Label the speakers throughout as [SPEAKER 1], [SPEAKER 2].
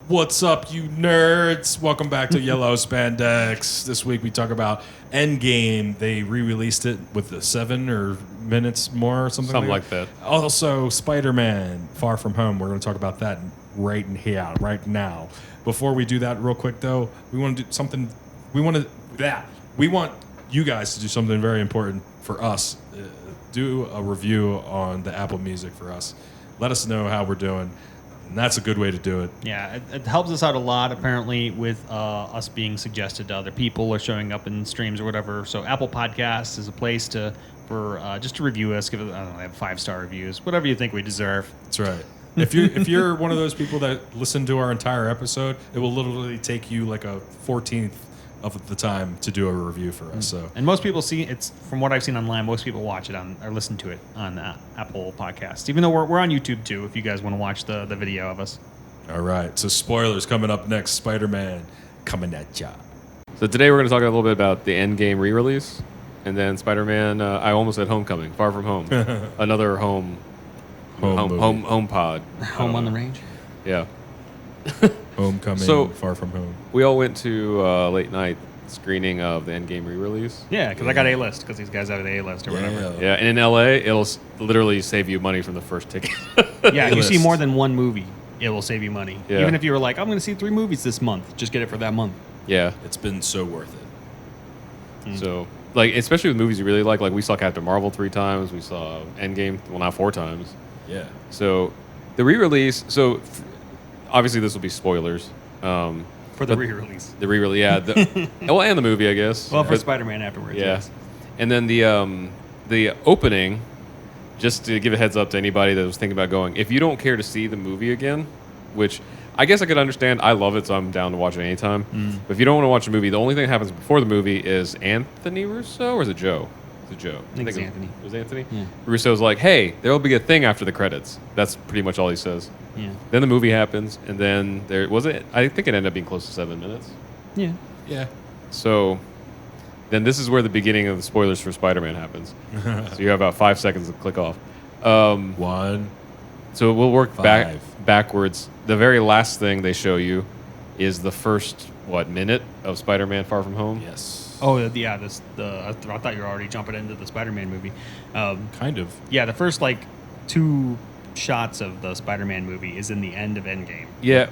[SPEAKER 1] What's up, you nerds? Welcome back to Yellow Spandex. This week we talk about Endgame. They re-released it with the 7 or minutes more or something
[SPEAKER 2] like that.
[SPEAKER 1] Also, Spiderman Far From Home. We're going to talk about that right in here, right now. Before we do that real quick, though, we want to do something. We want you guys to do something very important for us. Do a review on the Apple Music for us. Let us know how we're doing. And that's a good way to do it.
[SPEAKER 3] Yeah, it helps us out a lot, apparently, with us being suggested to other people or showing up in streams or whatever. So Apple Podcasts is a place for just to review us, give it, I don't know, have 5-star reviews, whatever you think we deserve.
[SPEAKER 1] That's right. If you're one of those people that listen to our entire episode, it will literally take you like a 14th of the time to do a review for us. So,
[SPEAKER 3] and most people see it's from what I've seen online. Most people watch it on or listen to it on Apple Podcasts. Even though we're on YouTube too, if you guys want to watch the video of us.
[SPEAKER 1] All right. So spoilers coming up next. Spider-Man coming at ya.
[SPEAKER 2] So today we're going to talk a little bit about the Endgame re-release, and then Spider-Man. I almost said Homecoming, Far From Home, another home pod,
[SPEAKER 3] Home on the range.
[SPEAKER 2] Yeah.
[SPEAKER 1] Homecoming, Far From Home.
[SPEAKER 2] We all went to late night screening of the Endgame re-release.
[SPEAKER 3] Yeah, because I got A-list, because these guys have the A-list or whatever.
[SPEAKER 2] Yeah, and in LA, it'll literally save you money from the first ticket.
[SPEAKER 3] Yeah, if you see more than one movie, it will save you money.
[SPEAKER 2] Yeah.
[SPEAKER 3] Even if you were like, I'm going to see 3 movies this month, just get it for that month.
[SPEAKER 2] Yeah.
[SPEAKER 1] It's been so worth it.
[SPEAKER 2] So, like, especially with movies you really like we saw Captain Marvel 3 times, we saw Endgame, well, not 4 times.
[SPEAKER 1] Yeah.
[SPEAKER 2] So, the re-release, obviously this will be spoilers.
[SPEAKER 3] For the re-release.
[SPEAKER 2] The re-release, yeah. Well, and the movie, I guess.
[SPEAKER 3] Well, for Spider-Man afterwards,
[SPEAKER 2] yeah.
[SPEAKER 3] yes.
[SPEAKER 2] And then the opening, just to give a heads up to anybody that was thinking about going, if you don't care to see the movie again, which I guess I could understand. I love it, so I'm down to watch it anytime. But if you don't want to watch a movie, the only thing that happens before the movie is Anthony Russo, or is it Joe? It's Joe.
[SPEAKER 3] I think it's Anthony.
[SPEAKER 2] It was Anthony?
[SPEAKER 3] Yeah.
[SPEAKER 2] Russo's like, hey, there will be a thing after the credits. That's pretty much all he says.
[SPEAKER 3] Yeah.
[SPEAKER 2] Then the movie happens, and then I think it ended up being close to 7 minutes.
[SPEAKER 3] Yeah.
[SPEAKER 1] Yeah.
[SPEAKER 2] So then this is where the beginning of the spoilers for Spider-Man happens. So you have about 5 seconds to click off.
[SPEAKER 1] 1.
[SPEAKER 2] So we'll work
[SPEAKER 1] 5.
[SPEAKER 2] backwards. The very last thing they show you is the first, minute of Spider-Man Far From Home?
[SPEAKER 1] Yes.
[SPEAKER 3] Oh, yeah. I thought you were already jumping into the Spider-Man movie.
[SPEAKER 1] Kind of.
[SPEAKER 3] Yeah, the first, 2 shots of the Spider-Man movie is in the end of Endgame.
[SPEAKER 2] Yeah.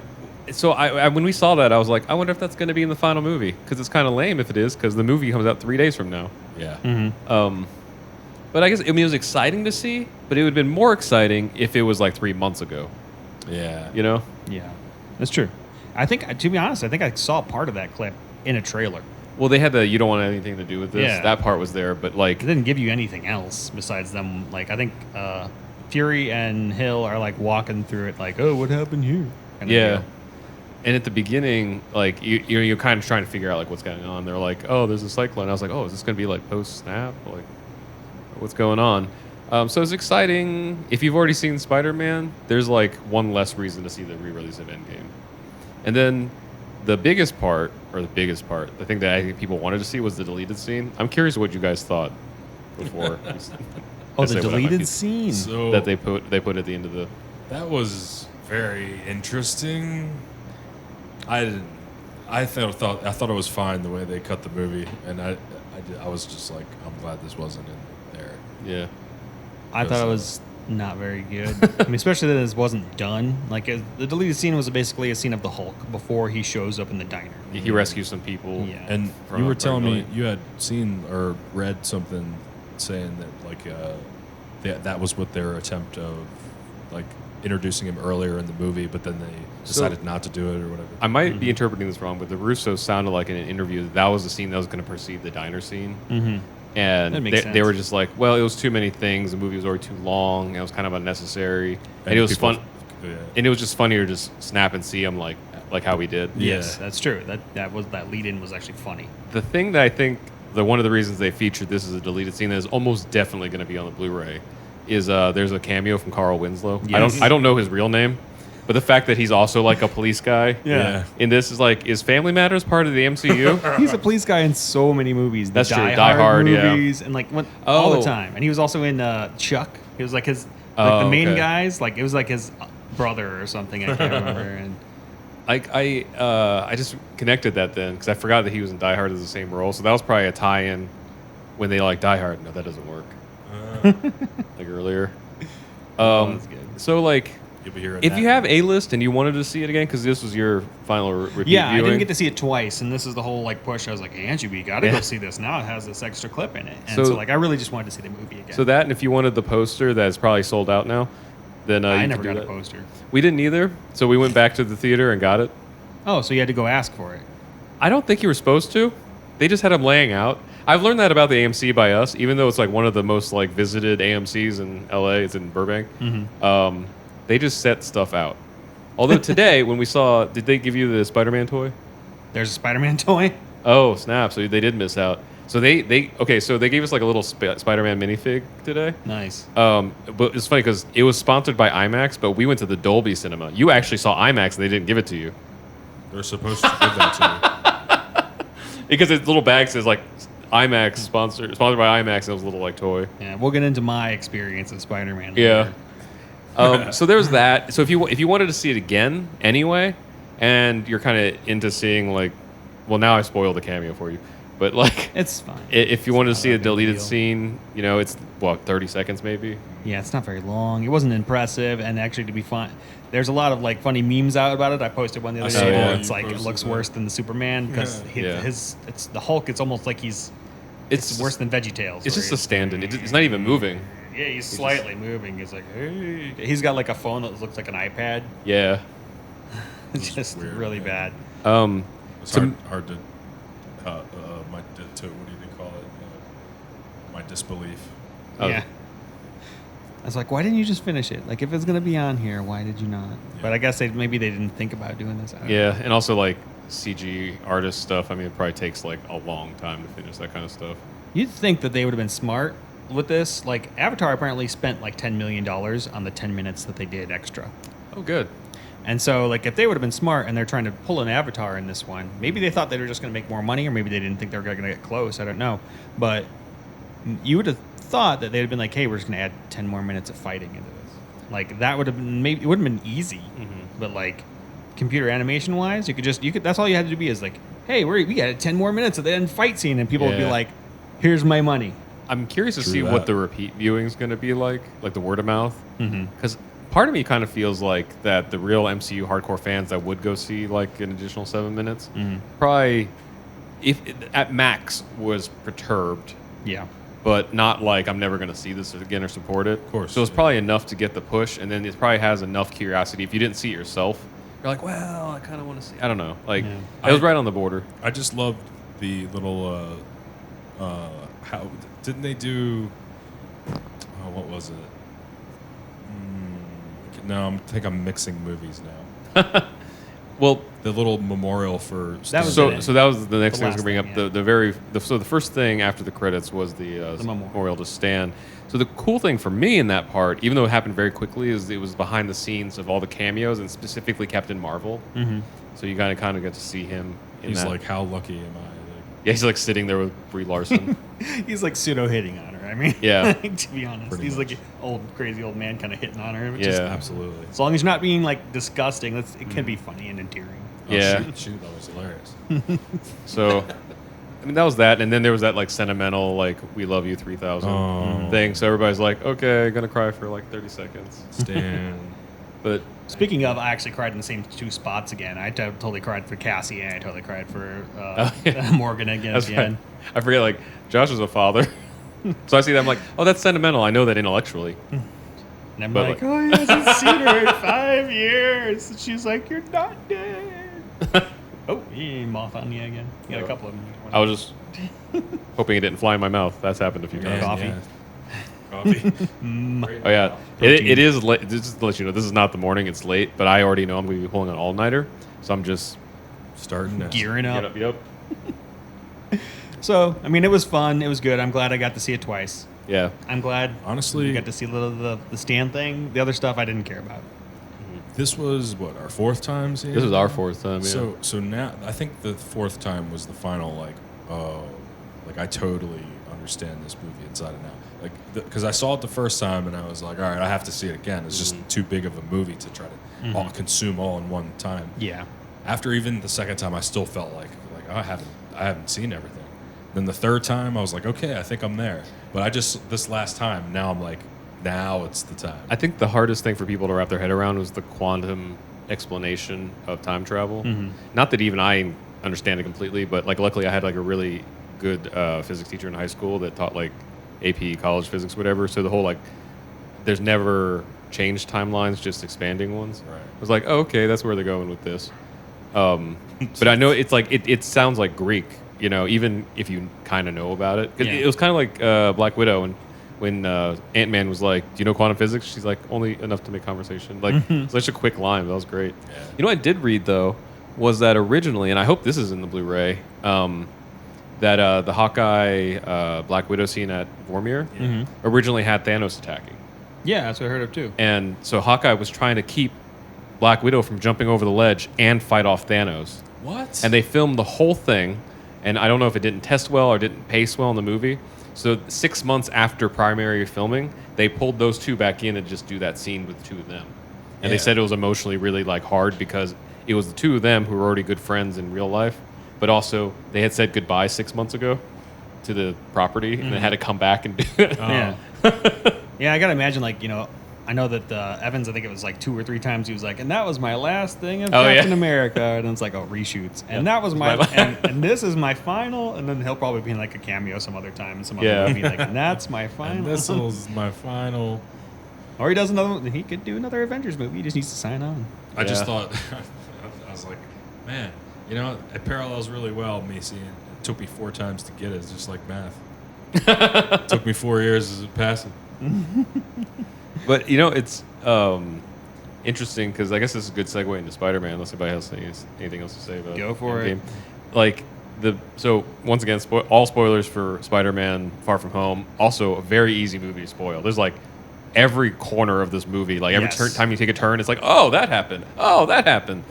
[SPEAKER 2] So I when we saw that, I was like, I wonder if that's going to be in the final movie. Because it's kind of lame if it is, because the movie comes out 3 days from now.
[SPEAKER 1] Yeah.
[SPEAKER 3] Mm-hmm.
[SPEAKER 2] But I guess it was exciting to see, but it would have been more exciting if it was 3 months ago.
[SPEAKER 1] Yeah.
[SPEAKER 2] You know?
[SPEAKER 3] Yeah, that's true. I think, to be honest, I saw part of that clip in a trailer.
[SPEAKER 2] Well, they had the "you don't want anything to do with this."
[SPEAKER 3] Yeah.
[SPEAKER 2] That part was there, but
[SPEAKER 3] It didn't give you anything else besides them. I think Fury and Hill are walking through it, oh, what happened here? Kind of
[SPEAKER 2] yeah.
[SPEAKER 3] deal.
[SPEAKER 2] And at the beginning, you're kind of trying to figure out what's going on. They're like, "Oh, there's a cyclone." I was like, "Oh, is this going to be post snap? What's going on?" So it's exciting. If you've already seen Spider-Man, there's one less reason to see the re-release of Endgame. And then the thing that I think people wanted to see was the deleted scene. I'm curious what you guys thought before.
[SPEAKER 3] The deleted scene
[SPEAKER 2] that they put at the end of the.
[SPEAKER 1] That was very interesting. I thought it was fine the way they cut the movie, and I was just like, I'm glad this wasn't in there.
[SPEAKER 2] Yeah.
[SPEAKER 3] I thought it was not very good. I mean, especially that this wasn't done. The deleted scene was basically a scene of the Hulk before he shows up in the diner.
[SPEAKER 2] He rescues some people.
[SPEAKER 3] Yeah.
[SPEAKER 1] And you were telling me you had seen or read something saying that that was what their attempt of introducing him earlier in the movie, but then they decided not to do it or whatever.
[SPEAKER 2] I might be interpreting this wrong, but the Russos sounded like in an interview that was the scene that was going to precede the diner scene.
[SPEAKER 3] Mm-hmm.
[SPEAKER 2] And
[SPEAKER 3] That makes sense.
[SPEAKER 2] they were just like, well, it was too many things. The movie was already too long. And it was kind of unnecessary. And it was fun.
[SPEAKER 1] Yeah.
[SPEAKER 2] And it was just funnier to just snap and see him like how we did.
[SPEAKER 3] Yes,
[SPEAKER 1] Yeah.
[SPEAKER 3] that's true. That lead-in was actually funny.
[SPEAKER 2] The thing that I think one of the reasons they featured this as a deleted scene that is almost definitely going to be on the Blu-ray is there's a cameo from Carl Winslow.
[SPEAKER 3] Yes.
[SPEAKER 2] I don't know his real name, but the fact that he's also a police guy.
[SPEAKER 1] Yeah.
[SPEAKER 2] In this is Family Matters part of the MCU?
[SPEAKER 3] He's a police guy in so many movies.
[SPEAKER 2] That's
[SPEAKER 3] the
[SPEAKER 2] true.
[SPEAKER 3] Die
[SPEAKER 2] Die Hard, yeah.
[SPEAKER 3] movies, and all the
[SPEAKER 2] Oh.
[SPEAKER 3] time. And he was also in Chuck. He was his
[SPEAKER 2] Oh,
[SPEAKER 3] the main
[SPEAKER 2] okay.
[SPEAKER 3] guys. It was his brother or something. I can't remember. And
[SPEAKER 2] I just connected that then because I forgot that he was in Die Hard as the same role. So that was probably a tie-in when they like Die Hard. No, that doesn't work. Like earlier.
[SPEAKER 3] That's good.
[SPEAKER 2] So like,
[SPEAKER 1] You'll be hearing
[SPEAKER 2] if
[SPEAKER 1] that.
[SPEAKER 2] you have A-list and you wanted to see it again because this was your final repeat
[SPEAKER 3] Yeah,
[SPEAKER 2] viewing.
[SPEAKER 3] I didn't get to see it twice, and this is the whole like push. I was like, hey, Angie, we gotta go see this now. It has this extra clip in it, and so like I really just wanted to see the movie again.
[SPEAKER 2] So that, and if you wanted the poster that's probably sold out now, then
[SPEAKER 3] I
[SPEAKER 2] you
[SPEAKER 3] never
[SPEAKER 2] can do
[SPEAKER 3] got a
[SPEAKER 2] that.
[SPEAKER 3] poster.
[SPEAKER 2] We didn't either, so we went back to the theater and got it.
[SPEAKER 3] Oh, so you had to go ask for it.
[SPEAKER 2] I don't think you were supposed to. They just had them laying out. I've learned that about the AMC by us, even though it's like one of the most like visited AMCs in LA. It's in Burbank. They just set stuff out. Although today, when we saw, did they give you the Spider-Man toy?
[SPEAKER 3] There's a Spider-Man toy.
[SPEAKER 2] Oh snap! So they did miss out. So so they gave us like a little Spider-Man minifig today.
[SPEAKER 3] Nice.
[SPEAKER 2] But it's funny because it was sponsored by IMAX, but we went to the Dolby Cinema. You actually saw IMAX, and they didn't give it to you
[SPEAKER 1] They're supposed to give that to me.
[SPEAKER 2] because its little bag says like IMAX sponsored by IMAX. And it was a little like toy.
[SPEAKER 3] Yeah, we'll get into my experience of Spider-Man.
[SPEAKER 2] Yeah.
[SPEAKER 3] later.
[SPEAKER 2] So there was that. So if you wanted to see it again anyway, and you're kind of into seeing like, well, now I spoiled the cameo for you, but like
[SPEAKER 3] It's fine.
[SPEAKER 2] if you wanted to
[SPEAKER 3] not
[SPEAKER 2] see a
[SPEAKER 3] that big a
[SPEAKER 2] deleted
[SPEAKER 3] deal.
[SPEAKER 2] scene, you know, it's what 30 seconds maybe.
[SPEAKER 3] Yeah, it's not very long. It wasn't impressive, and actually, to be fun, there's a lot of like funny memes out about it. I posted one the other
[SPEAKER 1] I
[SPEAKER 3] day.
[SPEAKER 2] saw
[SPEAKER 3] Where
[SPEAKER 2] that.
[SPEAKER 3] it's
[SPEAKER 1] You
[SPEAKER 3] like it
[SPEAKER 1] posted
[SPEAKER 3] looks
[SPEAKER 1] that.
[SPEAKER 3] worse than the Superman because
[SPEAKER 2] Yeah.
[SPEAKER 3] it's the Hulk. It's almost like it's worse than VeggieTales.
[SPEAKER 2] It's
[SPEAKER 3] where
[SPEAKER 2] just a stand-in. It's not even moving.
[SPEAKER 3] Yeah, he's slightly moving. It's like, hey. He's got like a phone that looks like an iPad.
[SPEAKER 2] Yeah.
[SPEAKER 3] It's just
[SPEAKER 1] weird,
[SPEAKER 3] really
[SPEAKER 1] yeah.
[SPEAKER 3] bad.
[SPEAKER 1] It's
[SPEAKER 2] So-
[SPEAKER 1] hard to what do they call it? My disbelief.
[SPEAKER 2] Oh.
[SPEAKER 3] Yeah. I was like, why didn't you just finish it? Like, if it's gonna be on here, why did you not? But I guess maybe they didn't think about doing this. I don't know.
[SPEAKER 2] Yeah, and also like CG artist stuff. I mean, it probably takes like a long time to finish that kind of stuff.
[SPEAKER 3] You'd think that they would have been smart with this. Like, Avatar apparently spent like $10 million on the 10 minutes that they did extra.
[SPEAKER 2] Oh, good.
[SPEAKER 3] And so, like, if they would have been smart and they're trying to pull an Avatar in this one, maybe they thought they were just going to make more money, or maybe they didn't think they were going to get close. I don't know. But you would have thought that they'd have been like, hey, we're just going to add 10 more minutes of fighting into this. Like, that would have been, maybe it wouldn't have been easy. But, like, computer animation wise, you could that's all you had to be is like, hey, we got 10 more minutes of the end fight scene. And people would be
[SPEAKER 2] Yeah.
[SPEAKER 3] like, here's my money.
[SPEAKER 2] I'm curious to
[SPEAKER 1] True
[SPEAKER 2] see
[SPEAKER 1] that.
[SPEAKER 2] what the repeat viewing is going to be like the word of mouth.
[SPEAKER 3] Mm-hmm.
[SPEAKER 2] Because part of me kind of feels like that the real MCU hardcore fans that would go see like an additional 7 minutes probably, if at max, was perturbed,
[SPEAKER 3] Yeah.
[SPEAKER 2] but not like I'm never going to see this again or support it. Of
[SPEAKER 1] course,
[SPEAKER 2] So it's
[SPEAKER 1] yeah.
[SPEAKER 2] probably enough to get the push, and then it probably has enough curiosity. If you didn't see it yourself, you're like, well, I kind of want to see. I don't know. Like
[SPEAKER 3] Yeah.
[SPEAKER 2] it was right on the border.
[SPEAKER 1] I just loved the little how didn't they do what was it? No, I think I'm mixing movies now.
[SPEAKER 2] Well,
[SPEAKER 1] The little memorial for
[SPEAKER 3] That was
[SPEAKER 2] so
[SPEAKER 3] it.
[SPEAKER 2] so that was the next
[SPEAKER 3] The
[SPEAKER 2] thing I was
[SPEAKER 3] last
[SPEAKER 2] going to bring
[SPEAKER 3] thing,
[SPEAKER 2] up. So the first thing after the credits was the memorial to Stan. So the cool thing for me in that part, even though it happened very quickly, is it was behind the scenes of all the cameos and specifically Captain Marvel.
[SPEAKER 3] Mm-hmm.
[SPEAKER 2] So you kind of get to see him.
[SPEAKER 1] He's
[SPEAKER 2] that.
[SPEAKER 1] like, how lucky am I?
[SPEAKER 2] Yeah, he's like sitting there with Brie Larson.
[SPEAKER 3] He's like pseudo hitting on her. I mean,
[SPEAKER 2] Yeah.
[SPEAKER 3] to be honest,
[SPEAKER 1] Pretty
[SPEAKER 3] he's
[SPEAKER 1] much.
[SPEAKER 3] like old crazy old man kind of hitting on her. Which
[SPEAKER 2] Yeah.
[SPEAKER 3] is,
[SPEAKER 1] Absolutely.
[SPEAKER 3] as long as you're not being like disgusting, it can be funny and endearing.
[SPEAKER 2] Yeah.
[SPEAKER 1] Shoot, that was hilarious.
[SPEAKER 2] So, I mean, that was that, and then there was that like sentimental like "We Love You 3000"
[SPEAKER 1] Oh.
[SPEAKER 2] thing. So everybody's like, okay, gonna cry for like 30 seconds.
[SPEAKER 1] Stan.
[SPEAKER 2] But
[SPEAKER 3] Speaking of, I actually cried in the same two spots again. I totally cried for Cassie, and I totally cried for
[SPEAKER 2] yeah.
[SPEAKER 3] Morgan again at
[SPEAKER 2] that's
[SPEAKER 3] the
[SPEAKER 2] right.
[SPEAKER 3] end.
[SPEAKER 2] I forget, like Josh is a father, so I see that I'm like, oh, that's sentimental. I know that intellectually.
[SPEAKER 3] And I'm
[SPEAKER 2] But,
[SPEAKER 3] like, oh, he hasn't seen her in 5 years. And she's like, you're not dead. Oh, moth on you again. You got a couple of them.
[SPEAKER 2] I was just hoping it didn't fly in my mouth. That's happened a few times.
[SPEAKER 3] Coffee.
[SPEAKER 1] Coffee.
[SPEAKER 2] Oh yeah,
[SPEAKER 3] Protein.
[SPEAKER 2] it is late. Just to let you know, this is not the morning. It's late, but I already know I'm going to be pulling an all-nighter, so I'm just
[SPEAKER 1] Starting now.
[SPEAKER 3] Gearing up.
[SPEAKER 2] Yep.
[SPEAKER 3] So, I mean, it was fun. It was good. I'm glad I got to see it twice.
[SPEAKER 2] Yeah.
[SPEAKER 3] I'm glad
[SPEAKER 1] Honestly,
[SPEAKER 3] we got to see a little of the stand thing. The other stuff I didn't care about.
[SPEAKER 1] this was what our fourth time seeing.
[SPEAKER 2] This was
[SPEAKER 1] it?
[SPEAKER 2] our fourth time. Yeah.
[SPEAKER 1] So now I think the fourth time was the final. Like, oh, like I totally understand this movie inside and out. Like, because I saw it the first time and I was like, all right, I have to see it again. It's just too big of a movie to try to all consume all in one time.
[SPEAKER 3] Yeah.
[SPEAKER 1] after even the second time, I still felt like I haven't seen everything. Then the third time, I was like, okay, I think I'm there. But this last time, now I'm like, now it's the time.
[SPEAKER 2] I think the hardest thing for people to wrap their head around was the quantum explanation of time travel. Not that even I understand it completely, but like luckily I had like a really good physics teacher in high school that taught like AP college physics, whatever. So the whole like, there's never changed timelines, just expanding ones.
[SPEAKER 1] Right.
[SPEAKER 2] I was like, oh, okay, that's where they're going with this. But I know it's like it sounds like Greek, you know, even if you kind of know about it.
[SPEAKER 3] Yeah.
[SPEAKER 2] It was kind of like Black Widow, and when Ant-Man was like, "Do you know quantum physics?" She's like, "Only enough to make conversation." Like, it's such a quick line. That was great.
[SPEAKER 1] Yeah.
[SPEAKER 2] You know what I did read though was that originally, and I hope this is in the Blu-ray, that the Hawkeye Black Widow scene at Vormir originally had Thanos attacking.
[SPEAKER 3] Yeah, that's what I heard of too.
[SPEAKER 2] And so Hawkeye was trying to keep Black Widow from jumping over the ledge and fight off Thanos.
[SPEAKER 1] What?
[SPEAKER 2] And they filmed the whole thing, and I don't know if it didn't test well or didn't pace well in the movie. So 6 months after primary filming, they pulled those two back in and just do that scene with the two of them. And they
[SPEAKER 1] Yeah.
[SPEAKER 2] said it was emotionally really like hard because it was the two of them who were already good friends in real life, but also they had said goodbye 6 months ago to the property and they had to come back and do it.
[SPEAKER 3] Yeah. Yeah, I gotta imagine, like, you know, I know that Evans, I think it was like 2 or 3 times he was like, and that was my last thing of
[SPEAKER 2] Oh,
[SPEAKER 3] Captain
[SPEAKER 2] yeah.
[SPEAKER 3] America. And it's like, oh, reshoots. And that was and this is my final. And then he'll probably be in like a cameo some other time in some other
[SPEAKER 2] Yeah.
[SPEAKER 3] movie. Like, and that's my final.
[SPEAKER 1] And this was my final.
[SPEAKER 3] Or he does another one. He could do another Avengers movie. He just needs to sign on.
[SPEAKER 1] I just
[SPEAKER 2] Yeah.
[SPEAKER 1] thought, I was like, man, you know, it parallels really well me seeing it took me 4 times to get it. It's just like math. It took me 4 years to pass it.
[SPEAKER 2] But you know, it's interesting because I guess this is a good segue into Spider-Man. Unless anybody has anything else to say about
[SPEAKER 3] Go for
[SPEAKER 2] Endgame.
[SPEAKER 3] it.
[SPEAKER 2] Like so once again, all spoilers for Spider-Man Far From Home. Also, a very easy movie to spoil. There's like every corner of this movie, like every
[SPEAKER 3] Yes.
[SPEAKER 2] time you take a turn, it's like, oh, that happened. Oh, that happened.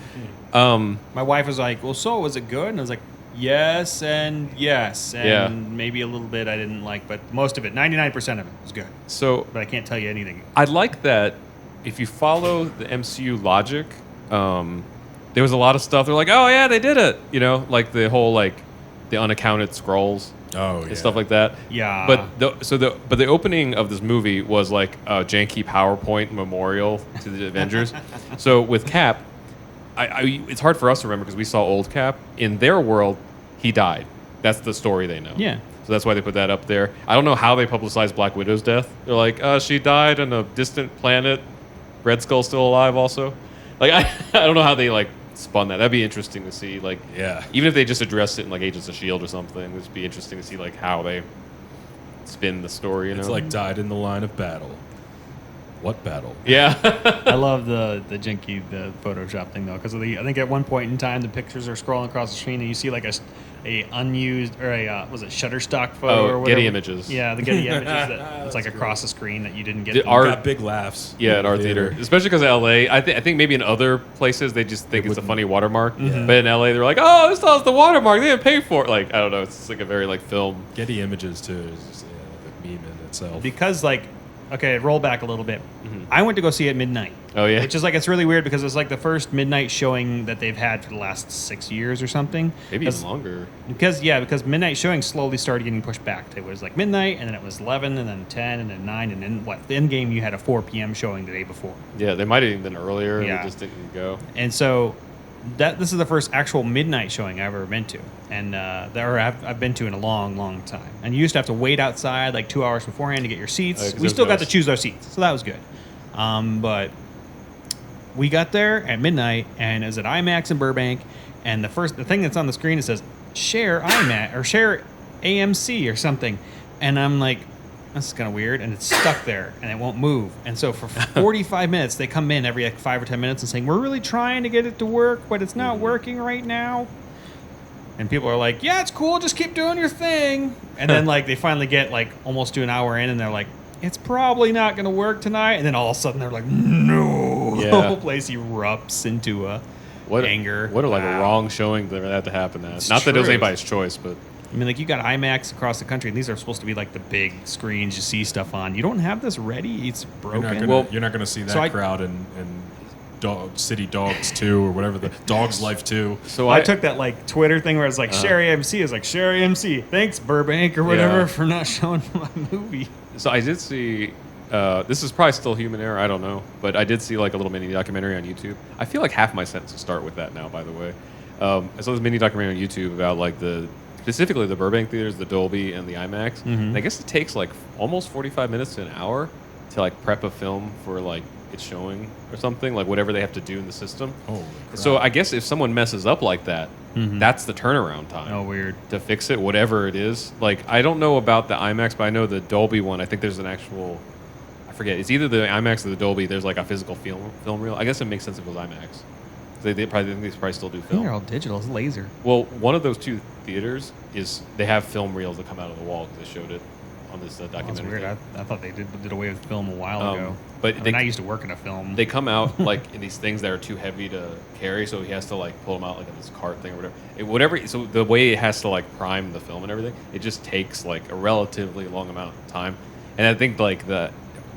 [SPEAKER 3] My wife was like, well, so was it good? And I was like, yes and yes. And
[SPEAKER 2] Yeah.
[SPEAKER 3] maybe a little bit I didn't like, but most of it, 99% of it was good.
[SPEAKER 2] So
[SPEAKER 3] But I can't tell you anything.
[SPEAKER 2] I like that if you follow the MCU logic, there was a lot of stuff. They're like, oh yeah, they did it. You know, like the whole like the unaccounted scrolls
[SPEAKER 1] Oh, yeah.
[SPEAKER 2] and stuff like that.
[SPEAKER 3] Yeah.
[SPEAKER 2] But the opening of this movie was like a janky PowerPoint memorial to the Avengers. So with Cap, it's hard for us to remember because we saw old Cap. In their world, he died. That's the story they know.
[SPEAKER 3] Yeah.
[SPEAKER 2] So that's why they put that up there. I don't know how they publicized Black Widow's death. They're like, she died on a distant planet. Red Skull's still alive also. Like, I don't know how they, like, spun that. That'd be interesting to see. Like,
[SPEAKER 1] Yeah.
[SPEAKER 2] even if they just addressed it in, like, Agents of S.H.I.E.L.D. or something, it'd just be interesting to see, like, how they spin the story, you know?
[SPEAKER 1] It's like died in the line of battle. What battle?
[SPEAKER 2] Yeah.
[SPEAKER 3] I love the janky, the Photoshop thing, though, because I think at one point in time, the pictures are scrolling across the screen, and you see, like, a unused, or was it Shutterstock photo or whatever?
[SPEAKER 2] Getty Images.
[SPEAKER 3] Yeah, the Getty Images that it's like
[SPEAKER 1] That's
[SPEAKER 3] across the screen that you didn't get.
[SPEAKER 2] The
[SPEAKER 3] to-
[SPEAKER 2] art-
[SPEAKER 1] Got big laughs.
[SPEAKER 2] Yeah, at our theater, especially because of LA. I think maybe in other places they just think it's a funny watermark, but in LA they're like, "Oh, this is the watermark. They didn't pay for it." Like, I don't know. It's like a very like film.
[SPEAKER 1] Getty Images too is just, the meme in itself.
[SPEAKER 3] Because, like, okay, roll back a little bit. I went to go see it at midnight.
[SPEAKER 2] Oh yeah,
[SPEAKER 3] Which is like, it's really weird because it's like the first midnight showing that they've had for the last 6 years or something.
[SPEAKER 2] maybe even longer.
[SPEAKER 3] Because midnight showings slowly started getting pushed back. It was like midnight, and then it was 11, and then 10, and then 9, and then what? The Endgame, you had a 4 p.m. showing the day before.
[SPEAKER 2] Yeah, they might have even been earlier.
[SPEAKER 3] Yeah.
[SPEAKER 2] They just didn't go.
[SPEAKER 3] And so this is the first actual midnight showing I've ever been to, and I've been to in a long, long time. And you used to have to wait outside like 2 hours beforehand to get your seats.
[SPEAKER 2] 'cause
[SPEAKER 3] We
[SPEAKER 2] there's
[SPEAKER 3] still got
[SPEAKER 2] no-
[SPEAKER 3] to choose our seats, so that was good. But we got there at midnight, and it was at IMAX in Burbank. And the thing that's on the screen, it says share IMAX or share AMC or something, and I'm like, this is kind of weird, and it's stuck there and it won't move. And so for 45 minutes, they come in every like 5 or 10 minutes and saying, we're really trying to get it to work, but it's not working right now. And people are like, yeah, it's cool, just keep doing your thing. And then like they finally get like almost to an hour in, and they're like, it's probably not going to work tonight. And then all of a sudden they're like, no.
[SPEAKER 2] Yeah.
[SPEAKER 3] The whole place erupts into anger.
[SPEAKER 2] What a like a
[SPEAKER 3] Wow.
[SPEAKER 2] wrong showing that had to happen at.
[SPEAKER 3] It's
[SPEAKER 2] Not that it was
[SPEAKER 3] true.
[SPEAKER 2] anybody's choice, but
[SPEAKER 3] I mean, like, you got IMAX across the country, and these are supposed to be like the big screens you see stuff on. You don't have this ready. It's broken.
[SPEAKER 1] You're not gonna,
[SPEAKER 2] Well,
[SPEAKER 1] you're not gonna see that
[SPEAKER 3] so I-
[SPEAKER 1] crowd in City Dogs 2 or whatever, the Dog's Life 2.
[SPEAKER 2] So
[SPEAKER 3] I took that like Twitter thing where it's like Sherry MC is like Sherry MC. Thanks Burbank or whatever
[SPEAKER 2] Yeah.
[SPEAKER 3] for not showing my movie.
[SPEAKER 2] So I did see. This is probably still human error. I don't know, but I did see like a little mini documentary on YouTube. I feel like half my sentences start with that now. By the way, I saw this mini documentary on YouTube about like specifically the Burbank theaters, the Dolby and the IMAX. And I guess it takes like almost 45 minutes to an hour to like prep a film for like it's showing or something, like whatever they have to do in the system.
[SPEAKER 1] Holy crap.
[SPEAKER 2] So I guess if someone messes up like that, that's the turnaround time.
[SPEAKER 3] Oh, weird.
[SPEAKER 2] To fix it, whatever it is. Like I don't know about the IMAX, but I know the Dolby one. I think there's an actual. I forget. It's either the IMAX or the Dolby. There's like a physical film reel. I guess it makes sense if it was IMAX. They probably still do
[SPEAKER 3] I think
[SPEAKER 2] film.
[SPEAKER 3] they're all digital. It's laser.
[SPEAKER 2] Well, one of those two theaters they have film reels that come out of the wall because they showed it on this
[SPEAKER 3] That's
[SPEAKER 2] documentary.
[SPEAKER 3] weird. I thought they did away with film a while ago.
[SPEAKER 2] but
[SPEAKER 3] I
[SPEAKER 2] they-
[SPEAKER 3] mean, I used to work in a film.
[SPEAKER 2] They come out like in these things that are too heavy to carry, so he has to like pull them out like in this cart thing or whatever. So the way it has to like prime the film and everything, it just takes like a relatively long amount of time. And I think like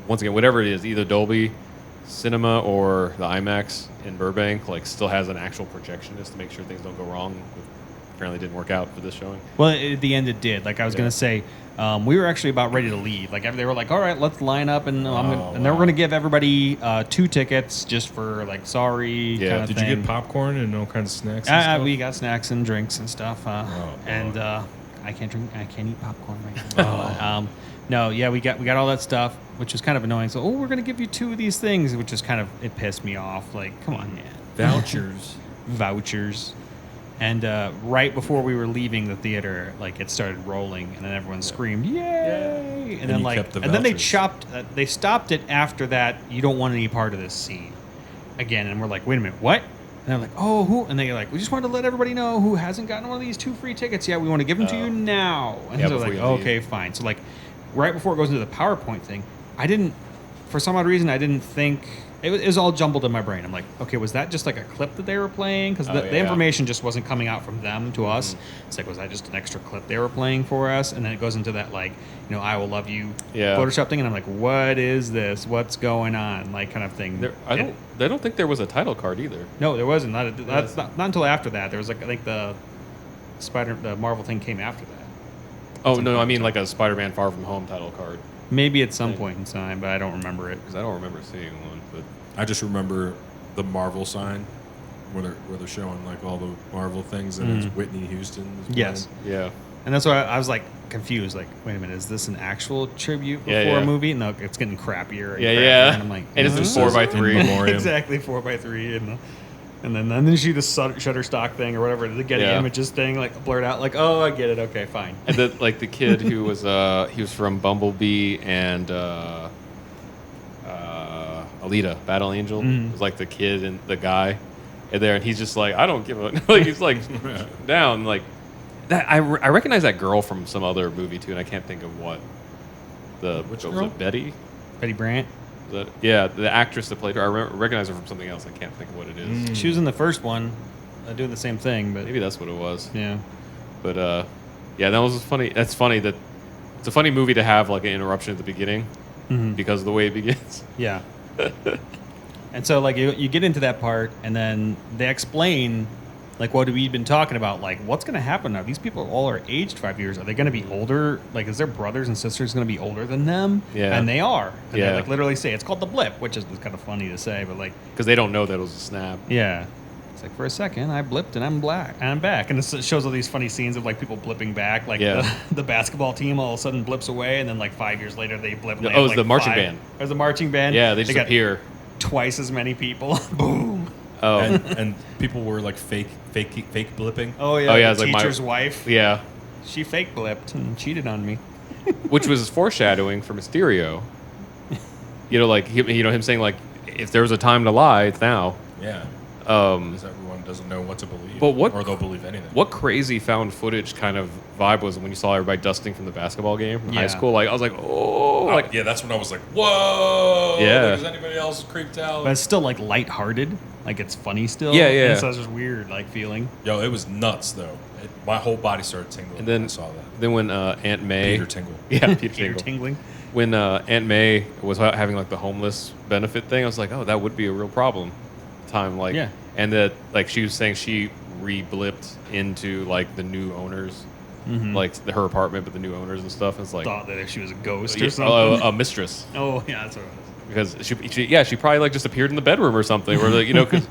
[SPEAKER 2] once again, whatever it is, either Dolby Cinema or the IMAX in Burbank, like still has an actual projectionist to make sure things don't go wrong. Which apparently didn't work out for this showing.
[SPEAKER 3] Well, at the end it did. Like I was gonna say, we were actually about ready to leave. Like they were like, "All right, let's line up," and and they were gonna give everybody 2 tickets just for like sorry.
[SPEAKER 2] Yeah.
[SPEAKER 3] Kind of
[SPEAKER 1] Did
[SPEAKER 3] thing.
[SPEAKER 1] you get popcorn and all kinds of snacks? And stuff?
[SPEAKER 3] We got snacks and drinks and stuff. And I can't eat popcorn right now. No, yeah, we got all that stuff, which was kind of annoying. So, we're gonna give you 2 of these things, which is kind of it pissed me off. Like, come on, man. Vouchers. And right before we were leaving the theater, like it started rolling, and then everyone screamed, "Yay!" And then
[SPEAKER 1] you kept the
[SPEAKER 3] and then they
[SPEAKER 1] vouchers.
[SPEAKER 3] they stopped it after that. You don't want any part of this scene again. And we're like, "Wait a minute, what?" And they're like, "Oh, who?" And they're like, "We just wanted to let everybody know who hasn't gotten one of these 2 free tickets yet. We want to give them to you now." And
[SPEAKER 2] Yeah,
[SPEAKER 3] so
[SPEAKER 2] before
[SPEAKER 3] like,
[SPEAKER 2] you leave.
[SPEAKER 3] "Okay, fine." So like, right before it goes into the PowerPoint thing, for some odd reason, I didn't think. It was all jumbled in my brain. I'm like, okay, was that just like a clip that they were playing? Because the
[SPEAKER 2] yeah.
[SPEAKER 3] information just wasn't coming out from them to us. It's like, was that just an extra clip they were playing for us? And then it goes into that like, I will love you Photoshop thing. And I'm like, what is this? What's going on? Like kind of thing.
[SPEAKER 2] I don't think there was a title card either.
[SPEAKER 3] No, there wasn't. That's not until after that. There was like, I think the Marvel thing came after that.
[SPEAKER 2] Oh no, I mean like a Spider-Man Far From Home title card.
[SPEAKER 3] Maybe at some point in time, but I don't remember it.
[SPEAKER 2] Because I don't remember seeing one. But
[SPEAKER 1] I just remember the Marvel sign where they're showing like all the Marvel things, and it's Whitney Houston.
[SPEAKER 3] Yes.
[SPEAKER 2] yeah.
[SPEAKER 3] And that's why I was like confused. Like, wait a minute, is this an actual tribute before
[SPEAKER 2] Yeah.
[SPEAKER 3] a movie? No, it's getting crappier. And
[SPEAKER 2] Yeah,
[SPEAKER 3] crappier.
[SPEAKER 2] yeah.
[SPEAKER 3] And I'm like,
[SPEAKER 2] And it's in
[SPEAKER 3] huh?
[SPEAKER 2] 4x3.
[SPEAKER 1] In memoriam.
[SPEAKER 3] Exactly, 4x3, and then you see the Shutterstock thing or whatever, the Getty
[SPEAKER 2] Yeah.
[SPEAKER 3] Images thing, like blurred out. Like, oh, I get it. Okay, fine.
[SPEAKER 2] And the kid who was he was from Bumblebee and Alita, Battle Angel, was like the kid and the guy in there, and he's just like, I don't give a like he's like down like that. I recognize that girl from some other movie too, and I can't think of what
[SPEAKER 1] Which
[SPEAKER 2] was
[SPEAKER 1] girl?
[SPEAKER 2] it Betty?
[SPEAKER 3] Betty Brant.
[SPEAKER 2] Yeah, the actress that played her. I recognize her from something else. I can't think of what it is.
[SPEAKER 3] She was in the first one, doing the same thing, but
[SPEAKER 2] Maybe that's what it was.
[SPEAKER 3] yeah.
[SPEAKER 2] But yeah, that was funny. That's funny that it's a funny movie to have like an interruption at the beginning because of the way it begins.
[SPEAKER 3] Yeah. And so, like, you get into that part, and then they explain, like, what we've been talking about. Like, what's going to happen now? These people all are aged 5 years. Are they going to be older? Like, is their brothers and sisters going to be older than them?
[SPEAKER 2] Yeah.
[SPEAKER 3] And they are. And
[SPEAKER 2] Yeah.
[SPEAKER 3] they, like, literally say, it's called the blip, which is kind of funny to say, but, like,
[SPEAKER 2] Because they don't know that it was a snap.
[SPEAKER 3] yeah. It's like, for a second, I blipped, and I'm black, and I'm back. And it shows all these funny scenes of, like, people blipping back. Like,
[SPEAKER 2] Yeah.
[SPEAKER 3] the basketball team all of a sudden blips away, and then, like, 5 years later, they blip. And they
[SPEAKER 2] Oh,
[SPEAKER 3] have,
[SPEAKER 2] it's the
[SPEAKER 3] like,
[SPEAKER 2] marching
[SPEAKER 3] 5
[SPEAKER 2] band.
[SPEAKER 3] There's the marching band.
[SPEAKER 2] Yeah, they
[SPEAKER 3] got
[SPEAKER 2] just appear.
[SPEAKER 3] twice as many people. Boom.
[SPEAKER 2] Oh,
[SPEAKER 1] and people were like fake blipping.
[SPEAKER 3] Oh yeah.
[SPEAKER 2] Oh, yeah,
[SPEAKER 3] The
[SPEAKER 2] it's like my-
[SPEAKER 3] teacher's wife.
[SPEAKER 2] yeah.
[SPEAKER 3] She fake blipped and cheated on me.
[SPEAKER 2] Which was foreshadowing for Mysterio. Like him saying like, if there was a time to lie, it's now.
[SPEAKER 1] Yeah,
[SPEAKER 2] Um,
[SPEAKER 1] because everyone doesn't know what to believe.
[SPEAKER 2] But what-
[SPEAKER 1] or they'll believe anything.
[SPEAKER 2] What crazy found footage kind of vibe was when you saw everybody dusting from the basketball game in high
[SPEAKER 3] Yeah.
[SPEAKER 2] school? Like I was like, oh, like
[SPEAKER 1] yeah, that's when I was like, whoa.
[SPEAKER 2] Yeah.
[SPEAKER 1] Is anybody else creeped out?
[SPEAKER 3] But it's still like lighthearted. Like it's funny still.
[SPEAKER 2] Yeah, yeah.
[SPEAKER 3] And so it's just weird like feeling.
[SPEAKER 1] Yo, it was nuts though. My whole body started tingling
[SPEAKER 2] And
[SPEAKER 1] when
[SPEAKER 2] then
[SPEAKER 1] I saw that.
[SPEAKER 2] Then when Aunt May,
[SPEAKER 1] Peter Tingle.
[SPEAKER 2] yeah, Peter
[SPEAKER 3] Ear
[SPEAKER 2] Tingle.
[SPEAKER 3] tingling.
[SPEAKER 2] When Aunt May was having like the homeless benefit thing, I was like, oh, that would be a real problem. time, like,
[SPEAKER 3] Yeah.
[SPEAKER 2] and that like she was saying she re-blipped into like the new owners, like her apartment, but the new owners and stuff. It's like
[SPEAKER 3] Thought that she was a ghost
[SPEAKER 2] yeah,
[SPEAKER 3] or something.
[SPEAKER 2] a mistress.
[SPEAKER 3] Oh, yeah, that's what it was.
[SPEAKER 2] Because she probably like just appeared in the bedroom or something, where like, you know, because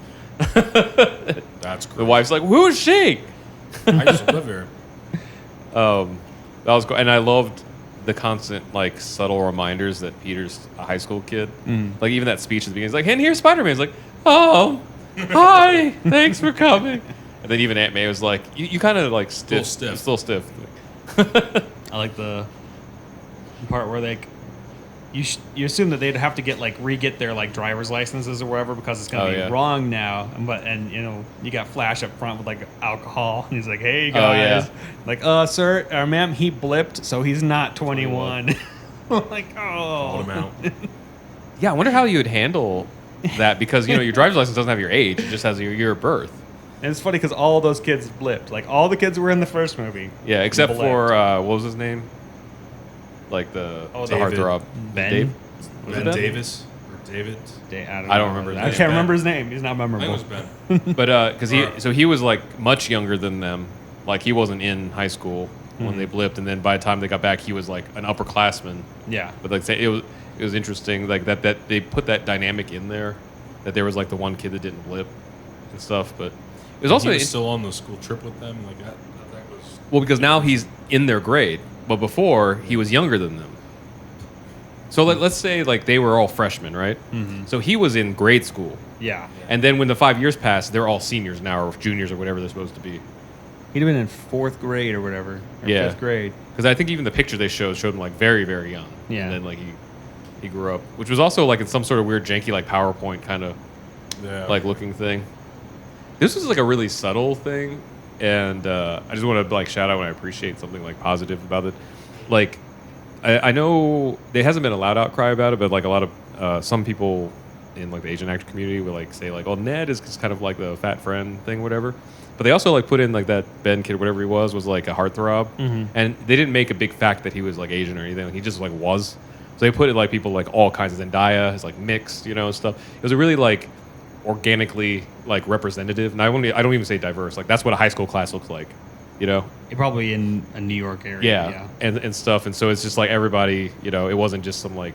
[SPEAKER 1] That's great.
[SPEAKER 2] the wife's like, "Who is she?"
[SPEAKER 1] I just live here.
[SPEAKER 2] That was cool, and I loved the constant like subtle reminders that Peter's a high school kid. Like even that speech at the beginning, he's like, "And here's Spider-Man." He's like, "Oh, hi, thanks for coming." And then even Aunt May was like, "You kind of like stiff, still stiff."
[SPEAKER 3] I like the part where they, you assume that they'd have to get like re-get their like driver's licenses or whatever because it's gonna be wrong now. And you know you got Flash up front with like alcohol and he's like, "Hey guys," like, sir or ma'am, he blipped, so he's not 21. Like, oh,
[SPEAKER 1] Called him out.
[SPEAKER 2] Yeah, I wonder how you would handle that because you know your driver's license doesn't have your age; it just has your year of birth.
[SPEAKER 3] And it's funny because all those kids blipped. Like all the kids were in the first movie.
[SPEAKER 2] Yeah, except
[SPEAKER 3] Blipped.
[SPEAKER 2] for what was his name? Like the heartthrob
[SPEAKER 3] Ben?
[SPEAKER 2] Dave?
[SPEAKER 1] Ben
[SPEAKER 2] it Ben?
[SPEAKER 1] Davis or David?
[SPEAKER 2] I don't remember his
[SPEAKER 3] I
[SPEAKER 2] name.
[SPEAKER 3] can't remember his name. He's not memorable.
[SPEAKER 1] I think it was Ben.
[SPEAKER 2] But because he was like much younger than them. Like he wasn't in high school when they blipped, and then by the time they got back, he was like an upperclassman.
[SPEAKER 3] Yeah.
[SPEAKER 2] But like it was interesting like that they put that dynamic in there, that there was like the one kid that didn't blip and stuff. But it was also
[SPEAKER 1] he was still on the school trip with them. Like that was
[SPEAKER 2] well because now he's in their grade, but before he was younger than them. So let's say like they were all freshmen, right? So he was in grade school.
[SPEAKER 3] Yeah.
[SPEAKER 2] And then when the 5 years passed, they're all seniors now, or juniors, or whatever they're supposed to be.
[SPEAKER 3] He'd have been in fourth grade or whatever. Or
[SPEAKER 2] Yeah.
[SPEAKER 3] fifth grade.
[SPEAKER 2] Because I think even the picture they showed him like very, very young.
[SPEAKER 3] Yeah.
[SPEAKER 2] And then like he grew up, which was also like in some sort of weird janky like PowerPoint kind of like looking thing. This was like a really subtle thing, and I just want to like shout out when I appreciate something like positive about it. Like I know there hasn't been a loud outcry about it, but like a lot of some people in like the Asian actor community will like say like, "Oh, Ned is kind of like the fat friend thing, whatever." But they also like put in like that Ben kid, whatever he was like a heartthrob, and they didn't make a big fact that he was like Asian or anything. Like, he just like was. So they put it like people like all kinds of Zendaya is like mixed, you know, stuff. It was a really like organically like representative, and I don't even say diverse. Like that's what a high school class looks like, you know.
[SPEAKER 3] Probably in a New York area.
[SPEAKER 2] Yeah. And stuff, and so it's just like everybody, you know, it wasn't just some like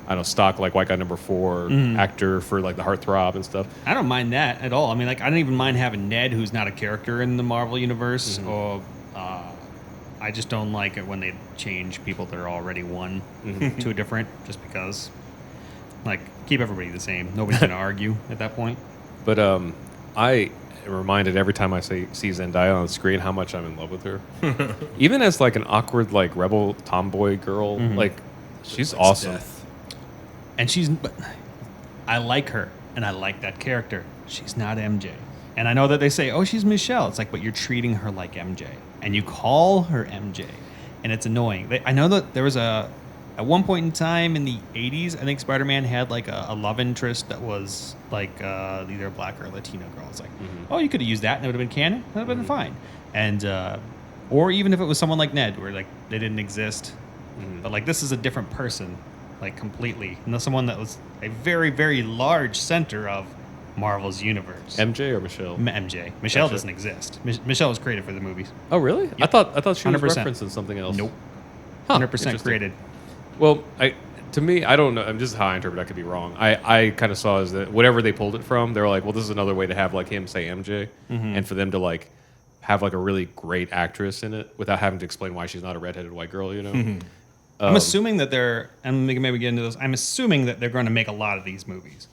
[SPEAKER 2] I don't know stock like white guy number 4 actor for like the heartthrob and stuff.
[SPEAKER 3] I don't mind that at all. I mean, like I don't even mind having Ned, who's not a character in the Marvel universe, or I just don't like it when they change people that are already one to a different, just because. Like, keep everybody the same. Nobody's going to argue at that point.
[SPEAKER 2] But I am reminded every time I see Zendaya on the screen how much I'm in love with her. Even as like an awkward like rebel tomboy girl, like she's awesome.
[SPEAKER 1] Death.
[SPEAKER 3] And I like her, and I like that character. She's not MJ. And I know that they say, "Oh, she's Michelle." It's like, but you're treating her like MJ, and you call her MJ, and it's annoying. I know that there was at one point in time in the 80s, I think Spider-Man had like a love interest that was like either a black or a Latino girl. It's like, oh, you could have used that and it would have been canon. That would have been fine. And or even if it was someone like Ned, where like they didn't exist, but like this is a different person, like completely. And someone that was a very, very large center of Marvel's universe.
[SPEAKER 2] MJ or Michelle?
[SPEAKER 3] MJ. Michelle doesn't exist. Michelle was created for the movies.
[SPEAKER 2] Oh, really?
[SPEAKER 3] Yep.
[SPEAKER 2] I thought she was
[SPEAKER 3] 100%.
[SPEAKER 2] referencing something else.
[SPEAKER 3] Nope.
[SPEAKER 2] Huh,
[SPEAKER 3] 100%
[SPEAKER 2] interesting.
[SPEAKER 3] created.
[SPEAKER 2] Well, to me, I don't know. I'm just how I interpret. I could be wrong. I kind of saw as that whatever they pulled it from, they were like, well, this is another way to have like him say MJ, and for them to like have like a really great actress in it without having to explain why she's not a redheaded white girl. You know.
[SPEAKER 3] I'm assuming that and we can maybe get into this. I'm assuming that they're going to make a lot of these movies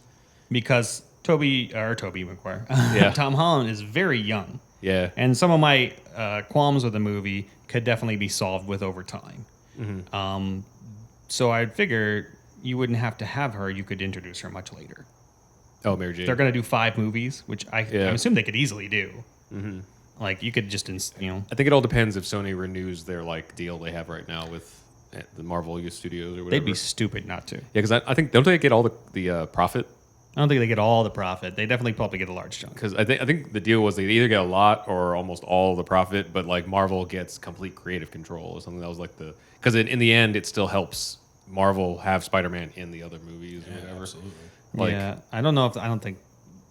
[SPEAKER 3] because Tobey Maguire, Tom Holland is very young.
[SPEAKER 2] Yeah.
[SPEAKER 3] And some of my qualms with the movie could definitely be solved with over time. So I'd figure you wouldn't have to have her. You could introduce her much later.
[SPEAKER 2] Oh, Mary Jane.
[SPEAKER 3] They're going to do 5 movies, which I assume they could easily do. Like you could just,
[SPEAKER 2] I think it all depends if Sony renews their like deal they have right now with the Marvel Studios or whatever.
[SPEAKER 3] They'd be stupid not to.
[SPEAKER 2] Yeah, because I think don't they get all the profit?
[SPEAKER 3] I don't think they get all the profit. They definitely probably get a large chunk.
[SPEAKER 2] Because I think the deal was they either get a lot or almost all the profit, but like Marvel gets complete creative control or something. That was like because in the end it still helps Marvel have Spider-Man in the other movies or whatever.
[SPEAKER 1] Absolutely.
[SPEAKER 2] Like,
[SPEAKER 3] yeah, I don't know I don't think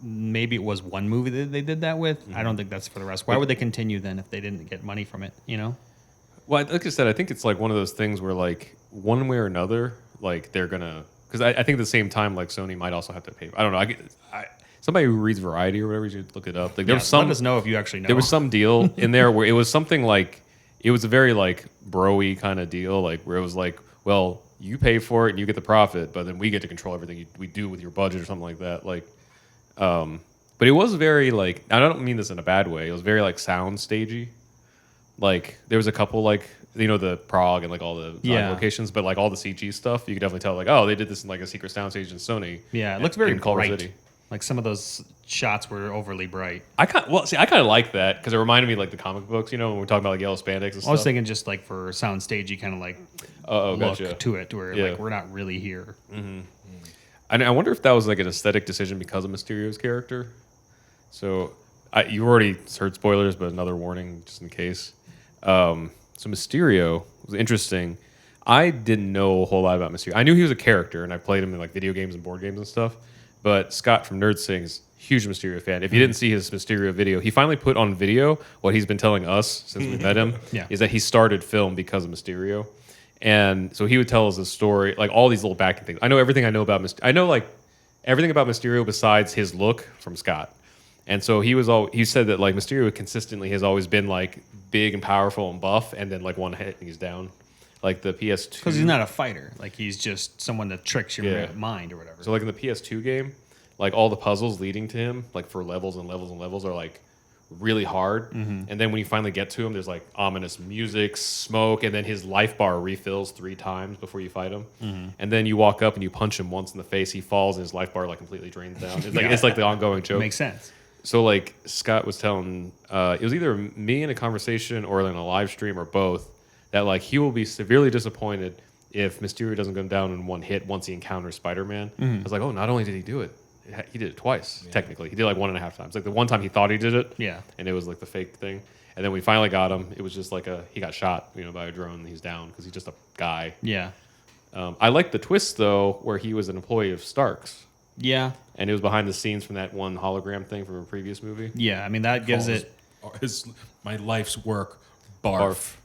[SPEAKER 3] maybe it was one movie that they did that with. I don't think that's for the rest. Why would they continue then if they didn't get money from it? You know?
[SPEAKER 2] Well, like I said, I think it's like one of those things where like one way or another, like they're gonna. Because I think at the same time, like Sony might also have to pay. I don't know. Somebody who reads Variety or whatever, you should look it up. Like there was some.
[SPEAKER 3] Let us know if you actually know.
[SPEAKER 2] There was some deal in there where it was something like it was a very like bro-y kind of deal, like where it was like, well, you pay for it and you get the profit, but then we get to control everything we do with your budget or something like that. Like, but it was very like I don't mean this in a bad way. It was very like sound stagey. Like there was a couple like. The Prague and like all the locations, but like all the CG stuff, you could definitely tell like, oh, they did this in like a secret soundstage in Sony.
[SPEAKER 3] Yeah, it looks very
[SPEAKER 2] Culver
[SPEAKER 3] bright.
[SPEAKER 2] City.
[SPEAKER 3] Like some of those shots were overly bright.
[SPEAKER 2] I kind of like that because it reminded me of, like the comic books, when we're talking about like yellow spandex and stuff.
[SPEAKER 3] I was thinking just like for sound stagey kind of like look
[SPEAKER 2] gotcha.
[SPEAKER 3] to it, where like we're not really here.
[SPEAKER 2] Mm-hmm. And I wonder if that was like an aesthetic decision because of Mysterio's character. So you already heard spoilers, but another warning just in case. So Mysterio was interesting. I didn't know a whole lot about Mysterio. I knew he was a character, and I played him in like video games and board games and stuff. But Scott from Nerdstalgia is a huge Mysterio fan. If you didn't see his Mysterio video, he finally put on video what he's been telling us since we met him. Is that he started film because of Mysterio. And so he would tell us a story, like all these little backing things. I know everything I know about Mysterio. I know like everything about Mysterio besides his look from Scott. And so he said that like Mysterio consistently has always been like big and powerful and buff, and then like one hit and he's down, like the PS2.
[SPEAKER 3] Because he's not a fighter, like he's just someone that tricks your mind or whatever.
[SPEAKER 2] So like in the PS2 game, like all the puzzles leading to him, like for levels and levels and levels, are like really hard. And then when you finally get to him, there's like ominous music, smoke, and then his life bar refills 3 times before you fight him. And then you walk up and you punch him once in the face, he falls, and his life bar like completely drains down. It's like the ongoing joke.
[SPEAKER 3] Makes sense.
[SPEAKER 2] So like Scott was telling, it was either me in a conversation or in a live stream or both, that like he will be severely disappointed if Mysterio doesn't go down in one hit once he encounters Spider-Man. I was like, oh, not only did he do it, he did it twice, technically. He did like 1.5 times. Like the one time he thought he did it, and it was like the fake thing. And then we finally got him. It was just like he got shot, by a drone, and he's down because he's just a guy.
[SPEAKER 3] Yeah.
[SPEAKER 2] I like the twist, though, where he was an employee of Stark's.
[SPEAKER 3] Yeah.
[SPEAKER 2] And it was behind the scenes from that one hologram thing from a previous movie.
[SPEAKER 3] Yeah, I mean, that gives it...
[SPEAKER 1] my life's work, barf.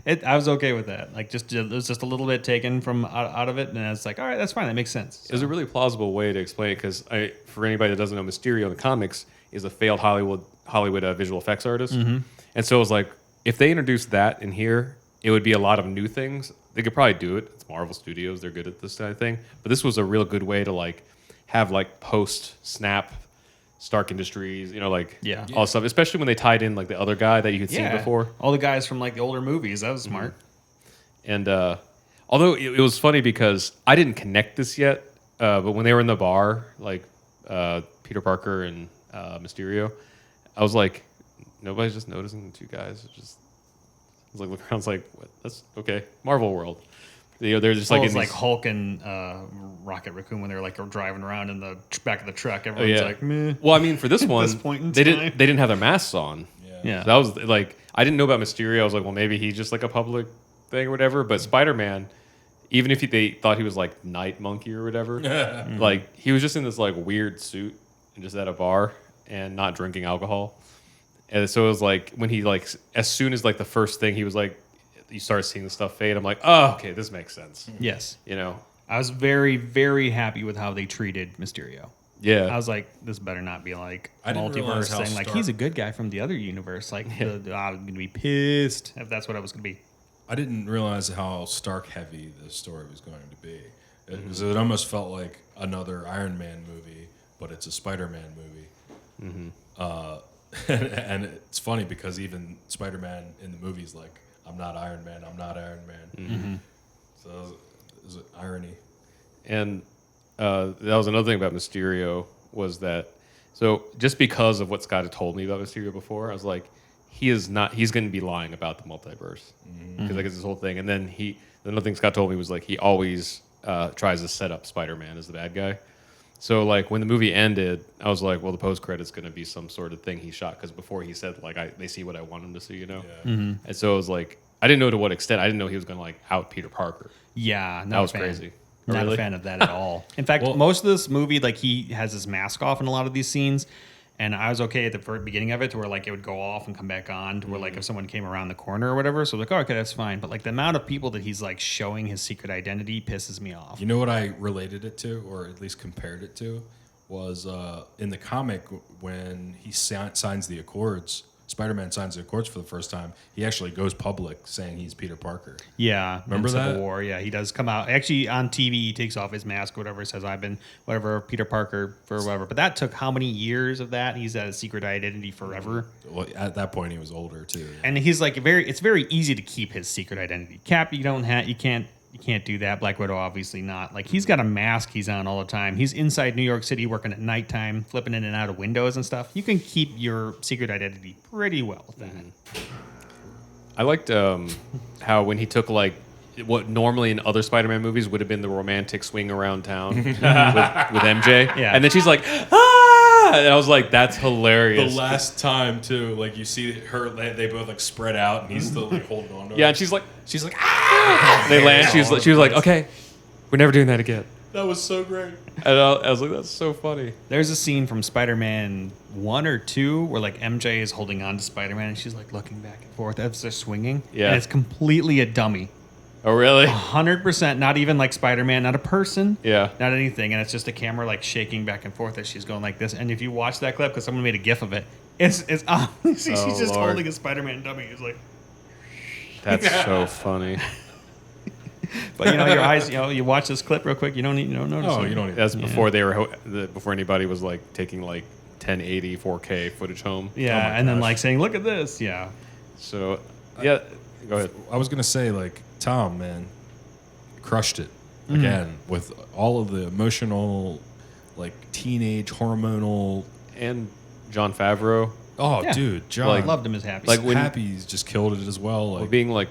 [SPEAKER 3] I was okay with that. Like, it was just a little bit taken from out of it, and I was like, all right, that's fine. That makes sense. So.
[SPEAKER 2] It was a really plausible way to explain it, because for anybody that doesn't know, Mysterio in the comics is a failed Hollywood visual effects artist. And so it was like, if they introduced that in here, it would be a lot of new things. They could probably do it. It's Marvel Studios. They're good at this kind of thing. But this was a real good way to like have like post-snap Stark Industries, all stuff. Especially when they tied in like the other guy that you had seen before.
[SPEAKER 3] All the guys from like the older movies. That was smart.
[SPEAKER 2] And although it was funny because I didn't connect this yet, but when they were in the bar, like Peter Parker and Mysterio, I was like, nobody's just noticing the two guys. I was like, look around, it's like, what? That's okay. Marvel World. They're just like in
[SPEAKER 3] like Hulk and Rocket Raccoon when they were like driving around in the back of the truck. Everyone's like, meh.
[SPEAKER 2] Well, I mean, for this one,
[SPEAKER 3] this point in
[SPEAKER 2] they
[SPEAKER 3] time.
[SPEAKER 2] didn't have their masks on.
[SPEAKER 3] Yeah.
[SPEAKER 2] So that was like, I didn't know about Mysterio. I was like, well, maybe he's just like a public thing or whatever. But Spider-Man, even if they thought he was like Night Monkey or whatever, like he was just in this like weird suit and just at a bar and not drinking alcohol. And so it was like when he like as soon as like the first thing he was like you start seeing the stuff fade. I'm like, oh, okay, this makes sense.
[SPEAKER 3] Yes,
[SPEAKER 2] I
[SPEAKER 3] was very, very happy with how they treated Mysterio.
[SPEAKER 2] Yeah,
[SPEAKER 3] I was like, this better not be like multiverse thing. Like he's a good guy from the other universe. Like I'm gonna be pissed if that's what I was gonna be.
[SPEAKER 1] I didn't realize how Stark heavy the story was going to be. It almost felt like another Iron Man movie, but it's a Spider-Man movie. And it's funny because even Spider-Man in the movies, like, I'm not Iron Man, I'm not Iron Man. So it was irony. And that was another thing about Mysterio was that, so just because of what Scott had told me about Mysterio before, I was like, he's going to be lying about the multiverse. Because like it's this whole thing. And then another thing Scott told me was like, he always tries to set up Spider-Man as the bad guy. So, like, when the movie ended, I was like, well, the post-credit's going to be some sort of thing he shot. Because before he said, like, they see what I want them to see, Yeah. And so it was like, I didn't know to what extent. I didn't know he was going to, like, out Peter Parker.
[SPEAKER 3] Yeah.
[SPEAKER 2] That was crazy.
[SPEAKER 3] Not
[SPEAKER 2] Really?
[SPEAKER 3] a fan of that at all. In fact,
[SPEAKER 1] Well-
[SPEAKER 3] most of this movie, like he has his mask off in a lot of these scenes, and I was okay at the very beginning of it, to where like it would go off and come back on, to where like if someone came around the corner or whatever, so like, oh, okay, that's fine. But like the amount of people that he's like showing his secret identity pisses me off.
[SPEAKER 1] You know what I related it to, or at least compared it to, was in the comic when he signs the Accords. Spider-Man signs the Accords for the first time. He actually goes public saying he's Peter Parker.
[SPEAKER 3] Yeah,
[SPEAKER 1] Remember
[SPEAKER 3] in Civil
[SPEAKER 1] that?
[SPEAKER 3] War. Yeah, he does come out. Actually, on TV, he takes off his mask, whatever, says I've been whatever Peter Parker for whatever. But that took how many years of that? He's had a secret identity forever.
[SPEAKER 1] Well, at that point, he was older too.
[SPEAKER 3] And he's like it's very easy to keep his secret identity. Cap, you can't do that. Black Widow, obviously not. Like he's got a mask he's on all the time. He's inside New York City working at nighttime, flipping in and out of windows and stuff. You can keep your secret identity pretty well with that.
[SPEAKER 2] I liked how when he took like what normally in other Spider-Man movies would have been the romantic swing around town with MJ,
[SPEAKER 3] Yeah.
[SPEAKER 2] and then she's like, ah, and I was like, that's
[SPEAKER 1] The
[SPEAKER 2] hilarious.
[SPEAKER 1] last time too, like you see her, they both like spread out, and he's still like holding on to her.
[SPEAKER 2] Yeah, and she's like, ah. They land. She was like, okay, we're never doing that again.
[SPEAKER 1] that was so great.
[SPEAKER 2] And I was like, that's so funny.
[SPEAKER 3] There's a scene from Spider-Man 1 or 2 where like MJ is holding on to Spider-Man and she's like looking back and forth as they're swinging.
[SPEAKER 2] Yeah.
[SPEAKER 3] And it's completely a dummy.
[SPEAKER 2] Oh, really?
[SPEAKER 3] 100%, not even like Spider-Man, not a person.
[SPEAKER 2] Yeah.
[SPEAKER 3] Not anything. And it's just a camera like shaking back and forth as she's going like this. And if you watch that clip, because someone made a GIF of it, it's obviously
[SPEAKER 2] Oh,
[SPEAKER 3] she's just
[SPEAKER 2] Lord.
[SPEAKER 3] holding a Spider-Man dummy. It's like,
[SPEAKER 2] That's so funny.
[SPEAKER 3] but you know, your eyes, you know, you watch this clip real quick, you don't notice.
[SPEAKER 1] Oh,
[SPEAKER 3] it.
[SPEAKER 1] you don't even.
[SPEAKER 2] That's before they were before anybody was like taking like 1080 4K footage home.
[SPEAKER 3] Yeah,
[SPEAKER 1] Oh my
[SPEAKER 3] and then
[SPEAKER 1] gosh.
[SPEAKER 3] like saying, look at this. Yeah.
[SPEAKER 2] So yeah, go ahead.
[SPEAKER 1] I was gonna say, like, Tom, man, crushed it again with all of the emotional, like, teenage hormonal.
[SPEAKER 2] And John Favreau,
[SPEAKER 1] Oh,
[SPEAKER 3] Yeah.
[SPEAKER 1] dude, John,
[SPEAKER 2] Like,
[SPEAKER 3] Loved him as Happy.
[SPEAKER 2] like when-
[SPEAKER 1] Happy's just killed it as well. Like
[SPEAKER 2] being like,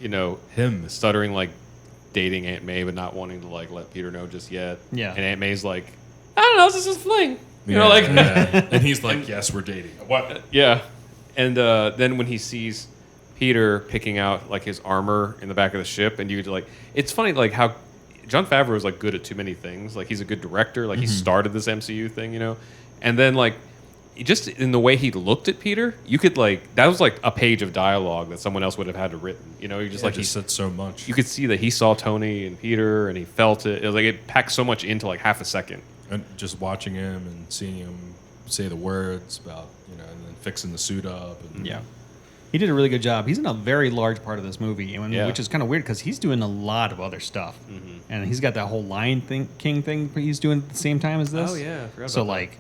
[SPEAKER 2] you know,
[SPEAKER 1] him,
[SPEAKER 2] stuttering like dating Aunt May, but not wanting to like let Peter know just yet.
[SPEAKER 3] Yeah.
[SPEAKER 2] And Aunt May's like, I don't know, this is a fling. You know, like
[SPEAKER 1] yeah. And he's like, yes, we're dating. What?
[SPEAKER 2] yeah. And then when he sees Peter picking out like his armor in the back of the ship, and you like, it's funny like how Jon Favreau is like good at too many things. Like he's a good director. Like he started this MCU thing, you know, and then like just in the way he looked at Peter, you could like that was like a page of dialogue that someone else would have had to written. You know, you just
[SPEAKER 1] Yeah,
[SPEAKER 2] like
[SPEAKER 1] just said so much.
[SPEAKER 2] you could see that he saw Tony and Peter, and he felt it. It was like it packed so much into like half a second.
[SPEAKER 1] And just watching him and seeing him say the words about, and then fixing the suit up. And
[SPEAKER 3] Yeah. He did a really good job. He's in a very large part of this movie, and
[SPEAKER 2] Yeah.
[SPEAKER 3] which is kind of weird because he's doing a lot of other stuff, and he's got that whole King thing he's doing at the same time as this.
[SPEAKER 2] Oh, yeah, I forgot
[SPEAKER 3] So
[SPEAKER 2] about that.
[SPEAKER 3] like,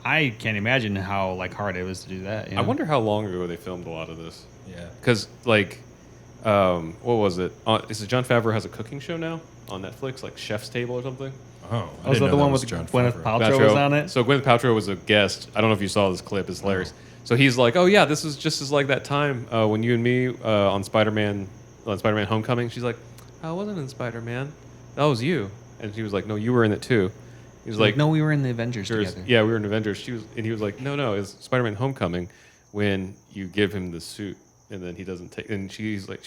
[SPEAKER 3] I can't imagine how like hard it was to do that. you
[SPEAKER 2] I
[SPEAKER 3] know?
[SPEAKER 2] wonder how long ago they filmed a lot of this.
[SPEAKER 1] Yeah.
[SPEAKER 2] Because like, what was it? Is it Jon Favreau has a cooking show now on Netflix, like Chef's Table or something?
[SPEAKER 1] Oh,
[SPEAKER 3] Oh, is that the one with
[SPEAKER 1] John
[SPEAKER 3] Gwyneth
[SPEAKER 1] Favreau.
[SPEAKER 3] Paltrow was on it?
[SPEAKER 2] So Gwyneth Paltrow was a guest. I don't know if you saw this clip. It's hilarious. So he's like, "Oh yeah, this is just as like that time when you and me on Spider-Man Homecoming." She's like, "I wasn't in Spider-Man. That was you." And she was like, "No, you were in it too." He was like,
[SPEAKER 3] no, we were in the Avengers
[SPEAKER 2] There's-
[SPEAKER 3] together.
[SPEAKER 2] Yeah, we were in Avengers. And he was like, no, it's Spider-Man Homecoming when you give him the suit and then he doesn't take. And she was like,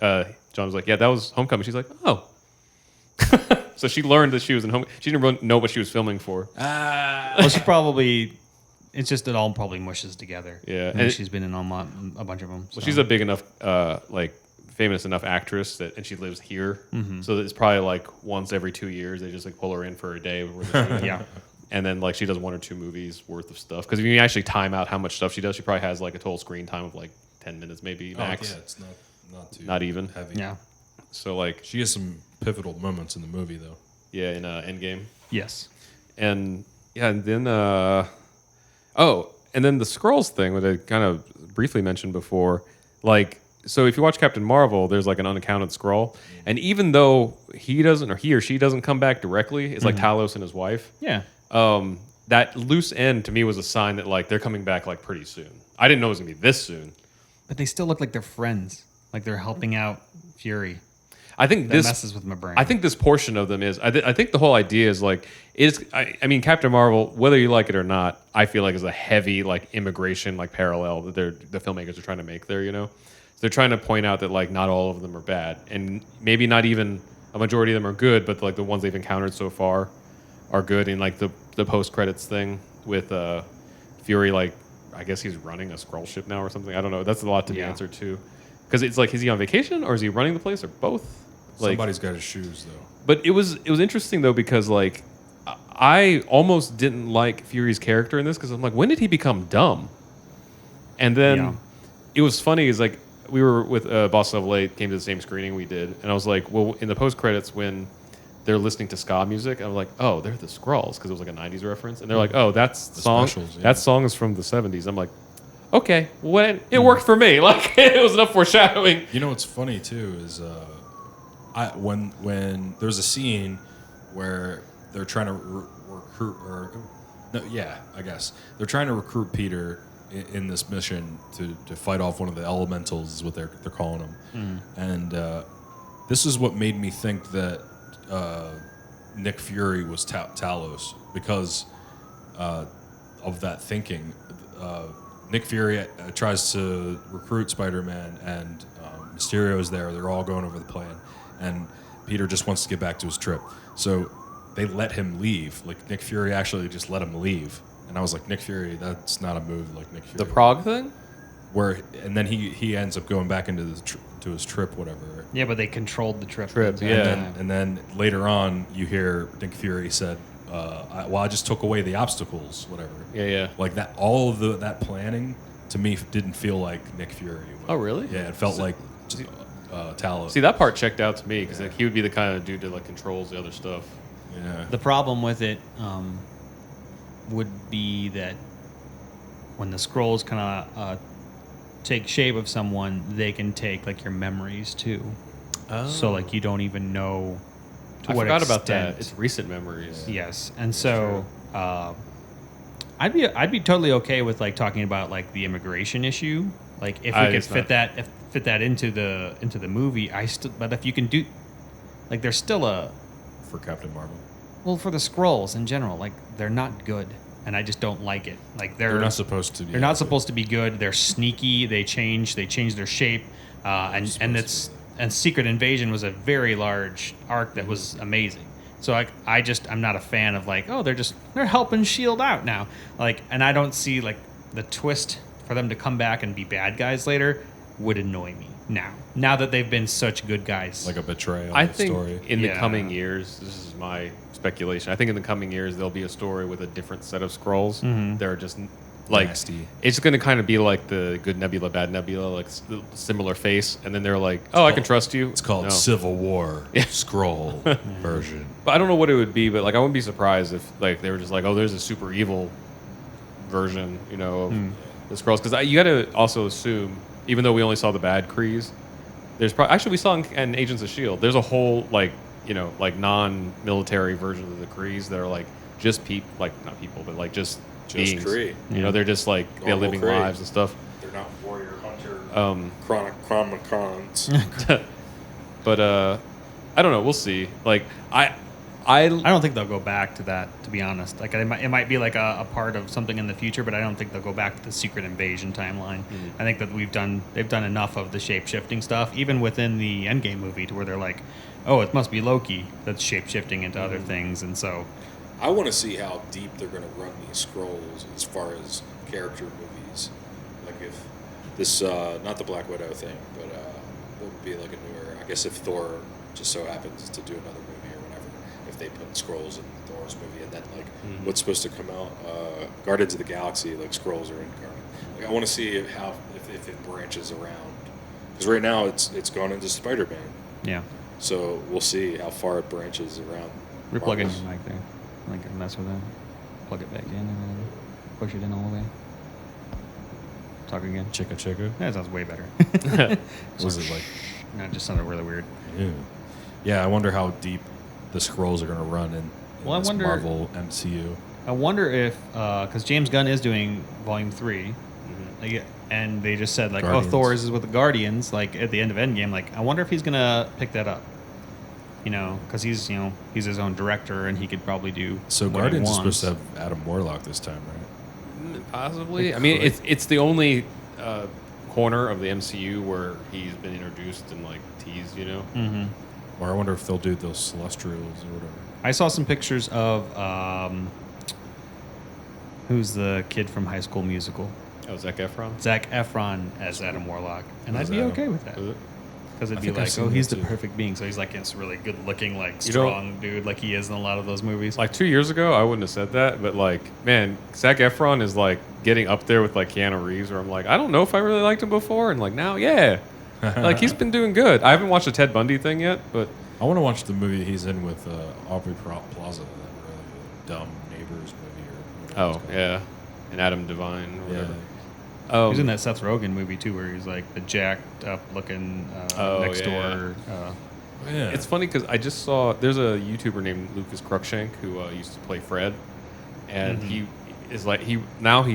[SPEAKER 2] John was like, yeah, that was Homecoming. She's like, oh. So she learned that she was in Home. She didn't really know what she was filming for.
[SPEAKER 3] Well, she probably. It's just it all probably mushes together.
[SPEAKER 2] Yeah,
[SPEAKER 3] and
[SPEAKER 2] and-
[SPEAKER 3] she's been in a bunch of them.
[SPEAKER 2] Well, she's a big enough, like famous enough actress and she lives here. So it's probably like once every 2 years they just like pull her in for a day.
[SPEAKER 3] Yeah.
[SPEAKER 2] And then like she does 1 or 2 movies worth of stuff. Because if you actually time out how much stuff she does, she probably has like a total screen time of like 10 minutes maybe max.
[SPEAKER 1] Oh, yeah, it's not too
[SPEAKER 2] Not even.
[SPEAKER 1] heavy.
[SPEAKER 3] Yeah.
[SPEAKER 2] So like
[SPEAKER 1] She has some pivotal moments in the movie, though.
[SPEAKER 2] yeah, in Endgame.
[SPEAKER 3] Yes.
[SPEAKER 2] And yeah, and then and then the Skrulls thing, which I kind of briefly mentioned before, like so if you watch Captain Marvel, there's like an unaccounted Skrull, and even though he or she doesn't come back directly, it's like Talos and his wife.
[SPEAKER 3] Yeah.
[SPEAKER 2] That loose end to me was a sign that like they're coming back like pretty soon. I didn't know it was gonna be this soon.
[SPEAKER 3] But they still look like they're friends. Like they're helping out Fury.
[SPEAKER 2] I think
[SPEAKER 3] That
[SPEAKER 2] this
[SPEAKER 3] messes with my brain.
[SPEAKER 2] I think this portion of them is. I think the whole idea is like I mean, Captain Marvel, whether you like it or not, I feel like is a heavy like immigration like parallel that the filmmakers are trying to make there. You know, they're trying to point out that like not all of them are bad, and maybe not even a majority of them are good, but like the ones they've encountered so far are good. And like the post credits thing with Fury, like I guess he's running a scroll ship now or something. I don't know. That's a lot to be answered too, because it's like, is he on vacation or is he running the place or both? Like,
[SPEAKER 1] Somebody's got his shoes though.
[SPEAKER 2] but it was interesting though, because like I almost didn't like Fury's character in this, because I'm like, when did he become dumb? And then it was funny, is like we were with Boss Level 8, came to the same screening we did, and I was like, well, in the post credits when they're listening to ska music, I'm like, oh, they're the Skrulls, because it was like a 90s reference, and they're like, oh, that's the song.
[SPEAKER 1] Specials, yeah.
[SPEAKER 2] That song is from the 70s. I'm like, okay, well, it worked for me. Like it was enough foreshadowing.
[SPEAKER 1] You know what's funny too is when there's a scene where they're trying to recruit, I guess they're trying to recruit Peter in this mission to fight off one of the elementals, is what they're calling them. And this is what made me think that Nick Fury was Talos, because of that thinking. Nick Fury tries to recruit Spider-Man, and Mysterio's there. They're all going over the plan, and Peter just wants to get back to his trip. So they let him leave. Like Nick Fury actually just let him leave, and I was like, Nick Fury, that's not a move like Nick Fury.
[SPEAKER 2] The Prague thing?
[SPEAKER 1] And then he ends up going back into to his trip, whatever.
[SPEAKER 3] Yeah, but they controlled the trip.
[SPEAKER 2] Yeah.
[SPEAKER 1] And then later on, you hear Nick Fury said, I just took away the obstacles, whatever.
[SPEAKER 2] Yeah.
[SPEAKER 1] Like that, all of that planning to me didn't feel like Nick Fury.
[SPEAKER 2] Oh, really?
[SPEAKER 1] Yeah, it felt like Talos.
[SPEAKER 2] See, that part checked out to me, because like, he would be the kind of dude that like controls the other stuff.
[SPEAKER 1] Yeah.
[SPEAKER 3] The problem with it would be that when the scrolls kind of take shape of someone, they can take like your memories too.
[SPEAKER 2] Oh.
[SPEAKER 3] So like you don't even know to
[SPEAKER 2] I
[SPEAKER 3] what
[SPEAKER 2] forgot
[SPEAKER 3] extent.
[SPEAKER 2] about that. It's recent memories.
[SPEAKER 3] Yes, and so I'd be totally okay with like talking about like the immigration issue. Like if we could fit that into the movie, but if you can do, like, there's still
[SPEAKER 1] For Captain Marvel.
[SPEAKER 3] well, for the scrolls in general, like they're not good, and I just don't like it. Like
[SPEAKER 1] They're not supposed to be.
[SPEAKER 3] they're not supposed to be good. They're sneaky. They change their shape, and Secret Invasion was a very large arc that was amazing. So I'm not a fan of like, oh, they're helping Shield out now, like, and I don't see like the twist for them to come back and be bad guys later would annoy me now that they've been such good guys.
[SPEAKER 1] Like a betrayal
[SPEAKER 2] I
[SPEAKER 1] of the
[SPEAKER 2] think
[SPEAKER 1] story.
[SPEAKER 2] in the coming years, this is my speculation, I think in the coming years there'll be a story with a different set of scrolls. They're just like
[SPEAKER 1] Nasty.
[SPEAKER 2] It's going to kind of be like the good Nebula, bad Nebula, like similar face, and then they're like, oh, I can trust you.
[SPEAKER 1] It's called
[SPEAKER 2] No.
[SPEAKER 1] Civil War Scroll version.
[SPEAKER 2] But I don't know what it would be, but like I wouldn't be surprised if like they were just like, oh, there's a super evil version, of the scrolls, because you got to also assume, even though we only saw the bad Krees, there's probably actually we saw in Agents of Shield, there's a whole like non-military version of the Krees that are like just not people, but like just beings.
[SPEAKER 1] Kree.
[SPEAKER 2] They're just like they're living
[SPEAKER 1] Kree.
[SPEAKER 2] lives and stuff.
[SPEAKER 1] They're not warrior hunter. Chronicons.
[SPEAKER 2] But I don't know. We'll see. Like I
[SPEAKER 3] don't think they'll go back to that, to be honest. Like it might be like a part of something in the future, but I don't think they'll go back to the Secret Invasion timeline. I think that they've done enough of the shape-shifting stuff, even within the Endgame movie, to where they're like, oh, it must be Loki that's shape-shifting into other things, and so
[SPEAKER 4] I want to see how deep they're going to run these scrolls as far as character movies. Like if this, not the Black Widow thing, but what would be like a newer, I guess if Thor just so happens to do another movie or whatever, if they put scrolls in Thor's movie, and then like what's supposed to come out, Guardians of the Galaxy, like scrolls are incarnate. Like I want to see if it branches around, because right now it's gone into Spider-Man.
[SPEAKER 3] yeah.
[SPEAKER 4] So we'll see how far it branches around.
[SPEAKER 3] We're plugging
[SPEAKER 4] Marvel's.
[SPEAKER 3] your mic there. Like mess with that. Plug it back in and then push it in all the way. Talk again.
[SPEAKER 1] Chicka.
[SPEAKER 3] That sounds way better.
[SPEAKER 1] Was it like?
[SPEAKER 3] No, it just sounded really weird.
[SPEAKER 1] Yeah, I wonder how deep the scrolls are going to run in
[SPEAKER 3] Well, I
[SPEAKER 1] this
[SPEAKER 3] wonder-
[SPEAKER 1] Marvel MCU.
[SPEAKER 3] I wonder if, because James Gunn is doing Volume 3, like, and they just said, like,
[SPEAKER 1] Guardians.
[SPEAKER 3] oh, Thor is with the Guardians, like, at the end of Endgame. Like, I wonder if he's going to pick that up. Because he's his own director, and he could probably do
[SPEAKER 1] So
[SPEAKER 3] what he
[SPEAKER 1] Guardians is
[SPEAKER 3] wants.
[SPEAKER 1] supposed to have Adam Warlock this time, right?
[SPEAKER 2] possibly. I mean, it's the only corner of the MCU where he's been introduced and like teased.
[SPEAKER 1] Or I wonder if they'll do those Celestials or whatever.
[SPEAKER 3] I saw some pictures of who's the kid from High School Musical?
[SPEAKER 2] Oh, Zac Efron.
[SPEAKER 3] Zac Efron as Adam Warlock, and I'd
[SPEAKER 1] As
[SPEAKER 3] be
[SPEAKER 1] Adam.
[SPEAKER 3] okay with that.
[SPEAKER 2] Was it?
[SPEAKER 3] Because it'd
[SPEAKER 1] I
[SPEAKER 3] be
[SPEAKER 1] think I've
[SPEAKER 3] like,
[SPEAKER 1] seen
[SPEAKER 3] oh, he's
[SPEAKER 1] that
[SPEAKER 3] the
[SPEAKER 1] too.
[SPEAKER 3] perfect being. So he's like this really good looking, like
[SPEAKER 2] You know-
[SPEAKER 3] strong dude, like he is in a lot of those movies.
[SPEAKER 2] Like 2 years ago, I wouldn't have said that, but like, man, Zac Efron is like getting up there with like Keanu Reeves, where I'm like, I don't know if I really liked him before, and like now, yeah, like he's been doing good. I haven't watched the Ted Bundy thing yet, but
[SPEAKER 1] I want to watch the movie he's in with Aubrey Plaza, that really dumb Neighbors movie. Or whatever
[SPEAKER 2] oh
[SPEAKER 1] it's called.
[SPEAKER 2] yeah, and Adam Devine. Or
[SPEAKER 1] Yeah.
[SPEAKER 2] whatever.
[SPEAKER 3] He was in that Seth Rogen movie too, where he's like the jacked up looking next door.
[SPEAKER 1] Yeah.
[SPEAKER 2] It's funny because I just saw there's a YouTuber named Lucas Cruikshank who used to play Fred, and he is like he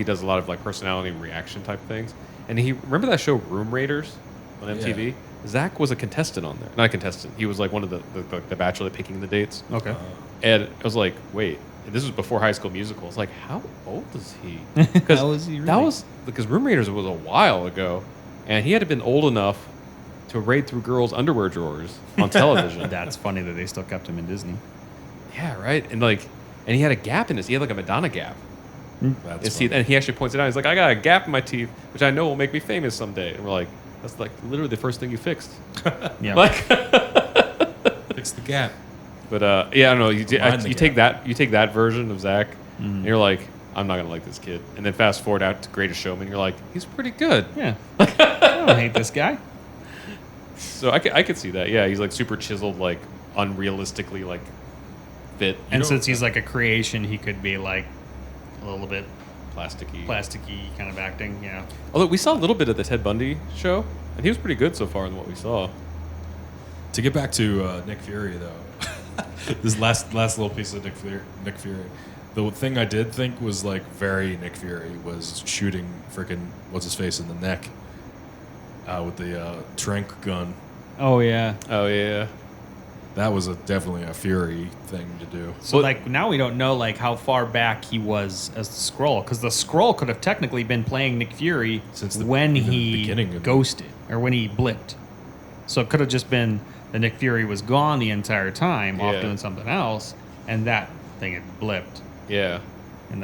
[SPEAKER 2] does a lot of like personality and reaction type things. And he remember that show Room Raiders on MTV.
[SPEAKER 1] Yeah.
[SPEAKER 2] Zach was a contestant on there, not a contestant. He was like one of the Bachelor picking the dates.
[SPEAKER 3] Okay.
[SPEAKER 2] And I was like, wait, and this was before High School Musical. It's like, how old is he? Because
[SPEAKER 3] How is he
[SPEAKER 2] that
[SPEAKER 3] really?
[SPEAKER 2] was because Room Raiders was a while ago, and he had to been old enough to raid through girls' underwear drawers on television.
[SPEAKER 3] That's funny that they still kept him in Disney.
[SPEAKER 2] Yeah, right. And like, and he had a gap in his. He had like a Madonna gap.
[SPEAKER 1] That's
[SPEAKER 2] His teeth,
[SPEAKER 1] funny.
[SPEAKER 2] and he actually points it out. He's like, I got a gap in my teeth, which I know will make me famous someday. And we're like, that's like literally the first thing you fixed.
[SPEAKER 3] Yeah.
[SPEAKER 2] Like,
[SPEAKER 1] Fix the gap.
[SPEAKER 2] but yeah, I don't know. You
[SPEAKER 1] Mind the
[SPEAKER 2] take
[SPEAKER 1] gap.
[SPEAKER 2] that version of Zach, and you're like, I'm not gonna like this kid. And then fast forward out to Greatest Showman, you're like, he's pretty good.
[SPEAKER 3] Yeah. I don't hate this guy.
[SPEAKER 2] So I could see that. Yeah, he's like super chiseled, like unrealistically like fit.
[SPEAKER 3] And
[SPEAKER 1] know-
[SPEAKER 3] since he's like a creation, he could be like a little bit
[SPEAKER 2] plasticky.
[SPEAKER 3] plasticky kind of acting. Yeah.
[SPEAKER 2] Although we saw a little bit of the Ted Bundy show, and he was pretty good so far in what we saw.
[SPEAKER 1] To get back to Nick Fury, though, this last little piece of Nick Fury, the thing I did think was like very Nick Fury was shooting freaking what's his face in the neck with the tranq gun.
[SPEAKER 3] Oh yeah.
[SPEAKER 2] Oh yeah.
[SPEAKER 1] That was definitely a Fury thing to do.
[SPEAKER 3] So like now we don't know like how far back he was as the Skrull, because the Skrull could have technically been playing Nick Fury
[SPEAKER 1] Since
[SPEAKER 3] when
[SPEAKER 1] even the
[SPEAKER 3] he
[SPEAKER 1] beginning of the-
[SPEAKER 3] ghosted or when he blipped. So it could have just been that Nick Fury was gone the entire time,
[SPEAKER 2] Yeah.
[SPEAKER 3] off doing something else, and that thing had blipped,
[SPEAKER 2] Yeah.
[SPEAKER 3] and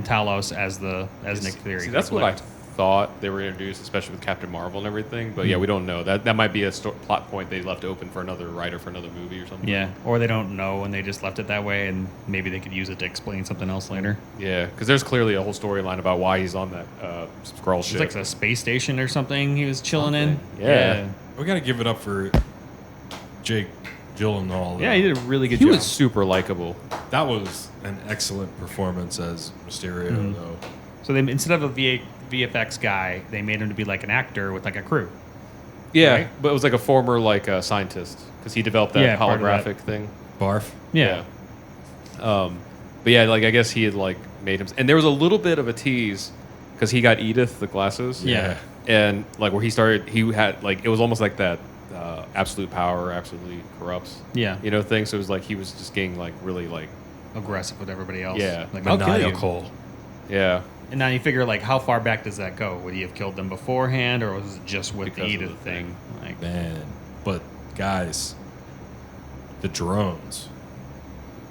[SPEAKER 3] Talos as Nick Fury.
[SPEAKER 2] See, that's what I
[SPEAKER 3] blipped.
[SPEAKER 2] thought they were introduced, especially with Captain Marvel and everything. But yeah, we don't know. That might be a plot point they left open for another writer for another movie or something.
[SPEAKER 3] Yeah, or they don't know and they just left it that way, and maybe they could use it to explain something else later.
[SPEAKER 2] Yeah, because there's clearly a whole storyline about why he's on that Skrull
[SPEAKER 3] It's
[SPEAKER 2] ship.
[SPEAKER 3] like a space station or something he was chilling in.
[SPEAKER 2] Yeah.
[SPEAKER 1] We got to give it up for Jake Gyllenhaal.
[SPEAKER 3] Yeah, he did a really good
[SPEAKER 2] he
[SPEAKER 3] job.
[SPEAKER 2] was super likable.
[SPEAKER 1] That was an excellent performance as Mysterio, though.
[SPEAKER 3] So they instead of a VFX guy, they made him to be like an actor with like a crew.
[SPEAKER 2] Yeah,
[SPEAKER 3] Right?
[SPEAKER 2] but it was like a former scientist because he developed that
[SPEAKER 3] Yeah, part of that.
[SPEAKER 2] holographic thing.
[SPEAKER 1] Barf.
[SPEAKER 3] Yeah.
[SPEAKER 2] But yeah, like I guess he had like made him, and there was a little bit of a tease because he got Edith the glasses.
[SPEAKER 3] Yeah.
[SPEAKER 2] And like where he started, he had like it was almost like that absolute power absolutely corrupts.
[SPEAKER 3] Yeah.
[SPEAKER 2] You know thing. So it was like he was just getting like really like
[SPEAKER 3] Aggressive with everybody else.
[SPEAKER 2] Yeah.
[SPEAKER 3] Like, I'll kill you.
[SPEAKER 1] Maniacal.
[SPEAKER 2] yeah.
[SPEAKER 3] And now you figure like how far back does that go? Would he have killed them beforehand, or was it just with
[SPEAKER 2] Because
[SPEAKER 3] the
[SPEAKER 2] of
[SPEAKER 3] Edith
[SPEAKER 2] the
[SPEAKER 3] thing? Like,
[SPEAKER 1] Man. But, guys, the drones,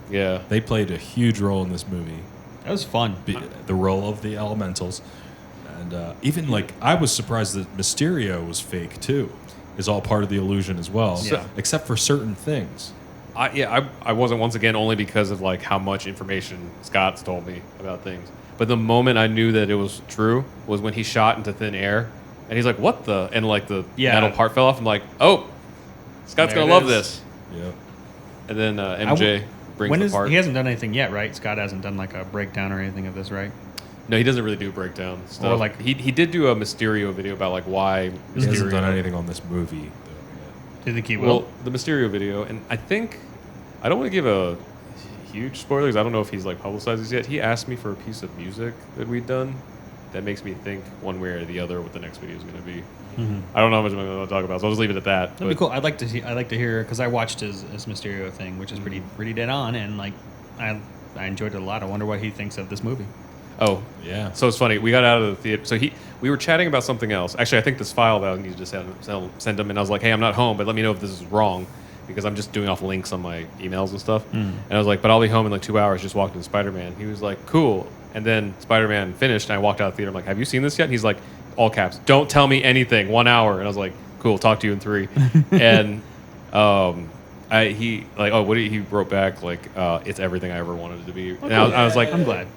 [SPEAKER 2] Yeah.
[SPEAKER 1] they played a huge role in this movie.
[SPEAKER 3] that was fun.
[SPEAKER 1] The role of the elementals. And even, like, I was surprised that Mysterio was fake, too. Is all part of the illusion as well.
[SPEAKER 3] Yeah.
[SPEAKER 1] Except for certain things.
[SPEAKER 2] I wasn't once again only because of like how much information Scott's told me about things. But the moment I knew that it was true was when he shot into thin air, and he's like, "What the?" And like the
[SPEAKER 3] Yeah.
[SPEAKER 2] metal part fell off. I'm like, "Oh, Scott's
[SPEAKER 3] There
[SPEAKER 2] gonna
[SPEAKER 3] it
[SPEAKER 2] love
[SPEAKER 3] is.
[SPEAKER 2] this."
[SPEAKER 1] Yeah.
[SPEAKER 2] And then MJ brings
[SPEAKER 3] When
[SPEAKER 2] the
[SPEAKER 3] is
[SPEAKER 2] part.
[SPEAKER 3] he hasn't done anything yet, right? Scott hasn't done like a breakdown or anything of this, right?
[SPEAKER 2] No, he doesn't really do breakdown stuff.
[SPEAKER 3] like-
[SPEAKER 2] he did do a Mysterio video about like why
[SPEAKER 1] He hasn't
[SPEAKER 2] Mysterio.
[SPEAKER 1] done anything on this movie, though,
[SPEAKER 3] Do you think he will?
[SPEAKER 2] Well, the Mysterio video, and I think I don't want to give a huge spoiler because I don't know if he's like publicized this yet. He asked me for a piece of music that we'd done that makes me think one way or the other what the next video is going to be. I don't know how much I'm going to talk about, so I'll just leave it at that.
[SPEAKER 3] That'd be cool. I'd like to hear because I watched his Mysterio thing, which is pretty dead on, and like I enjoyed it a lot. I wonder what he thinks of this movie.
[SPEAKER 2] Oh,
[SPEAKER 1] Yeah.
[SPEAKER 2] so it's funny. We got out of the theater. So we were chatting about something else. Actually, I think this file that I needed to send him, and I was like, "Hey, I'm not home, but let me know if this is wrong." because I'm just doing off links on my emails and stuff. And I was like, but I'll be home in like 2 hours. Just walked into Spider-Man. He was like, cool. And then Spider-Man finished, and I walked out of the theater. I'm like, have you seen this yet? And he's like, all caps, don't tell me anything. 1 hour. And I was like, cool. Talk to you in 3. And he like, oh, what did he wrote back like, it's everything I ever wanted it to be. And I was like,
[SPEAKER 3] I'm glad.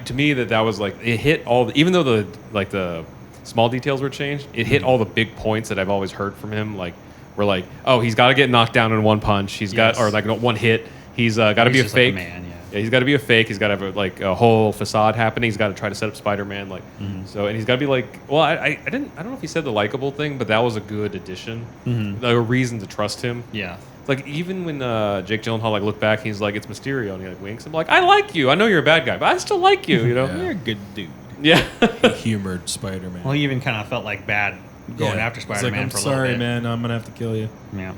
[SPEAKER 2] To me that was like it hit all even though the small details were changed, it hit all the big points that I've always heard from him. Like we're like, oh, he's got to get knocked down in one punch. He's got or like one hit. He's got to be a fake.
[SPEAKER 3] Like a man,
[SPEAKER 2] yeah, he's got to be a fake. He's got to have a whole facade happening. He's got to try to set up Spider-Man. Like so, and he's got to be like. Well, I don't know if he said the likable thing, but that was a good addition. Like a reason to trust him.
[SPEAKER 3] Yeah.
[SPEAKER 2] Like even when Jake Gyllenhaal like looked back, he's like, "It's Mysterio," and he like winks. I'm like, "I like you. I know you're a bad guy, but I still like you." You know?
[SPEAKER 1] Yeah.
[SPEAKER 3] You're a good dude.
[SPEAKER 2] Yeah.
[SPEAKER 1] He humored Spider-Man.
[SPEAKER 3] Well, he even kind of felt like bad going after
[SPEAKER 1] He's
[SPEAKER 3] Spider-Man
[SPEAKER 1] like, I'm
[SPEAKER 3] for a little
[SPEAKER 1] sorry,
[SPEAKER 3] bit.
[SPEAKER 1] man. I'm gonna have to kill you.
[SPEAKER 3] Yeah.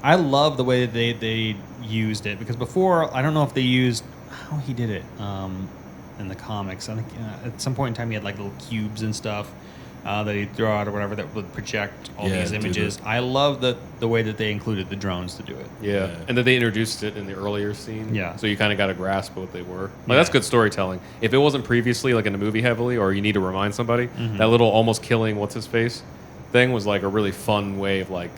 [SPEAKER 3] I love the way that they used it because before I don't know if they used how he did it in the comics. I think at some point in time he had like little cubes and stuff that he'd throw out or whatever that would project all
[SPEAKER 1] Yeah,
[SPEAKER 3] these
[SPEAKER 1] dude,
[SPEAKER 3] images. I love the way that they included the drones to do it.
[SPEAKER 2] Yeah.
[SPEAKER 1] Yeah.
[SPEAKER 2] And that they introduced it in the earlier scene.
[SPEAKER 3] Yeah.
[SPEAKER 2] So you kind of got a grasp of what they were. Like
[SPEAKER 3] Yeah.
[SPEAKER 2] that's good storytelling. If it wasn't previously like in the movie heavily, or you need to remind somebody, that little almost killing what's his face thing was like a really fun way of like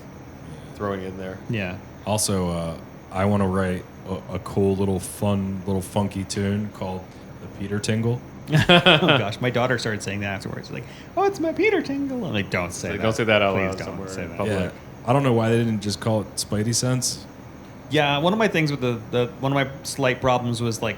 [SPEAKER 2] throwing it in there.
[SPEAKER 3] Yeah.
[SPEAKER 1] Also, I want to write a cool little funky tune called the Peter Tingle.
[SPEAKER 3] Oh gosh, my daughter started saying that afterwards. Like, oh, it's my Peter Tingle. I'm like, don't say
[SPEAKER 2] Like,
[SPEAKER 3] that.
[SPEAKER 2] don't say that out
[SPEAKER 3] Please
[SPEAKER 2] loud
[SPEAKER 3] don't
[SPEAKER 2] somewhere
[SPEAKER 3] say
[SPEAKER 2] in
[SPEAKER 3] that.
[SPEAKER 2] public.
[SPEAKER 1] Yeah, I don't know why they didn't just call it Spidey Sense.
[SPEAKER 3] Yeah, one of my things with the one of my slight problems was like,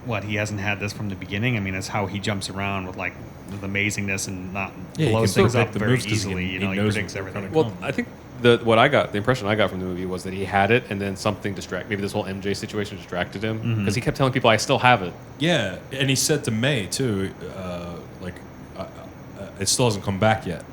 [SPEAKER 3] what he hasn't had this from the beginning. I mean, it's how he jumps around with like with amazingness and not
[SPEAKER 1] Yeah,
[SPEAKER 3] blows
[SPEAKER 1] he can
[SPEAKER 3] things up
[SPEAKER 1] predict the
[SPEAKER 3] very
[SPEAKER 1] moves 'cause
[SPEAKER 3] easily.
[SPEAKER 1] he
[SPEAKER 3] You know, he
[SPEAKER 1] knows
[SPEAKER 3] predicts
[SPEAKER 1] what they're
[SPEAKER 3] everything.
[SPEAKER 1] gonna
[SPEAKER 2] Well, I think the impression I got from the movie was that he had it, and then something maybe this whole MJ situation distracted him because he kept telling people, "I still have it."
[SPEAKER 1] Yeah, and he said to May too, it still hasn't come back yet.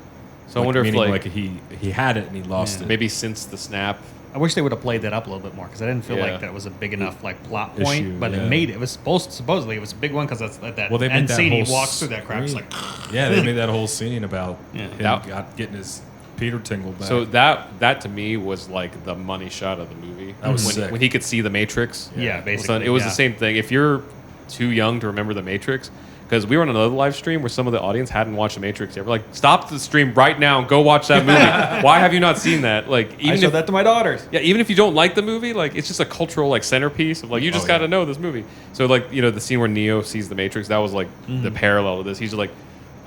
[SPEAKER 2] So I wonder if
[SPEAKER 1] meaning,
[SPEAKER 2] like
[SPEAKER 1] he had it and he lost it.
[SPEAKER 2] maybe since the snap.
[SPEAKER 3] I wish they would have played that up a little bit more because I didn't feel
[SPEAKER 2] Yeah.
[SPEAKER 3] like that was a big enough like plot point.
[SPEAKER 1] Issue,
[SPEAKER 3] But
[SPEAKER 1] yeah.
[SPEAKER 3] it was supposedly it was a big one because that's that
[SPEAKER 1] Well, they made
[SPEAKER 3] end
[SPEAKER 1] that
[SPEAKER 3] scene he
[SPEAKER 1] whole
[SPEAKER 3] walks through that crap. It's
[SPEAKER 1] screen.
[SPEAKER 3] like
[SPEAKER 1] Yeah, they made that whole scene about
[SPEAKER 3] Yeah.
[SPEAKER 1] him getting his Peter Tingle back.
[SPEAKER 2] So that to me was like the money shot of the movie.
[SPEAKER 1] That was
[SPEAKER 2] when,
[SPEAKER 1] sick.
[SPEAKER 2] when he could see the Matrix.
[SPEAKER 3] yeah,
[SPEAKER 2] So
[SPEAKER 3] basically
[SPEAKER 2] it was
[SPEAKER 3] yeah.
[SPEAKER 2] the same thing. If you're too young to remember the Matrix, because we were on another live stream where some of the audience hadn't watched the Matrix yet. We're like, stop the stream right now and go watch that movie. Why have you not seen that? Like,
[SPEAKER 3] I
[SPEAKER 2] even
[SPEAKER 3] showed
[SPEAKER 2] if
[SPEAKER 3] that to my daughters.
[SPEAKER 2] yeah, even if you don't like the movie, like it's just a cultural like centerpiece of like you just
[SPEAKER 1] Oh,
[SPEAKER 2] got to
[SPEAKER 1] yeah.
[SPEAKER 2] know this movie. So like the scene where Neo sees the Matrix, that was like the parallel to this. He's like,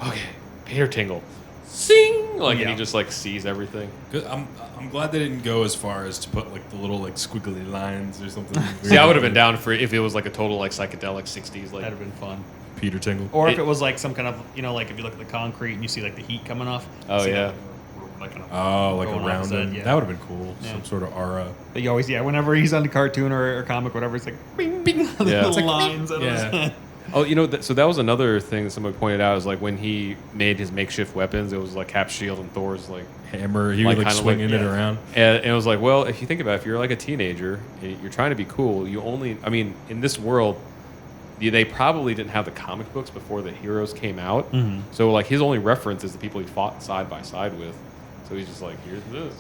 [SPEAKER 2] okay, Peter Tingle, sing, like and
[SPEAKER 3] Yeah.
[SPEAKER 2] he just like sees everything.
[SPEAKER 1] Good. I'm glad they didn't go as far as to put like the little like squiggly lines or something.
[SPEAKER 2] See, I would have been down for it if it was like a total like psychedelic '60s like.
[SPEAKER 3] That'd have been fun.
[SPEAKER 1] Peter Tingle.
[SPEAKER 3] Or if it was like some kind of like if you look at the concrete and you see like the heat coming off.
[SPEAKER 2] Oh,
[SPEAKER 3] see
[SPEAKER 2] yeah.
[SPEAKER 3] that we're, like, kind of
[SPEAKER 1] Oh, like
[SPEAKER 3] going off
[SPEAKER 1] around
[SPEAKER 3] his head,
[SPEAKER 1] him.
[SPEAKER 3] yeah.
[SPEAKER 1] That would have been cool.
[SPEAKER 3] Yeah.
[SPEAKER 1] Some sort of aura.
[SPEAKER 3] But you always whenever he's on the cartoon or comic whatever, it's like bing bing
[SPEAKER 2] Yeah.
[SPEAKER 3] little
[SPEAKER 2] It's like,
[SPEAKER 3] lines. out of his
[SPEAKER 1] yeah.
[SPEAKER 3] head.
[SPEAKER 2] Oh, so that was another thing that somebody pointed out is like when he made his makeshift weapons, it was like Cap's shield and Thor's like.
[SPEAKER 1] Hammer. He
[SPEAKER 2] Like,
[SPEAKER 1] was like
[SPEAKER 2] kinda like-
[SPEAKER 1] swinging it
[SPEAKER 3] yeah.
[SPEAKER 1] around.
[SPEAKER 2] And it was like, well, if you think about it, if you're like a teenager, and you're trying to be cool, in this world, they probably didn't have the comic books before the heroes came out.
[SPEAKER 3] Mhm.
[SPEAKER 2] So like his only reference is the people he fought side by side with. So he's just like, here's this.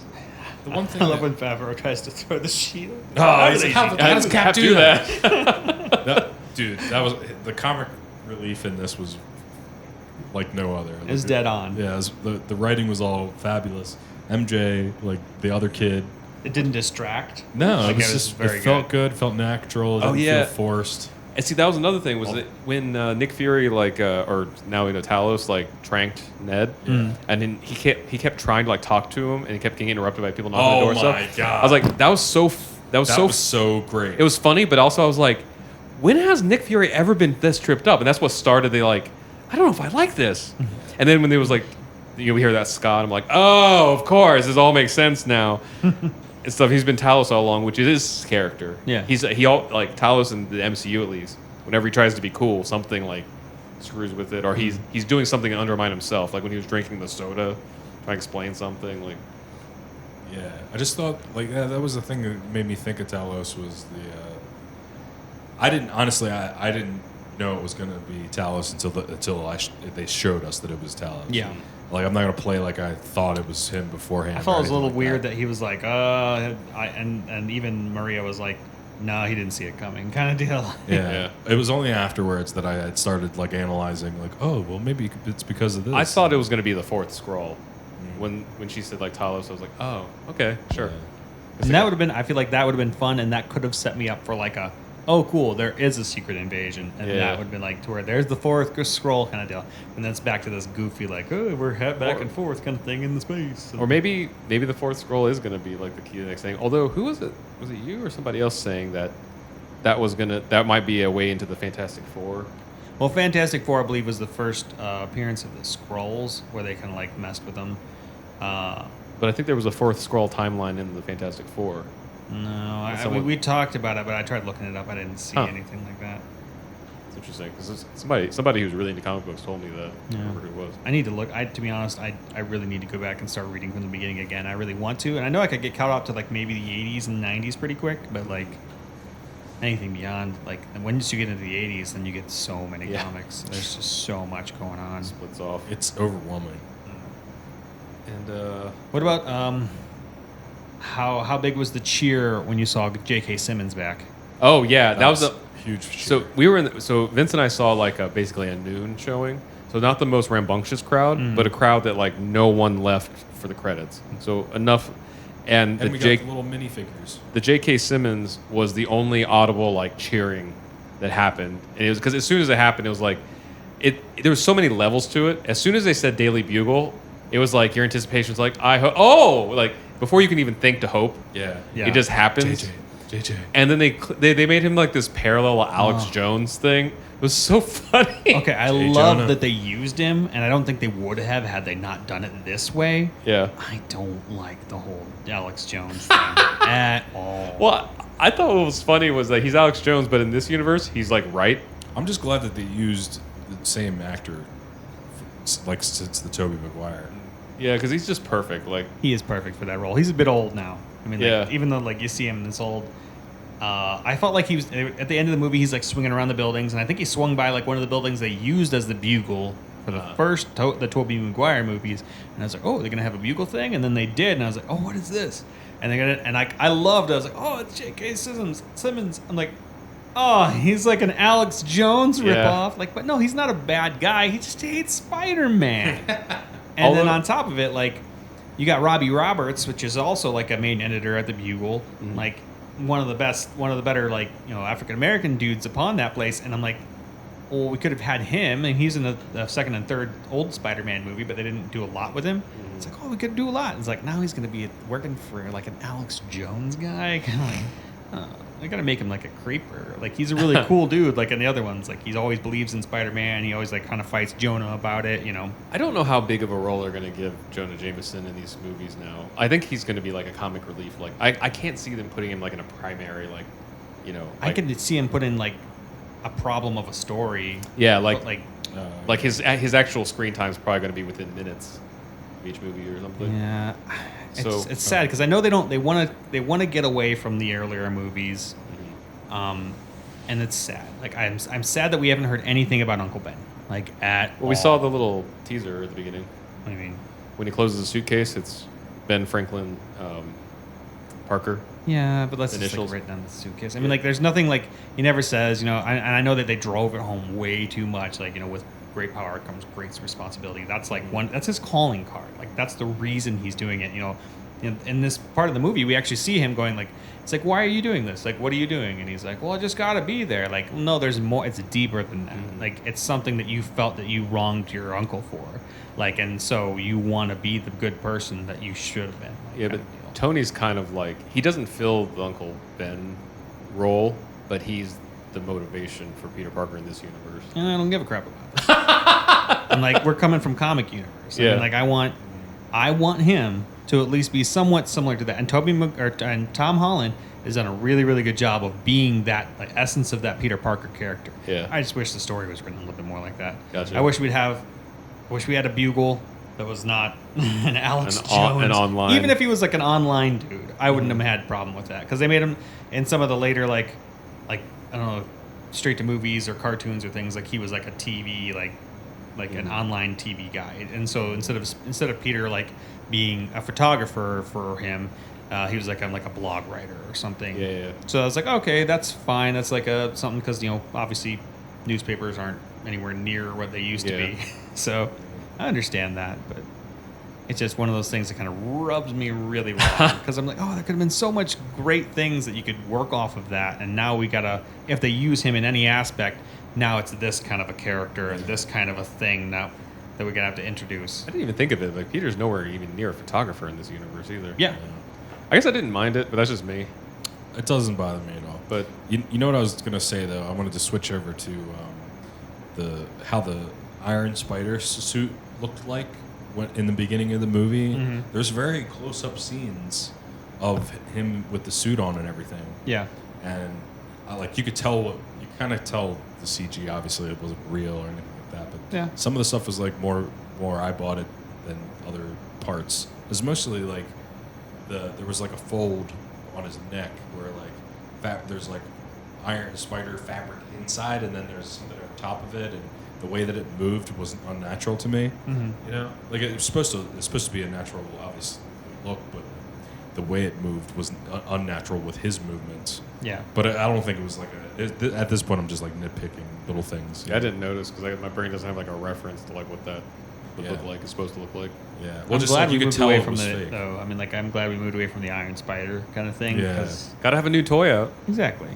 [SPEAKER 1] The one thing
[SPEAKER 3] I love
[SPEAKER 1] that-
[SPEAKER 3] when Favreau tries to throw the shield.
[SPEAKER 1] Oh, he's like, how does Cap do that?
[SPEAKER 2] that?
[SPEAKER 1] Dude, that was the comic relief in this was like no other.
[SPEAKER 3] It was dead on.
[SPEAKER 1] Yeah, the writing was all fabulous. MJ, like the other kid.
[SPEAKER 3] It didn't distract.
[SPEAKER 1] No,
[SPEAKER 3] Like,
[SPEAKER 1] it was just
[SPEAKER 3] very
[SPEAKER 1] it felt good, felt natural. It
[SPEAKER 2] Oh,
[SPEAKER 1] didn't
[SPEAKER 2] yeah.
[SPEAKER 1] feel forced.
[SPEAKER 2] And see, that was another thing was that when Nick Fury or now we know Talos tranked Ned, and then he kept trying to like talk to him, and he kept getting interrupted by people knocking on the door.
[SPEAKER 1] my
[SPEAKER 2] and stuff.
[SPEAKER 1] God.
[SPEAKER 2] I was like, that was
[SPEAKER 1] so great.
[SPEAKER 2] It was funny, but also I was like, when has Nick Fury ever been this tripped up? And that's what started the like, I don't know if I like this. And then when there was like, we hear that Scott, I'm like, oh, of course, this all makes sense now. And stuff. He's been Talos all along, which is his character.
[SPEAKER 3] Yeah.
[SPEAKER 2] Like Talos in the MCU at least. Whenever he tries to be cool, something like screws with it, or he's doing something to undermine himself. Like when he was drinking the soda, trying to explain something. Like,
[SPEAKER 1] Yeah, I just thought like that was the thing that made me think of Talos was the. I didn't honestly. I didn't know it was going to be Talos until they showed us that it was Talos.
[SPEAKER 3] Yeah.
[SPEAKER 1] Like I'm not gonna play like I thought it was him beforehand.
[SPEAKER 3] I felt it was a little
[SPEAKER 1] like
[SPEAKER 3] weird that he was like, and even Maria was like, no, he didn't see it coming, kind of deal.
[SPEAKER 1] Yeah. It was only afterwards that I had started like analyzing, like, oh, well, maybe it's because of this.
[SPEAKER 2] I thought it was going to be the fourth scroll. When she said like Talos, I was like, oh, okay, sure.
[SPEAKER 1] Yeah.
[SPEAKER 3] And that would have been, I feel like that would have been fun, and that could have set me up for like a, oh, cool, there is a secret invasion, and that would have been like to where there's the fourth scroll kind of deal, and then it's back to this goofy like, oh, we're back and forth kind of thing in the space.
[SPEAKER 2] Or maybe the fourth scroll is going to be like the key to the next thing. Although, who was it? Was it you or somebody else saying that might be a way into the Fantastic Four?
[SPEAKER 3] Well, Fantastic Four, I believe, was the first appearance of the Skrulls, where they kind of like messed with them.
[SPEAKER 2] But I think there was a fourth scroll timeline in the Fantastic Four.
[SPEAKER 3] No, we talked about it, but I tried looking it up. I didn't see anything like that.
[SPEAKER 2] It's interesting because somebody who's really into comic books told me that. I don't remember who it was.
[SPEAKER 3] I need to look. To be honest, I really need to go back and start reading from the beginning again. I really want to, and I know I could get caught up to like maybe the 80s and 90s pretty quick, but like anything beyond, like, and once you get into the 80s, then you get so many comics. There's just so much going on.
[SPEAKER 2] Splits off.
[SPEAKER 1] It's overwhelming.
[SPEAKER 2] And
[SPEAKER 3] what about how big was the cheer when you saw J.K. Simmons back?
[SPEAKER 2] oh yeah, that was a
[SPEAKER 1] huge.
[SPEAKER 2] So we were so Vince and I saw like basically a noon showing. So not the most rambunctious crowd, but a crowd that like no one left for the credits. So enough. And
[SPEAKER 1] we got the little minifigures.
[SPEAKER 2] The J.K. Simmons was the only audible like cheering that happened, and it was because as soon as it happened, it was like there was so many levels to it. As soon as they said Daily Bugle, it was like your anticipation was like like before you can even think to hope.
[SPEAKER 1] Yeah.
[SPEAKER 2] It just happens.
[SPEAKER 1] JJ.
[SPEAKER 2] And then they made him like this parallel Alex Jones thing. It was so funny.
[SPEAKER 3] Okay, I love that they used him, and I don't think they would have had they not done it this way.
[SPEAKER 2] Yeah.
[SPEAKER 3] I don't like the whole Alex Jones thing at all.
[SPEAKER 2] Well, I thought what was funny was that he's Alex Jones, but in this universe, he's like right.
[SPEAKER 1] I'm just glad that they used the same actor, like since the Tobey Maguire.
[SPEAKER 2] Yeah, because he's just perfect. Like
[SPEAKER 3] He is perfect for that role. He's a bit old now. I mean,
[SPEAKER 2] Yeah.
[SPEAKER 3] like, even though like you see him this old, I felt like he was at the end of the movie. He's like swinging around the buildings, and I think he swung by like one of the buildings they used as the bugle for the first the Tobey Maguire movies. And I was like, oh, they're gonna have a bugle thing, and then they did, and I was like, oh, what is this? And they're gonna, and I loved it. I was like, oh, it's J.K. Simmons. I'm like, oh, he's like an Alex Jones ripoff. Like, but no, he's not a bad guy. He just hates Spider-Man. And then on top of it, like, you got Robbie Roberts, which is also like a main editor at the Bugle, like one of the better, like, you know, African American dudes upon that place. And I'm like, well, we could have had him, and he's in the second and third old Spider-Man movie, but they didn't do a lot with him. It's like, oh, we could do a lot. It's like, now he's going to be working for like an Alex Jones guy. Kind of like, I got to make him like a creeper. Like, he's a really cool dude. Like in the other ones, like he always believes in Spider-Man. He always like kind of fights Jonah about it, you know.
[SPEAKER 2] I don't know how big of a role they're going to give Jonah Jameson in these movies now. I think he's going to be like a comic relief. Like I can't see them putting him like in a primary, like, you know. Like,
[SPEAKER 3] I could see him put in like a problem of a story.
[SPEAKER 2] Yeah,
[SPEAKER 3] but,
[SPEAKER 2] like his actual screen time is probably going to be within minutes of each movie or something.
[SPEAKER 3] Yeah,
[SPEAKER 2] So
[SPEAKER 3] it's sad because I know they want to get away from the earlier movies, and it's sad. Like I'm sad that we haven't heard anything about Uncle Ben. Like at
[SPEAKER 2] Well, we
[SPEAKER 3] all.
[SPEAKER 2] saw the little teaser at the beginning.
[SPEAKER 3] I mean,
[SPEAKER 2] When he closes the suitcase, it's Ben Franklin Parker.
[SPEAKER 3] yeah, but that's just
[SPEAKER 2] Initials.
[SPEAKER 3] like written on the suitcase. I mean, like there's nothing like he never says. You know, and I know that they drove it home way too much. Like, you know, with great power comes great responsibility. That's like that's his calling card. Like that's the reason he's doing it. You know, in this part of the movie, we actually see him going like, it's like, why are you doing this? Like, what are you doing? And he's like, well, I just gotta be there. Like, no, there's more. It's deeper than that. Like, it's something that you felt that you wronged your uncle for. Like, and so you want to be the good person that you should have been. Like,
[SPEAKER 2] Yeah, but Tony's kind of like, he doesn't fill the Uncle Ben role, but he's the motivation for Peter Parker in this universe.
[SPEAKER 3] and I don't give a crap about it. And like, we're coming from comic universe. I
[SPEAKER 2] Yeah.
[SPEAKER 3] mean, like, I want him to at least be somewhat similar to that. And and Tom Holland has done a really, really good job of being that like essence of that Peter Parker character.
[SPEAKER 2] Yeah.
[SPEAKER 3] I just wish the story was written a little bit more like that.
[SPEAKER 2] Gotcha.
[SPEAKER 3] I wish we had a Bugle that was not an Alex
[SPEAKER 2] An
[SPEAKER 3] Jones.
[SPEAKER 2] online.
[SPEAKER 3] Even if he was like an online dude, I wouldn't have had a problem with that because they made him in some of the later like I don't know, straight to movies or cartoons or things, like he was like a TV like like an online TV guy. And so instead of Peter like being a photographer for him, he was like, I'm like a blog writer or something.
[SPEAKER 2] Yeah.
[SPEAKER 3] So I was like, okay, that's fine. That's like something because obviously newspapers aren't anywhere near what they used to be. So I understand that, but it's just one of those things that kind of rubs me really wrong because I'm like, oh, there could have been so much great things that you could work off of that, and now we gotta, if they use him in any aspect, now it's this kind of a character and this kind of a thing now that we're gonna have to introduce.
[SPEAKER 2] I didn't even think of it. Like Peter's nowhere even near a photographer in this universe either.
[SPEAKER 3] Yeah.
[SPEAKER 2] I guess I didn't mind it, but that's just me.
[SPEAKER 1] It doesn't bother me at all.
[SPEAKER 2] But
[SPEAKER 1] You know what I was gonna say though? I wanted to switch over to how the Iron Spider suit looked like in the beginning of the movie.
[SPEAKER 3] Mhm.
[SPEAKER 1] There's very close-up scenes of him with the suit on and everything,
[SPEAKER 3] Yeah.
[SPEAKER 1] and like you could tell you kind of tell the CG. Obviously, it wasn't real or anything like that, but
[SPEAKER 3] Yeah.
[SPEAKER 1] some of the stuff was like more I bought it than other parts. It was mostly like there was like a fold on his neck where like there's like Iron Spider fabric inside, and then there's something on top of it, and the way that it moved wasn't unnatural to me.
[SPEAKER 3] Mm-hmm.
[SPEAKER 1] You know, like it's supposed to be a natural, obvious look, but the way it moved was unnatural with his movements.
[SPEAKER 3] Yeah.
[SPEAKER 1] But I don't think it was like at this point I'm just like nitpicking little things.
[SPEAKER 2] I didn't notice because my brain doesn't have like a reference to like what that would
[SPEAKER 1] Yeah.
[SPEAKER 2] look like. It's supposed to look like.
[SPEAKER 1] Yeah.
[SPEAKER 3] I'm
[SPEAKER 1] Well, just
[SPEAKER 3] glad
[SPEAKER 1] like you
[SPEAKER 3] we
[SPEAKER 1] could
[SPEAKER 3] moved
[SPEAKER 1] tell
[SPEAKER 3] away
[SPEAKER 1] it
[SPEAKER 3] from
[SPEAKER 1] was
[SPEAKER 3] the.
[SPEAKER 1] fake.
[SPEAKER 3] Oh, I mean, like I'm glad we moved away from the Iron Spider kind of thing.
[SPEAKER 1] Yeah.
[SPEAKER 3] 'Cause-
[SPEAKER 2] Gotta have a new toy out.
[SPEAKER 3] Exactly.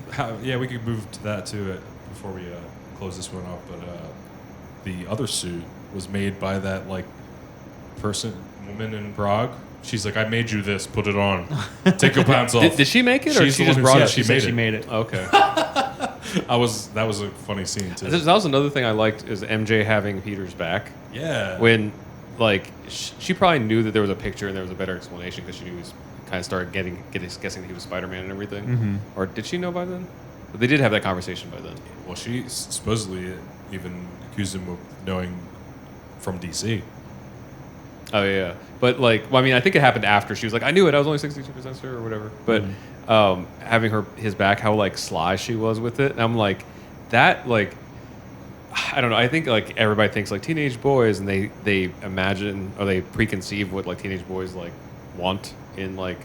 [SPEAKER 1] Yeah, we could move to that too before we close this one up. But the other suit was made by that like woman in Prague. She's like, I made you this. Put it on. Take your pants off.
[SPEAKER 2] Did she make it, or
[SPEAKER 1] She's
[SPEAKER 2] she
[SPEAKER 1] the
[SPEAKER 2] just
[SPEAKER 1] one who
[SPEAKER 2] brought
[SPEAKER 1] said
[SPEAKER 2] it?
[SPEAKER 1] she made it.
[SPEAKER 3] it.
[SPEAKER 2] Okay.
[SPEAKER 1] That was a funny scene too.
[SPEAKER 2] That was another thing I liked is MJ having Peter's back.
[SPEAKER 1] Yeah.
[SPEAKER 2] When, like, she probably knew that there was a picture and there was a better explanation because she knew he was kind of started guessing that he was Spider-Man and everything.
[SPEAKER 3] Mhm.
[SPEAKER 2] Or did she know by then? But they did have that conversation by then.
[SPEAKER 1] Well, she supposedly even accused him of knowing from DC.
[SPEAKER 2] Oh yeah, but like, well, I mean, I think it happened after she was like, I knew it. I was only 62% sure or whatever. But having his back, how like sly she was with it, and I'm like, that like, I don't know. I think like everybody thinks like teenage boys, and they imagine or they preconceive what like teenage boys like want in like,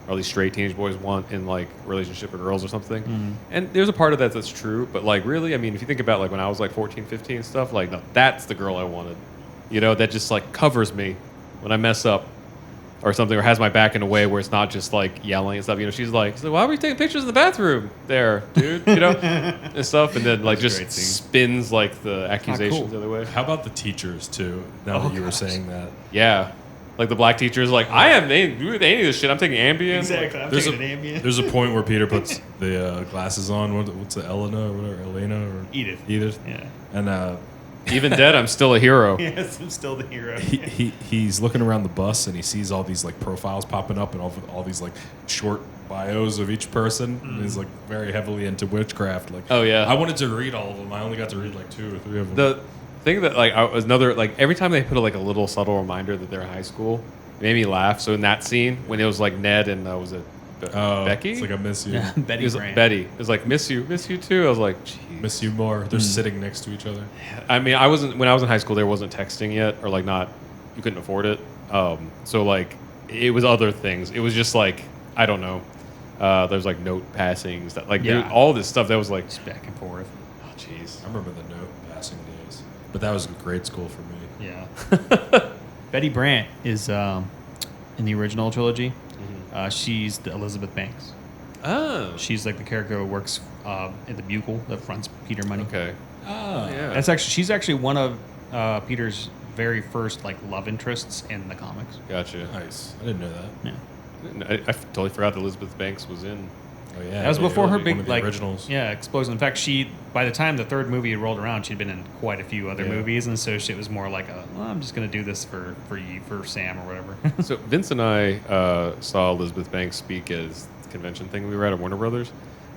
[SPEAKER 2] or at least straight teenage boys want in like relationship with girls or something.
[SPEAKER 3] Mhm.
[SPEAKER 2] And there's a part of that that's true, but like really, I mean, if you think about like when I was like 14, 15 and stuff, like no, that's the girl I wanted. You know, that just like covers me when I mess up or something, or has my back in a way where it's not just like yelling and stuff. You know, she's like, why were you taking pictures in the bathroom there, dude? You know, and stuff. And then like
[SPEAKER 3] That's a
[SPEAKER 2] just
[SPEAKER 3] great scene.
[SPEAKER 2] spins like the accusations the other way.
[SPEAKER 1] How about the teachers too? Now that you were
[SPEAKER 3] gosh.
[SPEAKER 1] saying that,
[SPEAKER 2] Yeah. Like the black teacher's like, I am ain't do any of this shit. I'm taking Ambien.
[SPEAKER 3] I'm
[SPEAKER 1] there's
[SPEAKER 3] taking an Ambien.
[SPEAKER 1] there's a point where Peter puts the glasses on. What's it, Elena or whatever, Elena or
[SPEAKER 3] Edith.
[SPEAKER 1] Edith,
[SPEAKER 3] Yeah.
[SPEAKER 1] and
[SPEAKER 2] Even dead, I'm still a hero.
[SPEAKER 3] Yes, I'm still the hero.
[SPEAKER 1] he's looking around the bus and he sees all these like profiles popping up and all these like short bios of each person. And he's like very heavily into witchcraft. Like,
[SPEAKER 2] Oh, yeah.
[SPEAKER 1] I wanted to read all of them. I only got to read like 2 or 3 of them.
[SPEAKER 2] The thing that like I was another like every time they put like a little subtle reminder that they're in high school, it made me laugh. So in that scene when it was like Ned and was it Becky?
[SPEAKER 1] It's like I miss you,
[SPEAKER 3] Yeah, Betty
[SPEAKER 2] It was
[SPEAKER 3] Brant.
[SPEAKER 2] Betty. It was like miss you too. I was like, jeez.
[SPEAKER 1] miss you more. They're sitting next to each other.
[SPEAKER 2] I mean, I wasn't when I was in high school. There wasn't texting yet, or like not. You couldn't afford it. So like it was other things. It was just like I don't know. There's like note passings that like
[SPEAKER 3] Yeah.
[SPEAKER 2] all this stuff that was like
[SPEAKER 3] Just back and forth.
[SPEAKER 2] oh jeez.
[SPEAKER 1] I remember the note passing days, but that was grade school for me.
[SPEAKER 3] Yeah. Betty Brant is in the original trilogy. She's the Elizabeth Banks.
[SPEAKER 2] Oh.
[SPEAKER 3] She's like the character who works at the Bugle that fronts Peter money.
[SPEAKER 2] Okay.
[SPEAKER 1] Oh,
[SPEAKER 2] Yeah.
[SPEAKER 3] She's actually one of Peter's very first like love interests in the comics.
[SPEAKER 2] Gotcha.
[SPEAKER 1] Nice. I didn't know that.
[SPEAKER 3] Yeah.
[SPEAKER 2] I totally forgot that Elizabeth Banks was in.
[SPEAKER 1] Oh yeah,
[SPEAKER 3] That was before her
[SPEAKER 1] one
[SPEAKER 3] big
[SPEAKER 1] of the
[SPEAKER 3] like
[SPEAKER 1] originals.
[SPEAKER 3] yeah explosion. In fact, by the time the third movie had rolled around, she'd been in quite a few other
[SPEAKER 1] Yeah.
[SPEAKER 3] movies, and so it was more like I'm just gonna do this for you, for Sam or whatever.
[SPEAKER 2] So Vince and I saw Elizabeth Banks speak at this convention thing we were at Warner Brothers,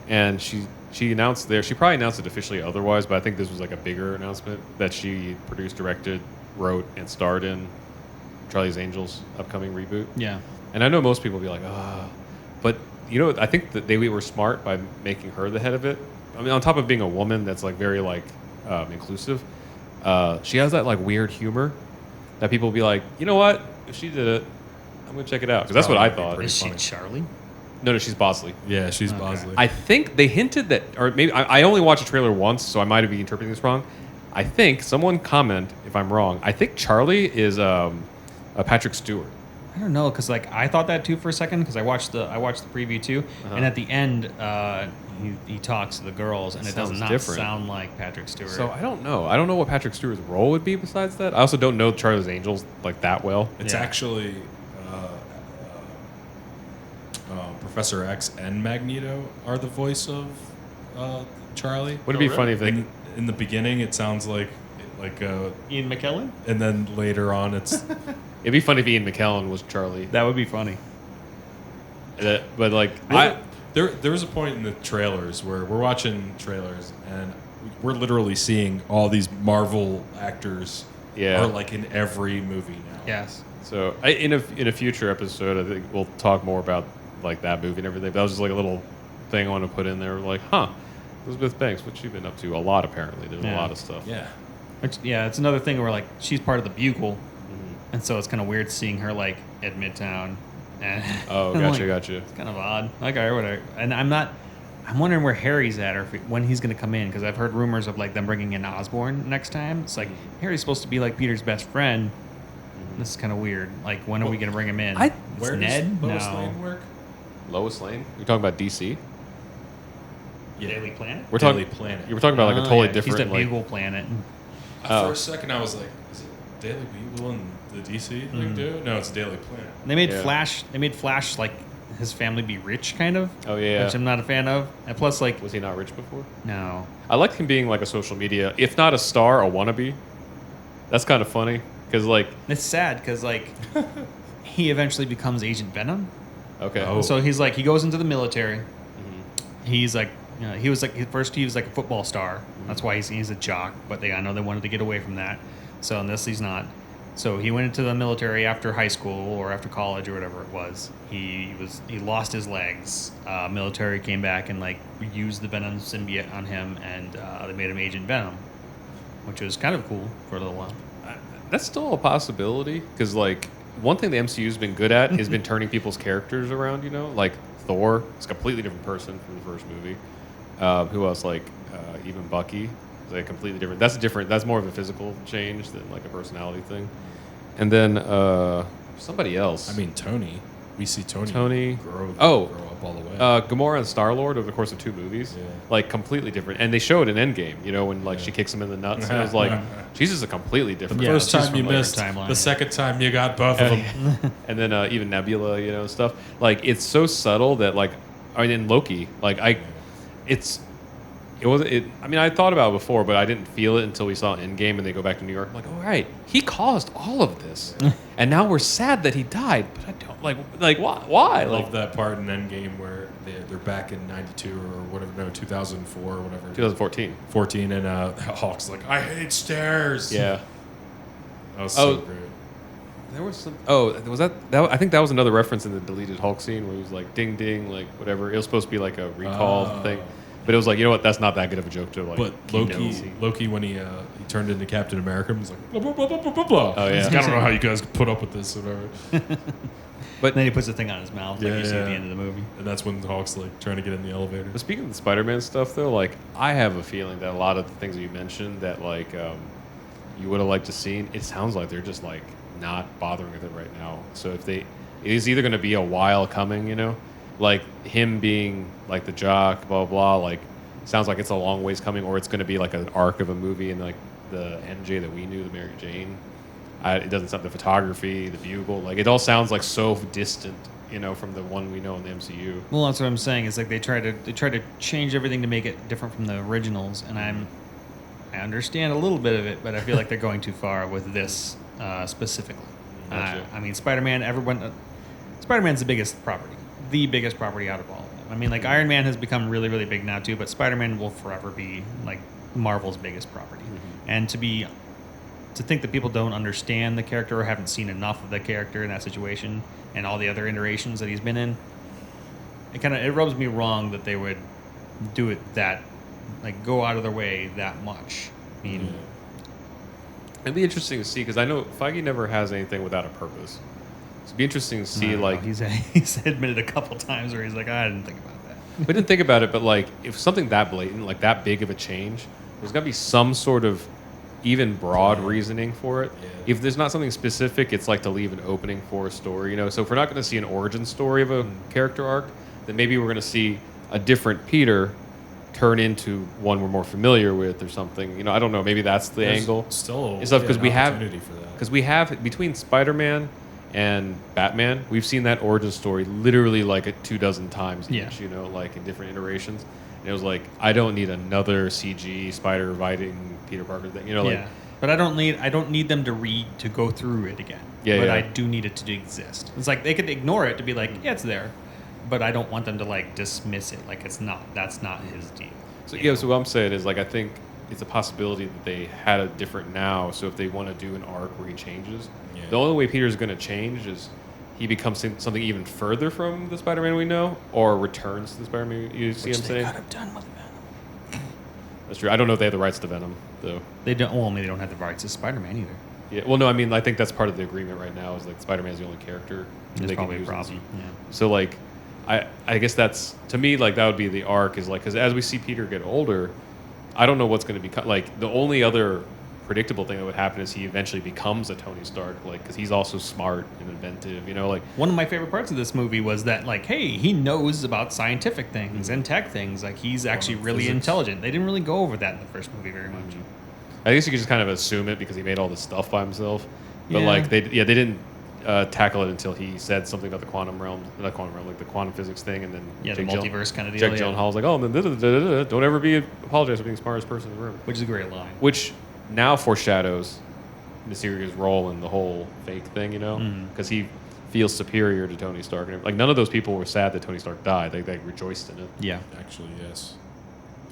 [SPEAKER 2] and she announced there. She probably announced it officially otherwise, but I think this was like a bigger announcement that she produced, directed, wrote, and starred in Charlie's Angels upcoming reboot.
[SPEAKER 3] Yeah.
[SPEAKER 2] And I know most people will be like, but you know, I think that they were smart by making her the head of it. I mean, on top of being a woman that's like very like inclusive, she has that like weird humor that people will be like, you know what? If she did it, I'm gonna check it out because that's what I
[SPEAKER 1] Probably
[SPEAKER 2] thought.
[SPEAKER 1] pretty
[SPEAKER 3] Is she
[SPEAKER 1] funny.
[SPEAKER 3] Charlie?
[SPEAKER 2] No, she's Bosley.
[SPEAKER 1] Yeah, she's
[SPEAKER 3] Okay.
[SPEAKER 1] Bosley.
[SPEAKER 2] I think they hinted that, or maybe I only watched the trailer once, so I might have been interpreting this wrong. I think someone comment if I'm wrong. I think Charlie is Patrick Stewart.
[SPEAKER 3] I don't know, because like I thought that too for a second, because I watched the preview too, and at the end he talks to the girls, and it does
[SPEAKER 2] Sounds
[SPEAKER 3] not
[SPEAKER 2] different.
[SPEAKER 3] sound like Patrick Stewart.
[SPEAKER 2] So I don't know. I don't know what Patrick Stewart's role would be besides that. I also don't know Charlie's Angels like that well.
[SPEAKER 1] It's
[SPEAKER 3] Yeah.
[SPEAKER 1] actually Professor X and Magneto are the voice of Charlie.
[SPEAKER 2] Would it be funny if they?
[SPEAKER 1] In the beginning, it sounds like
[SPEAKER 3] Ian McKellen?
[SPEAKER 1] and then later on, it's
[SPEAKER 2] It'd be funny if Ian McKellen was Charlie.
[SPEAKER 3] That would be funny.
[SPEAKER 2] But like
[SPEAKER 1] there was a point in the trailers where we're watching trailers and we're literally seeing all these Marvel actors
[SPEAKER 2] Yeah.
[SPEAKER 1] are like in every movie now.
[SPEAKER 3] Yes.
[SPEAKER 2] So in a future episode, I think we'll talk more about like that movie and everything. That was just like a little thing I want to put in there. Like, Elizabeth Banks, what she been up to? A lot apparently. There's a
[SPEAKER 3] Yeah.
[SPEAKER 2] lot of stuff.
[SPEAKER 1] Yeah.
[SPEAKER 3] Which, yeah, it's another thing where like she's part of the Bugle, and so it's kind of weird seeing her like at Midtown. And
[SPEAKER 2] Oh,
[SPEAKER 3] I'm
[SPEAKER 2] gotcha,
[SPEAKER 3] like,
[SPEAKER 2] gotcha.
[SPEAKER 3] It's kind of odd. Okay, whatever. And I'm wondering where Harry's at, or when he's going to come in, because I've heard rumors of like them bringing in Osborn next time. It's like Harry's supposed to be like Peter's best friend. This is kind of weird. Like, when are we going to bring him in?
[SPEAKER 2] I-
[SPEAKER 3] Is
[SPEAKER 1] Where
[SPEAKER 3] Ned?
[SPEAKER 1] does Lois
[SPEAKER 3] No.
[SPEAKER 1] Lane work?
[SPEAKER 2] Lois Lane. You're talking about DC.
[SPEAKER 1] Yeah.
[SPEAKER 3] Daily Planet.
[SPEAKER 2] We're
[SPEAKER 1] Daily
[SPEAKER 2] talking.
[SPEAKER 1] Planet.
[SPEAKER 2] You were talking about like a totally
[SPEAKER 3] yeah,
[SPEAKER 2] different.
[SPEAKER 3] He's the
[SPEAKER 2] like,
[SPEAKER 3] Bugle Planet.
[SPEAKER 2] Oh.
[SPEAKER 1] For a second, I was like, is it Daily Bugle and the DC thing do? No, it's Daily Planet.
[SPEAKER 3] They made
[SPEAKER 2] Yeah.
[SPEAKER 3] Flash. They made Flash like his family be rich, kind of.
[SPEAKER 2] Oh, yeah.
[SPEAKER 3] Which I'm not a fan of. And plus, like,
[SPEAKER 2] Was he not rich before?
[SPEAKER 3] no.
[SPEAKER 2] I liked him being like a social media, if not a star, a wannabe. That's kind of funny because like,
[SPEAKER 3] It's sad because like he eventually becomes Agent Venom.
[SPEAKER 2] okay,
[SPEAKER 1] Oh.
[SPEAKER 3] So he's like he goes into the military. He's like he was like at first he was like a football star. That's why he's a jock. But I know they wanted to get away from that. So in this he's not. So he went into the military after high school or after college or whatever it was. He lost his legs. Military came back and like used the Venom symbiote on him, and they made him Agent Venom, which was kind of cool for a little while.
[SPEAKER 2] that's still a possibility because like one thing the MCU's been good at has been turning people's characters around. You know, like Thor is a completely different person from the first movie. Who else? Like even Bucky is like completely different. That's more of a physical change than like a personality thing. And then somebody else.
[SPEAKER 1] I mean, Tony. We see
[SPEAKER 2] Tony.
[SPEAKER 1] grow
[SPEAKER 2] Oh.
[SPEAKER 1] up all the way.
[SPEAKER 2] Gamora and Star-Lord over the course of 2 movies,
[SPEAKER 1] Yeah.
[SPEAKER 2] like completely different. And they show it in Endgame, you know, when like she kicks him in the nuts. And I was like, she's just a completely different.
[SPEAKER 3] Yeah,
[SPEAKER 1] First
[SPEAKER 3] she's
[SPEAKER 1] time you
[SPEAKER 3] from later
[SPEAKER 1] missed.
[SPEAKER 3] timeline.
[SPEAKER 1] The second time you got both of them.
[SPEAKER 2] And then even Nebula, you know, and stuff. Like it's so subtle that like, I mean, in Loki, like I mean, I thought about it before, but I didn't feel it until we saw Endgame and they go back to New York. I'm like, all right, he caused all of this, and now we're sad that he died. But I don't like why?
[SPEAKER 1] I
[SPEAKER 2] Like
[SPEAKER 1] love that part in Endgame where they're back in '92 or whatever, no, 2004 or whatever.
[SPEAKER 2] 2014.
[SPEAKER 1] 14, and Hulk's like, I hate stairs.
[SPEAKER 2] Yeah.
[SPEAKER 1] That was so
[SPEAKER 2] Oh.
[SPEAKER 1] great.
[SPEAKER 2] There was some. Oh, was that? I think that was another reference in the deleted Hulk scene where he was like, "Ding ding," like whatever. It was supposed to be like a recall
[SPEAKER 1] Oh.
[SPEAKER 2] thing, but it was like, you know what? That's not that good of a joke to like.
[SPEAKER 1] But
[SPEAKER 2] keep noticing.
[SPEAKER 1] Loki, when he turned into Captain America, he was like, blah, blah, blah, blah, blah, blah, blah.
[SPEAKER 2] Oh, yeah.
[SPEAKER 1] He's like, I don't know how you guys put up with this or whatever.
[SPEAKER 3] But then he puts the thing on his mouth, like
[SPEAKER 1] Yeah,
[SPEAKER 3] you see at the
[SPEAKER 1] yeah.
[SPEAKER 3] end of the movie.
[SPEAKER 1] And that's when Hulk's like trying to get in the elevator.
[SPEAKER 2] But speaking of the Spider-Man stuff, though, like I have a feeling that a lot of the things that you mentioned that like you would have liked to seen, it sounds like they're just like not bothering with it right now. So it is either going to be a while coming, you know, like him being like the jock, blah blah blah. Like sounds like it's a long ways coming, or it's going to be like an arc of a movie and like the MJ that we knew, the Mary Jane. It doesn't sound the photography, the bugle, like it all sounds like so distant, you know, from the one we know in the MCU.
[SPEAKER 3] Well, that's what I'm saying. Is like they try to change everything to make it different from the originals, and I understand a little bit of it, but I feel like they're going too far with this specifically.
[SPEAKER 2] Gotcha.
[SPEAKER 3] I mean, Spider-Man's the biggest property out of all of them. I mean, like Iron Man has become really, really big now too, but Spider-Man will forever be like Marvel's biggest property. And to think that people don't understand the character or haven't seen enough of the character in that situation and all the other iterations that he's been in, it rubs me wrong that they would do it that, like, go out of their way that much. I mean,
[SPEAKER 2] It'd be interesting to see because I know Feige never has anything without a purpose. So it'd be interesting to see like
[SPEAKER 3] he's admitted a couple times where he's like, I didn't think about that.
[SPEAKER 2] we didn't think about it, but like if something that blatant, like that big of a change, there's got to be some sort of even broad reasoning for it.
[SPEAKER 4] Yeah.
[SPEAKER 2] If there's not something specific, it's like to leave an opening for a story, you know. So if we're not going to see an origin story of a character arc, then maybe we're going to see a different Peter turn into one we're more familiar with or something. You know, I don't know. Maybe that's the angle.
[SPEAKER 1] Still,
[SPEAKER 2] It's because
[SPEAKER 1] an
[SPEAKER 2] we have
[SPEAKER 1] opportunity for that.
[SPEAKER 2] because we have between Spider-Man and Batman, we've seen that origin story literally like 24 times each.
[SPEAKER 3] Yeah.
[SPEAKER 2] You know, like in different iterations. And it was like I don't need another CG spider biting Peter Parker thing. You know, like
[SPEAKER 3] but I don't need them to go through it again.
[SPEAKER 2] Yeah,
[SPEAKER 3] but
[SPEAKER 2] yeah.
[SPEAKER 3] I do need it to exist. It's like they could ignore it to be like, yeah, it's there, but I don't want them to like dismiss it like it's not. That's not his deal.
[SPEAKER 2] So yeah, so what I'm saying is like I think it's a possibility that they had a different now. So if they want to do an arc where he changes, the only way Peter's going to change is he becomes something even further from the Spider-Man we know, or returns to the Spider-Man. You see what I'm saying?
[SPEAKER 3] Could have done with Venom.
[SPEAKER 2] That's true. I don't know if they have the rights to Venom though.
[SPEAKER 3] They don't. Well, maybe they don't have the rights to Spider-Man either.
[SPEAKER 2] Yeah. Well, no. I mean, I think that's part of the agreement right now. Is like Spider-Man is the only character
[SPEAKER 3] That's
[SPEAKER 2] they can
[SPEAKER 3] probably a
[SPEAKER 2] use.
[SPEAKER 3] problem. Yeah.
[SPEAKER 2] So like, I guess that's to me like that would be the arc is like because as we see Peter get older, I don't know what's going to become. Like the only other predictable thing that would happen is he eventually becomes a Tony Stark, like because he's also smart and inventive. You know, like
[SPEAKER 3] One of my favorite parts of this movie was that, like, hey, he knows about scientific things and tech things. Like, he's actually really
[SPEAKER 1] physics.
[SPEAKER 3] intelligent. They didn't really go over that in the first movie very much.
[SPEAKER 2] I guess you could just kind of assume it because he made all this stuff by himself. But
[SPEAKER 3] Yeah.
[SPEAKER 2] like they didn't tackle it until he said something about the quantum realm, not quantum realm, like the quantum physics thing, and then
[SPEAKER 3] Yeah, the
[SPEAKER 2] Jake
[SPEAKER 3] multiverse kind of deal.
[SPEAKER 2] Jake
[SPEAKER 3] yeah.
[SPEAKER 2] Gyllenhaal was like, "Oh, and then don't ever apologize for being the smartest person in the room,"
[SPEAKER 3] Which is a great line.
[SPEAKER 2] which now foreshadows Mysterio's role in the whole fake thing, you know, because he feels superior to Tony Stark. And like none of those people were sad that Tony Stark died; they rejoiced in it.
[SPEAKER 3] Yeah.
[SPEAKER 1] Actually, yes.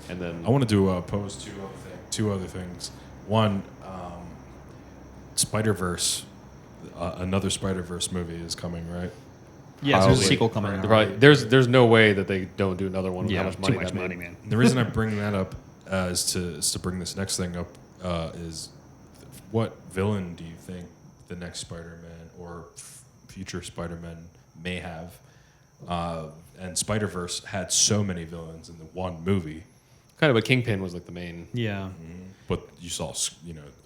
[SPEAKER 2] And then
[SPEAKER 1] I want to do pose two other things. One, Spider-Verse, another Spider-Verse movie is coming, right?
[SPEAKER 3] Yeah, so there's a
[SPEAKER 2] Probably.
[SPEAKER 3] sequel coming.
[SPEAKER 2] there's no way that they don't do another one with
[SPEAKER 3] Yeah,
[SPEAKER 2] how much
[SPEAKER 3] too
[SPEAKER 2] money
[SPEAKER 3] much
[SPEAKER 2] that made.
[SPEAKER 3] money, man.
[SPEAKER 1] The reason I bring that up is to bring this next thing up is what villain do you think the next Spider-Man or future Spider-Man may have? And Spider-Verse had so many villains in the one movie,
[SPEAKER 2] Kind of, but Kingpin was like the main.
[SPEAKER 3] Yeah.
[SPEAKER 1] but you saw,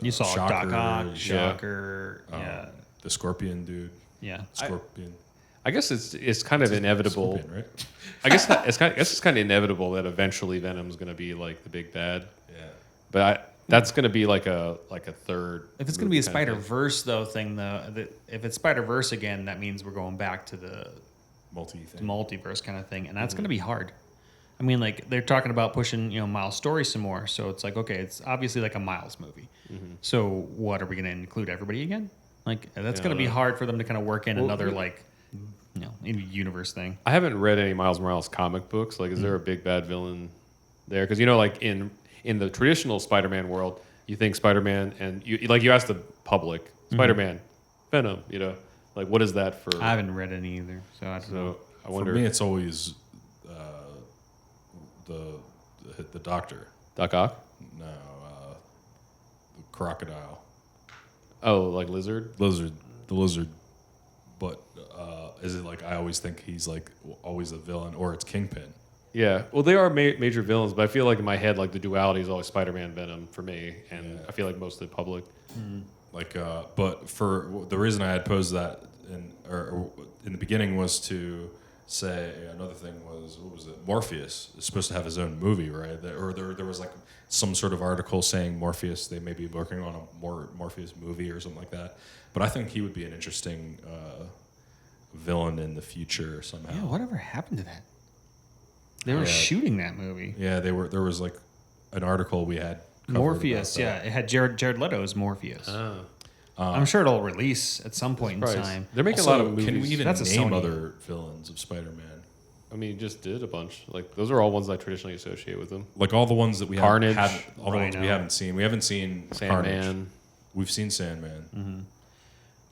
[SPEAKER 3] You saw
[SPEAKER 1] Shocker,
[SPEAKER 3] Doc Ock, Shocker. Yeah.
[SPEAKER 1] the Scorpion dude,
[SPEAKER 3] Yeah.
[SPEAKER 1] Scorpion.
[SPEAKER 2] I guess it's kind of inevitable.
[SPEAKER 1] Scorpion, right?
[SPEAKER 2] I guess it's kind of inevitable that eventually Venom's going to be like the big bad.
[SPEAKER 1] Yeah.
[SPEAKER 2] But that's going to be like a third.
[SPEAKER 3] If it's going to be a
[SPEAKER 2] movie kind of thing.
[SPEAKER 3] Spider-Verse, though, if it's Spider-Verse again, that means we're going back to the multiverse kind of thing, and that's going to be hard. I mean, like, they're talking about pushing, Miles' story some more, so it's like, okay, it's obviously like a Miles movie. So what, are we going to include everybody again? Like, that's going to be hard for them to kind of work in another, like, universe thing.
[SPEAKER 2] I haven't read any Miles Morales comic books. Like, is there a big bad villain there? Because like in the traditional Spider-Man world, you think Spider-Man and you ask the public, Spider-Man, Venom. Like what is that for?
[SPEAKER 3] I haven't read any either, so I don't know.
[SPEAKER 2] I wonder.
[SPEAKER 1] For me, it's always the doctor.
[SPEAKER 2] Doc Ock.
[SPEAKER 1] No, the crocodile,
[SPEAKER 2] Oh, like Lizard.
[SPEAKER 1] the lizard. But is it like I always think he's like always a villain, or it's Kingpin?
[SPEAKER 2] Yeah, well, they are major villains, but I feel like in my head, like the duality is always Spider-Man, Venom for me, and I feel like most of the public.
[SPEAKER 1] Like, but for the reason I had posed that in the beginning was to say another thing was what was it? Morpheus is supposed to have his own movie, right? There was like some sort of article saying Morpheus they may be working on a Morpheus movie or something like that. But I think he would be an interesting villain in the future somehow.
[SPEAKER 3] Yeah, whatever happened to that? They were shooting that movie.
[SPEAKER 1] Yeah, there was like an article we had. covered
[SPEAKER 3] Morpheus,
[SPEAKER 1] about
[SPEAKER 3] yeah.
[SPEAKER 1] that.
[SPEAKER 3] It had Jared Leto as Morpheus. I'm sure it'll release at some point in time.
[SPEAKER 2] They're making
[SPEAKER 1] Also,
[SPEAKER 2] a lot of movies.
[SPEAKER 1] Can we even
[SPEAKER 3] That's a
[SPEAKER 1] name
[SPEAKER 3] Sony.
[SPEAKER 1] other villains of Spider-Man?
[SPEAKER 2] I mean, you just did a bunch. Like those are all ones I traditionally associate with them.
[SPEAKER 1] Like all the ones that we
[SPEAKER 2] Carnage,
[SPEAKER 1] all the ones we
[SPEAKER 3] Rhino.
[SPEAKER 1] haven't seen. We haven't seen Carnage.
[SPEAKER 2] Sandman.
[SPEAKER 1] We've seen Sandman.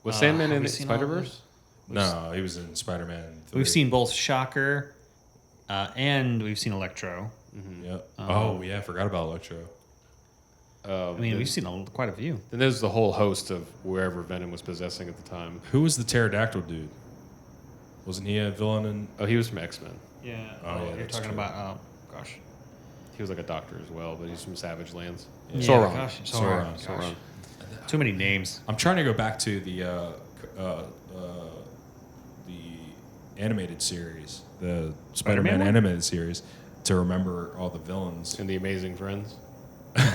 [SPEAKER 2] Was Sandman
[SPEAKER 3] have
[SPEAKER 2] in
[SPEAKER 3] we
[SPEAKER 2] the
[SPEAKER 3] seen all of
[SPEAKER 2] Spider-Verse?
[SPEAKER 1] No, he was in Spider-Man 3.
[SPEAKER 3] We've seen both Shocker and we've seen Electro.
[SPEAKER 1] Yep. Oh yeah, I forgot about Electro.
[SPEAKER 3] I mean, we've seen quite a few.
[SPEAKER 2] Then there's the whole host of wherever Venom was possessing at the time.
[SPEAKER 1] Who was the pterodactyl dude? Wasn't he a villain in?
[SPEAKER 2] Oh, he was from X-Men.
[SPEAKER 3] Yeah.
[SPEAKER 1] Oh, yeah,
[SPEAKER 3] you're
[SPEAKER 1] that's
[SPEAKER 3] talking
[SPEAKER 1] true.
[SPEAKER 3] about. Gosh.
[SPEAKER 2] He was like a doctor as well, but he's from Savage Lands.
[SPEAKER 3] Yeah,
[SPEAKER 2] Sauron.
[SPEAKER 3] Gosh,
[SPEAKER 1] Sauron.
[SPEAKER 3] Gosh. Too many names.
[SPEAKER 1] I'm trying to go back to the animated series, the Spider-Man
[SPEAKER 3] one?
[SPEAKER 1] animated series, to remember all the villains.
[SPEAKER 2] And the Amazing Friends.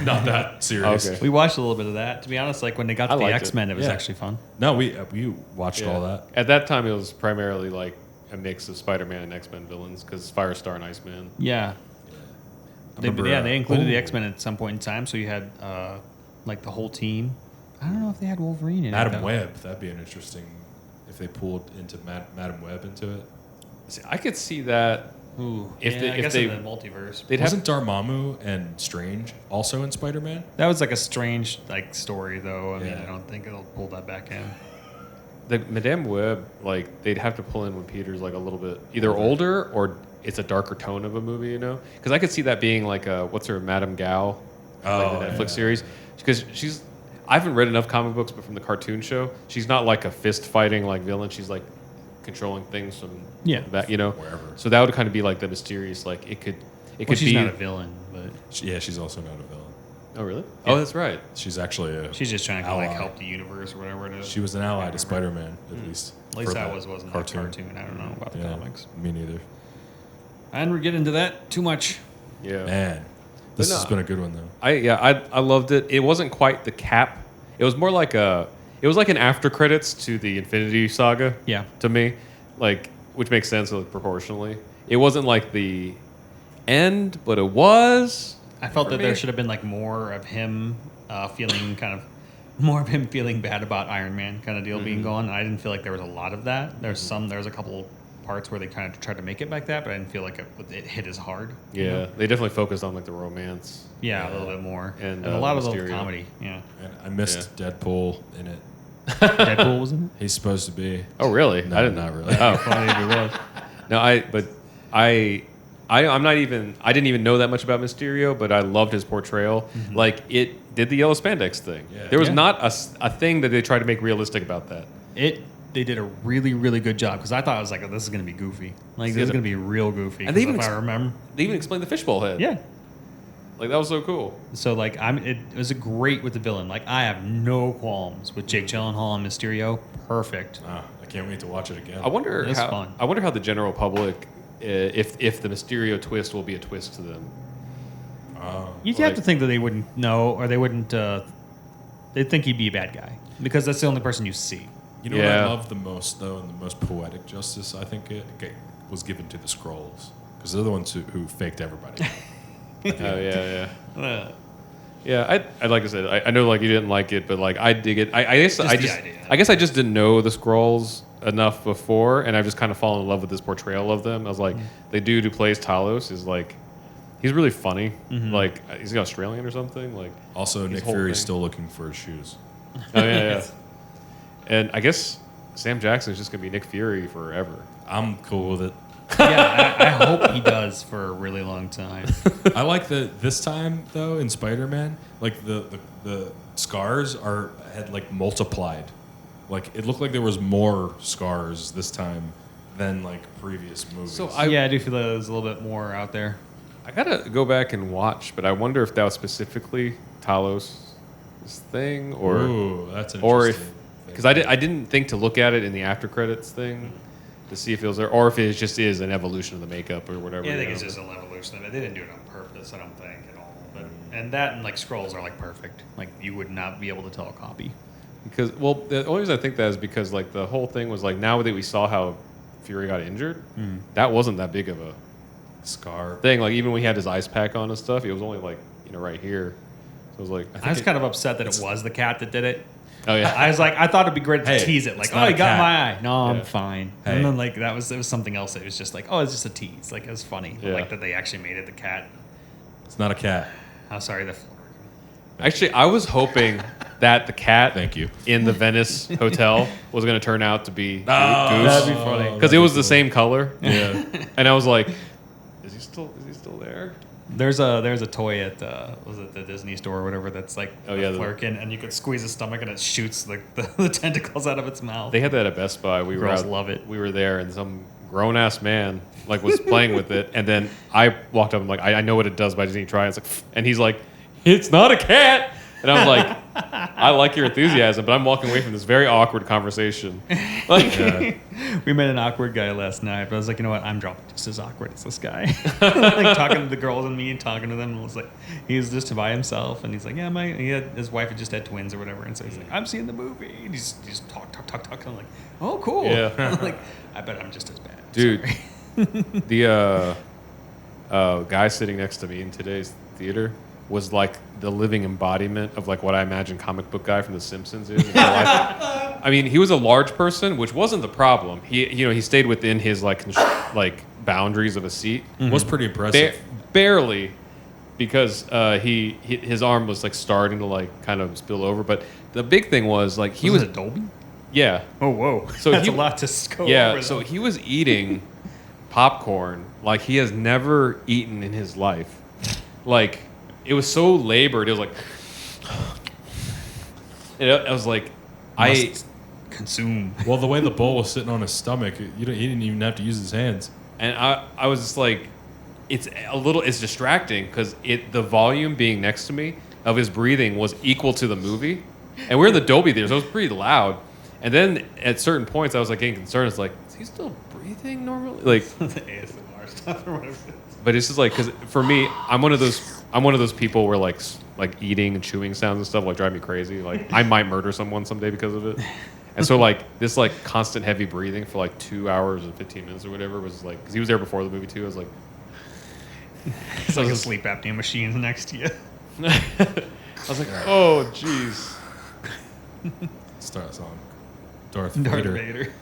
[SPEAKER 1] Not that series.
[SPEAKER 2] Okay.
[SPEAKER 3] We watched a little bit of that. To be honest, like when they got
[SPEAKER 2] I
[SPEAKER 3] to the
[SPEAKER 2] liked it.
[SPEAKER 3] X-Men, it was
[SPEAKER 1] Yeah.
[SPEAKER 3] actually fun.
[SPEAKER 1] No, we watched
[SPEAKER 2] Yeah.
[SPEAKER 1] all that.
[SPEAKER 2] At that time, it was primarily like a mix of Spider-Man and X-Men villains because Firestar and Iceman.
[SPEAKER 3] Yeah. They included the X-Men at some point in time, so you had like the whole team. I don't know if they had Wolverine in it.
[SPEAKER 1] Madam
[SPEAKER 3] though.
[SPEAKER 1] Web. That'd be an interesting if they pulled into Madam Web into it.
[SPEAKER 2] See, I could see that.
[SPEAKER 3] Ooh,
[SPEAKER 2] If
[SPEAKER 3] yeah,
[SPEAKER 2] they-
[SPEAKER 3] I
[SPEAKER 2] if
[SPEAKER 3] guess
[SPEAKER 2] they-
[SPEAKER 3] in the multiverse.
[SPEAKER 2] They'd have
[SPEAKER 1] Wasn't Dormammu and Strange also in Spider-Man?
[SPEAKER 3] That was like a strange like story, though. I mean,
[SPEAKER 1] Yeah.
[SPEAKER 3] I don't think it'll pull that back in.
[SPEAKER 2] the Madame Web. Like they'd have to pull in when Peter's like a little bit either older or it's a darker tone of a movie, you know? Because I could see that being like a what's her Madame Gao, like the Netflix
[SPEAKER 1] yeah.
[SPEAKER 2] series. Because she's I haven't read enough comic books, but from the cartoon show, she's not like a fist fighting like villain. She's like controlling things from
[SPEAKER 3] Yeah.
[SPEAKER 2] that, you know.
[SPEAKER 1] Wherever.
[SPEAKER 2] So that would kind of be like the mysterious. Like it could
[SPEAKER 3] Well, she's
[SPEAKER 2] be.
[SPEAKER 3] not a villain, but
[SPEAKER 1] Yeah, she's also not a villain.
[SPEAKER 2] Oh really?
[SPEAKER 3] Yeah.
[SPEAKER 2] Oh, that's right.
[SPEAKER 1] She's actually a.
[SPEAKER 3] she's just trying to like
[SPEAKER 1] Ally.
[SPEAKER 3] help the universe or whatever it is.
[SPEAKER 1] She was an ally to
[SPEAKER 3] remember.
[SPEAKER 1] Spider-Man, at least.
[SPEAKER 3] At least
[SPEAKER 1] for
[SPEAKER 3] that
[SPEAKER 1] the
[SPEAKER 3] wasn't a cartoon. I don't know about the
[SPEAKER 1] Yeah,
[SPEAKER 3] comics.
[SPEAKER 1] me neither.
[SPEAKER 3] I didn't get into that too much.
[SPEAKER 2] Yeah.
[SPEAKER 1] Man, this
[SPEAKER 2] no,
[SPEAKER 1] has been a good one though.
[SPEAKER 2] I loved it. It wasn't quite the cap. It was more like it was like an after credits to the Infinity Saga.
[SPEAKER 3] Yeah.
[SPEAKER 2] To me, like which makes sense like, proportionally. It wasn't like the end, but it was.
[SPEAKER 3] I felt
[SPEAKER 2] For
[SPEAKER 3] that
[SPEAKER 2] me.
[SPEAKER 3] there should have been like more of him feeling kind of more of him feeling bad about Iron Man kind of deal being gone. And I didn't feel like there was a lot of that. There's a couple parts where they kind of tried to make it like that, but I didn't feel like it hit as hard. you
[SPEAKER 2] Yeah,
[SPEAKER 3] know?
[SPEAKER 2] they definitely focused on like the romance.
[SPEAKER 3] Yeah, a little bit more.
[SPEAKER 2] And,
[SPEAKER 3] And a lot of the
[SPEAKER 2] Mysterio.
[SPEAKER 3] comedy. Yeah.
[SPEAKER 1] And I missed Deadpool in it.
[SPEAKER 3] Deadpool was in it?
[SPEAKER 1] He's supposed to be.
[SPEAKER 2] Oh really?
[SPEAKER 1] No,
[SPEAKER 2] I didn't
[SPEAKER 1] not really.
[SPEAKER 2] Oh,
[SPEAKER 3] Funny if it was.
[SPEAKER 2] no, I'm not even. I didn't even know that much about Mysterio, but I loved his portrayal. Like it did the yellow spandex thing.
[SPEAKER 1] Yeah.
[SPEAKER 2] There was
[SPEAKER 3] Yeah.
[SPEAKER 2] not a thing that they tried to make realistic about that.
[SPEAKER 3] They did a really, really good job because I thought I was like, oh, this is going to be goofy. Like, this is going to be real goofy.
[SPEAKER 2] And they
[SPEAKER 3] 'cause
[SPEAKER 2] even
[SPEAKER 3] if I remember.
[SPEAKER 2] They even explained the fishbowl head.
[SPEAKER 3] Yeah.
[SPEAKER 2] Like that was so cool.
[SPEAKER 3] So, like, it was a great with the villain. Like, I have no qualms with Jake Gyllenhaal and Mysterio. Perfect.
[SPEAKER 1] Ah, I can't wait to watch it again.
[SPEAKER 2] I wonder
[SPEAKER 3] It's
[SPEAKER 2] how.
[SPEAKER 3] fun.
[SPEAKER 2] I wonder how the general public, if the Mysterio twist will be a twist to them.
[SPEAKER 3] You'd
[SPEAKER 2] Like-
[SPEAKER 3] have to think that they wouldn't know, or they wouldn't. They'd think he'd be a bad guy because that's the only person you see.
[SPEAKER 1] You know what
[SPEAKER 2] Yeah.
[SPEAKER 1] I love the most, though, and the most poetic justice I think it was given to the Skrulls, because they're the ones who faked everybody.
[SPEAKER 2] Oh yeah. Yeah, I like I said, I know like you didn't like it, but like I dig it. I guess
[SPEAKER 3] Just
[SPEAKER 2] I
[SPEAKER 3] the
[SPEAKER 2] just
[SPEAKER 3] idea.
[SPEAKER 2] I guess I just didn't know the Skrulls enough before, and I've just kind of fallen in love with this portrayal of them. I was like, the dude who plays Talos is like, he's really funny. Like, is he Australian or something? Like,
[SPEAKER 1] Also,
[SPEAKER 2] his
[SPEAKER 1] Nick
[SPEAKER 2] whole
[SPEAKER 1] Fury's
[SPEAKER 2] thing.
[SPEAKER 1] still looking for his shoes.
[SPEAKER 2] Oh yeah. And I guess Sam Jackson's just gonna be Nick Fury forever.
[SPEAKER 1] I'm cool with it.
[SPEAKER 3] Yeah, I hope he does for a really long time.
[SPEAKER 1] I like this time though in Spider-Man, like the scars had like multiplied. Like it looked like there was more scars this time than like previous movies.
[SPEAKER 2] So
[SPEAKER 3] Yeah, I do feel that it was a little bit more out there.
[SPEAKER 2] I gotta go back and watch, but I wonder if that was specifically Talos' thing, or
[SPEAKER 1] Ooh, that's an
[SPEAKER 2] or if
[SPEAKER 1] interesting
[SPEAKER 2] because I didn't think to look at it in the after credits thing to see if it was there, or if it just is an evolution of the makeup or whatever.
[SPEAKER 3] Yeah, I think
[SPEAKER 2] you
[SPEAKER 3] it's
[SPEAKER 2] know.
[SPEAKER 3] just an evolution of it. They didn't do it on purpose, I don't think, at all. But and that and like scrolls are like perfect. Like you would not be able to tell a copy.
[SPEAKER 2] Because the only reason I think that is because like the whole thing was like now that we saw how Fury got injured, that wasn't that big of a
[SPEAKER 1] scar.
[SPEAKER 2] thing. Like even when he had his ice pack on and stuff, it was only like right here. So it was like
[SPEAKER 3] I was kind of upset that it was the cat that did it.
[SPEAKER 2] oh yeah.
[SPEAKER 3] I was like, I thought it'd be great to
[SPEAKER 1] Hey,
[SPEAKER 3] tease it, like,
[SPEAKER 1] it's
[SPEAKER 3] oh,
[SPEAKER 1] not
[SPEAKER 3] he
[SPEAKER 1] a
[SPEAKER 3] got
[SPEAKER 1] cat.
[SPEAKER 3] my eye. No,
[SPEAKER 2] Yeah.
[SPEAKER 3] I'm fine.
[SPEAKER 1] Hey.
[SPEAKER 3] And then like it was something else. It was just like, oh, it's just a tease. Like it was funny,
[SPEAKER 2] Yeah.
[SPEAKER 3] like that they actually made it the cat.
[SPEAKER 1] It's not a cat.
[SPEAKER 3] Oh, sorry, the.
[SPEAKER 2] Actually, I was hoping that the cat
[SPEAKER 1] Thank you.
[SPEAKER 2] in the Venice hotel was going to turn out to be Goose.
[SPEAKER 3] That'd be funny.
[SPEAKER 2] Because it was the same color.
[SPEAKER 1] Yeah.
[SPEAKER 2] And I was like, is he still there?
[SPEAKER 3] There's a toy at was it the Disney store or whatever that's like
[SPEAKER 2] Oh,
[SPEAKER 3] a
[SPEAKER 2] yeah,
[SPEAKER 3] flurkin, and you could squeeze its stomach and it shoots like the tentacles out of its mouth.
[SPEAKER 2] They had that at Best Buy. We
[SPEAKER 3] Girls
[SPEAKER 2] were
[SPEAKER 3] love it.
[SPEAKER 2] We were there, and some grown ass man like was playing with it, and then I walked up and like I know what it does, but I just need to try it. It's like, and he's like, it's not a cat. And I'm like, I like your enthusiasm, but I'm walking away from this very awkward conversation. Like,
[SPEAKER 3] We met an awkward guy last night, but I was like, you know what? I'm dropping just as awkward as this guy. Like talking to the girls and me and talking to them. And it was like, he was just by himself, and he's like, yeah, his wife had just had twins or whatever, and so he's like, I'm seeing the movie. And he's just talk. And I'm like, oh, cool.
[SPEAKER 2] Yeah.
[SPEAKER 3] I'm like, I bet I'm just as bad.
[SPEAKER 2] dude,
[SPEAKER 3] Sorry.
[SPEAKER 2] the guy sitting next to me in today's theater was like the living embodiment of like what I imagine comic book guy from The Simpsons is. In real life. I mean, he was a large person, which wasn't the problem. He stayed within his like boundaries of a seat.
[SPEAKER 1] Was pretty impressive.
[SPEAKER 2] Barely, because his arm was like starting to like kind of spill over. But the big thing was like he was
[SPEAKER 3] a Dolby.
[SPEAKER 2] yeah.
[SPEAKER 3] Oh, whoa.
[SPEAKER 2] So
[SPEAKER 3] That's
[SPEAKER 2] he-
[SPEAKER 3] a lot to go
[SPEAKER 2] Yeah,
[SPEAKER 3] over.
[SPEAKER 2] so
[SPEAKER 3] though.
[SPEAKER 2] he was eating popcorn like he has never eaten in his life. Like, it was so labored. It was like, I was like,
[SPEAKER 3] Must consume.
[SPEAKER 1] Well, the way the bowl was sitting on his stomach, he didn't even have to use his hands.
[SPEAKER 2] and I was just like, it's distracting because the volume being next to me of his breathing was equal to the movie, and we're in the Dolby theater, so it was pretty loud. And then at certain points, I was like getting concerned. It's like, is he still breathing normally? Like,
[SPEAKER 3] The ASMR stuff or whatever.
[SPEAKER 2] but it's just like, because for me, I'm one of those people where like eating and chewing sounds and stuff like drive me crazy. Like, I might murder someone someday because of it. And so like this like constant heavy breathing for like 2 hours and 15 minutes or whatever was like, because he was there before the movie too. I was like,
[SPEAKER 3] It's like a sleep apnea machine next to you.
[SPEAKER 2] I was like, oh jeez.
[SPEAKER 1] Start a song. Darth
[SPEAKER 3] Darth
[SPEAKER 1] Vader.
[SPEAKER 3] Vader.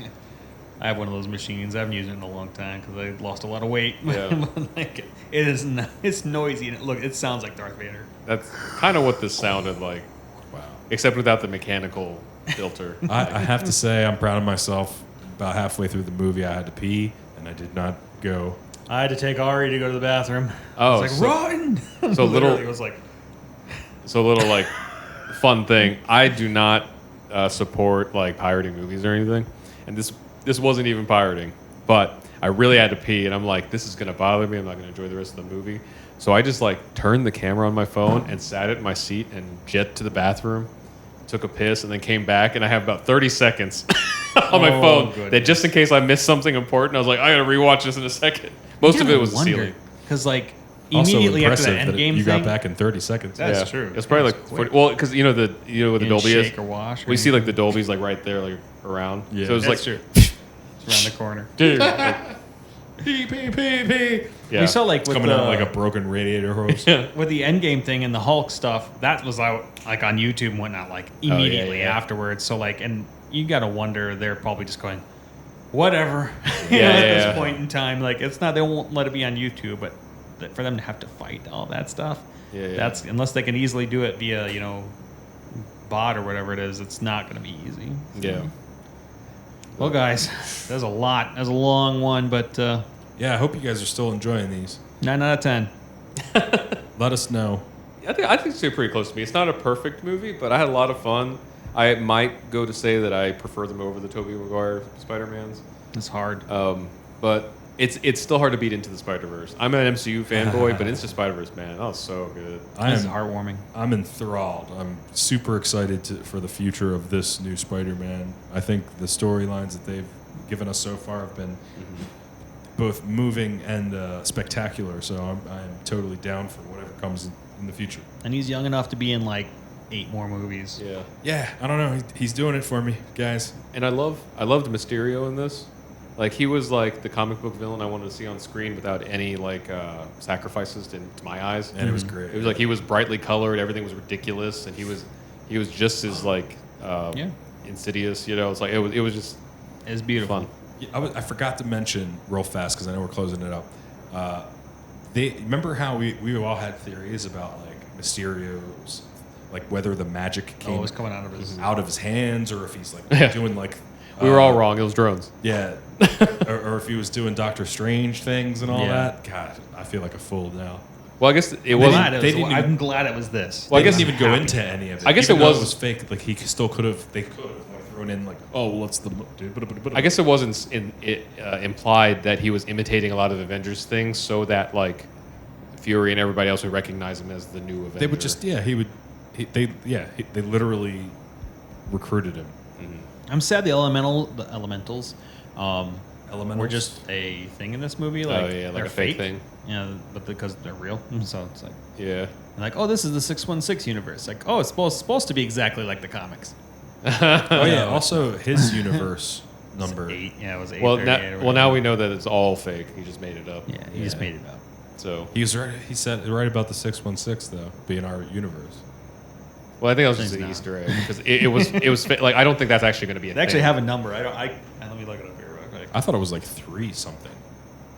[SPEAKER 3] I have one of those machines. I haven't used it in a long time because I lost a lot of weight.
[SPEAKER 2] Yeah.
[SPEAKER 3] Like, it is. It's noisy and it sounds like Darth Vader.
[SPEAKER 2] That's kind of what this sounded like,
[SPEAKER 1] Wow.
[SPEAKER 2] except without the mechanical filter.
[SPEAKER 1] I have to say, I'm proud of myself. About halfway through the movie, I had to pee, and I did not go.
[SPEAKER 3] I had to take Ari to go to the bathroom.
[SPEAKER 2] Oh,
[SPEAKER 3] I was like, run!
[SPEAKER 2] so little-
[SPEAKER 3] Literally, it was like,
[SPEAKER 2] So a little like fun thing. I do not support like pirating movies or anything, and this wasn't even pirating, but I really had to pee, and I'm like, this is gonna bother me. I'm not gonna enjoy the rest of the movie. So I just like turned the camera on my phone and sat it in my seat and jet to the bathroom, took a piss, and then came back, and I have about 30 seconds on my
[SPEAKER 3] Oh,
[SPEAKER 2] phone
[SPEAKER 3] goodness.
[SPEAKER 2] that just in case I missed something important, I was like, I gotta rewatch this in a second. Most of it was the ceiling.
[SPEAKER 3] Because like
[SPEAKER 1] Also
[SPEAKER 3] immediately after the
[SPEAKER 1] impressive that
[SPEAKER 3] Endgame
[SPEAKER 1] you
[SPEAKER 3] thing,
[SPEAKER 1] got back in 30 seconds.
[SPEAKER 3] That's true.
[SPEAKER 2] It's probably
[SPEAKER 3] That's
[SPEAKER 2] like
[SPEAKER 3] quick.
[SPEAKER 2] 40, well, because you know what the
[SPEAKER 3] didn't
[SPEAKER 2] Dolby is.
[SPEAKER 3] shake or wash. Or
[SPEAKER 2] We see like the Dolby's like right there, like around.
[SPEAKER 1] Yeah.
[SPEAKER 2] So it was
[SPEAKER 3] That's
[SPEAKER 2] like,
[SPEAKER 3] true. It's around the corner.
[SPEAKER 2] dude, like, pee, pee, pee, pee. Yeah.
[SPEAKER 3] We saw like with
[SPEAKER 1] Coming
[SPEAKER 3] the,
[SPEAKER 1] out like a broken radiator hose.
[SPEAKER 3] with the Endgame thing and the Hulk stuff, that was out like on YouTube and whatnot, like immediately
[SPEAKER 2] yeah.
[SPEAKER 3] afterwards. So like, and you gotta wonder they're probably just going, whatever.
[SPEAKER 2] Yeah,
[SPEAKER 3] At
[SPEAKER 2] yeah,
[SPEAKER 3] this
[SPEAKER 2] yeah.
[SPEAKER 3] point in time, like it's not they won't let it be on YouTube, but for them to have to fight all that stuff,
[SPEAKER 2] Yeah, yeah.
[SPEAKER 3] that's unless they can easily do it via bot or whatever it is, it's not gonna be easy.
[SPEAKER 2] Yeah.
[SPEAKER 3] Well, guys, there's a lot. There's a long one, but
[SPEAKER 1] Yeah, I hope you guys are still enjoying these.
[SPEAKER 3] 9 out of 10.
[SPEAKER 1] Let us know.
[SPEAKER 2] I think it's pretty close to me. It's not a perfect movie, but I had a lot of fun. I might go to say that I prefer them over the Tobey Maguire Spider-Mans.
[SPEAKER 3] It's hard.
[SPEAKER 2] But it's still hard to beat Into the Spider-Verse. I'm an MCU fanboy, but Into the Spider-Verse, man, that was so good.
[SPEAKER 3] It's heartwarming.
[SPEAKER 1] I'm enthralled. I'm super excited for the future of this new Spider-Man. I think the storylines that they've given us so far have been both moving and spectacular. So I'm totally down for whatever comes in the future.
[SPEAKER 3] And he's young enough to be in like 8 more movies.
[SPEAKER 2] Yeah.
[SPEAKER 1] Yeah, I don't know. He's doing it for me, guys.
[SPEAKER 2] And I loved Mysterio in this. Like, he was like the comic book villain I wanted to see on screen without any like sacrifices to my eyes.
[SPEAKER 1] And it was great.
[SPEAKER 2] It was like he was brightly colored, everything was ridiculous, and he was just as like insidious. It's like it was just
[SPEAKER 3] It's beautiful.
[SPEAKER 2] fun.
[SPEAKER 1] Yeah, I forgot to mention real fast because I know we're closing it up. Remember how we all had theories about like Mysterio's, like whether the magic
[SPEAKER 3] Oh,
[SPEAKER 1] came
[SPEAKER 3] it was coming out of his.
[SPEAKER 1] out of his hands or if he's like
[SPEAKER 2] Yeah.
[SPEAKER 1] doing like
[SPEAKER 2] We were all wrong. It was drones.
[SPEAKER 1] Yeah, or if he was doing Doctor Strange things and all
[SPEAKER 3] Yeah.
[SPEAKER 1] that. God, I feel like a fool now.
[SPEAKER 2] Well, I guess it
[SPEAKER 3] I'm
[SPEAKER 2] wasn't.
[SPEAKER 3] glad it was,
[SPEAKER 1] didn't
[SPEAKER 3] I'm
[SPEAKER 1] even-
[SPEAKER 3] glad it was this.
[SPEAKER 1] Well, I
[SPEAKER 2] I guess-
[SPEAKER 1] guess even go
[SPEAKER 3] happy.
[SPEAKER 1] into any of it.
[SPEAKER 2] I guess
[SPEAKER 1] Even
[SPEAKER 2] it
[SPEAKER 1] though
[SPEAKER 2] was-
[SPEAKER 1] was fake. Like he still could have. They could have like thrown in like, oh, well, it's the.
[SPEAKER 2] I guess it wasn't implied that he was imitating a lot of Avengers things, so that like Fury and everybody else would recognize him as the new Avenger.
[SPEAKER 1] they would just he would. They literally recruited him.
[SPEAKER 3] I'm sad the elementals
[SPEAKER 1] Elementals?
[SPEAKER 3] were just a thing in this movie.
[SPEAKER 2] Oh,
[SPEAKER 3] Like,
[SPEAKER 2] yeah, like
[SPEAKER 3] they're
[SPEAKER 2] a fake thing.
[SPEAKER 3] Yeah, but because they're real, so it's like,
[SPEAKER 2] Yeah.
[SPEAKER 3] like, oh, this is the 616 universe. Like, oh, it's supposed to be exactly like the comics.
[SPEAKER 1] Oh yeah. Also, his universe number.
[SPEAKER 3] 8. Yeah, it was 8.
[SPEAKER 2] Well, now we know that it's all fake. He just made it up.
[SPEAKER 3] Yeah, he just made it up.
[SPEAKER 2] So,
[SPEAKER 1] He was right. He said right about the 616 though being our universe.
[SPEAKER 2] well, I think that was just
[SPEAKER 3] Things
[SPEAKER 2] an
[SPEAKER 3] now.
[SPEAKER 2] Easter egg because it was like I don't think that's actually going to be.
[SPEAKER 3] They actually have a number. Let me look it up here real quick.
[SPEAKER 1] I thought it was like 3 something.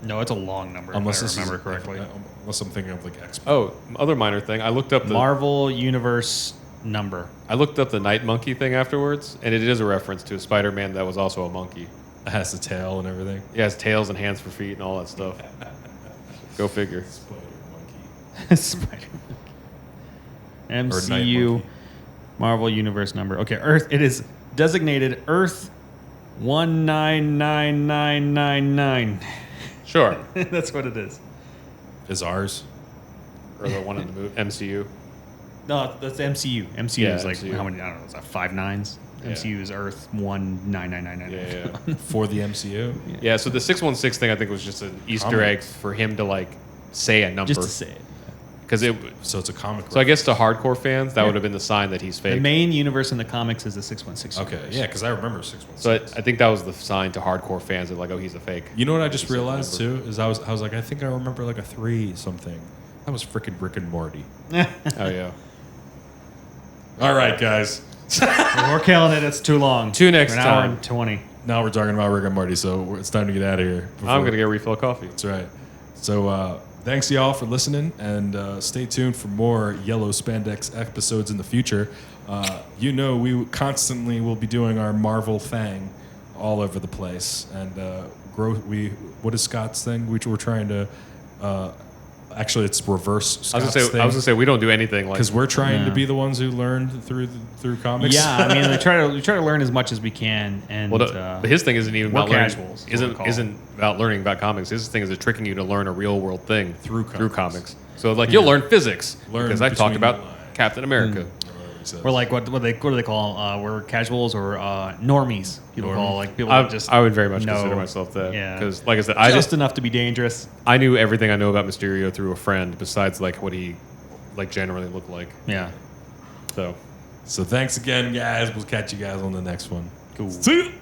[SPEAKER 3] No, it's a long number.
[SPEAKER 1] Unless
[SPEAKER 3] if I
[SPEAKER 1] this
[SPEAKER 3] remember
[SPEAKER 1] is,
[SPEAKER 3] correctly.
[SPEAKER 1] Unless I'm thinking of like X.
[SPEAKER 2] Oh, other minor thing. I looked up the
[SPEAKER 3] Marvel Universe number.
[SPEAKER 2] Night monkey thing afterwards, and it is a reference to a Spider-Man that was also a monkey.
[SPEAKER 1] It has the tail and everything.
[SPEAKER 2] He has tails and hands for feet and all that stuff. Go figure.
[SPEAKER 1] Spider monkey.
[SPEAKER 3] Spider
[SPEAKER 1] Or Night
[SPEAKER 3] MCU
[SPEAKER 1] Monkey.
[SPEAKER 3] Marvel Universe number. Okay, Earth. It is designated Earth 199999.
[SPEAKER 2] Sure.
[SPEAKER 3] That's what it is.
[SPEAKER 1] Is ours?
[SPEAKER 2] Or the one in the movie MCU.
[SPEAKER 3] No, that's MCU. MCU
[SPEAKER 2] Yeah,
[SPEAKER 3] is like
[SPEAKER 2] MCU.
[SPEAKER 3] how many? I don't know. Is that 5 nines?
[SPEAKER 2] Yeah.
[SPEAKER 3] MCU is Earth 199999.
[SPEAKER 2] Yeah.
[SPEAKER 1] For the MCU?
[SPEAKER 2] Yeah. So the 616 thing I think was just an Easter
[SPEAKER 1] Comic.
[SPEAKER 2] egg for him to like say a number
[SPEAKER 3] Just to say it.
[SPEAKER 2] because it.
[SPEAKER 1] So it's a comic.
[SPEAKER 2] So I guess to hardcore fans that would have been the sign that he's
[SPEAKER 3] The
[SPEAKER 2] fake.
[SPEAKER 3] main universe in the comics is the 616.
[SPEAKER 1] Okay,
[SPEAKER 3] universe.
[SPEAKER 1] yeah, because I remember 616.
[SPEAKER 2] So I think that was the sign to hardcore fans that like, oh, he's a fake.
[SPEAKER 1] You know what I just
[SPEAKER 2] Just a
[SPEAKER 1] realized
[SPEAKER 2] number.
[SPEAKER 1] too is I was like I think I remember like a 3 something. That was freaking Rick and Morty.
[SPEAKER 2] Oh yeah.
[SPEAKER 1] All right, guys.
[SPEAKER 3] We're killing it. It's too long.
[SPEAKER 2] Two next
[SPEAKER 3] An hour
[SPEAKER 2] time.
[SPEAKER 3] and 20.
[SPEAKER 1] Now we're talking about Rick and Morty, so it's time to get out of here.
[SPEAKER 2] I'm gonna get a refill of coffee.
[SPEAKER 1] That's right. So thanks y'all for listening, and stay tuned for more Yellow Spandex episodes in the future. We constantly will be doing our Marvel thing all over the place, and what is Scott's thing? Which we're trying to. Actually, it's reverse
[SPEAKER 2] I was
[SPEAKER 1] Scott's
[SPEAKER 2] gonna say we don't do anything like
[SPEAKER 1] because we're trying to
[SPEAKER 3] Yeah.
[SPEAKER 1] be the ones who learned through comics.
[SPEAKER 3] Yeah, I mean, we try to learn as much as we can, and
[SPEAKER 2] Well, but his thing isn't even
[SPEAKER 3] we're
[SPEAKER 2] about learning.
[SPEAKER 3] casuals, is what we call
[SPEAKER 2] Isn't about learning about comics. His thing is tricking you to learn a real world thing
[SPEAKER 1] Through comics.
[SPEAKER 2] So like you'll learn physics
[SPEAKER 1] Learn
[SPEAKER 2] because I talked
[SPEAKER 1] between
[SPEAKER 2] about
[SPEAKER 1] the lines.
[SPEAKER 2] Captain America.
[SPEAKER 3] we're like what do they call? We're casuals or normies. People call like people
[SPEAKER 2] I,
[SPEAKER 3] that just
[SPEAKER 2] I would very much
[SPEAKER 3] know-
[SPEAKER 2] consider myself that.
[SPEAKER 3] Yeah.
[SPEAKER 2] Because like I said,
[SPEAKER 3] just enough to be dangerous.
[SPEAKER 2] I knew everything I know about Mysterio through a friend besides like what he like generally looked like.
[SPEAKER 3] Yeah.
[SPEAKER 2] So
[SPEAKER 1] So thanks again, guys. We'll catch you guys on the next one.
[SPEAKER 3] Cool.
[SPEAKER 1] See you.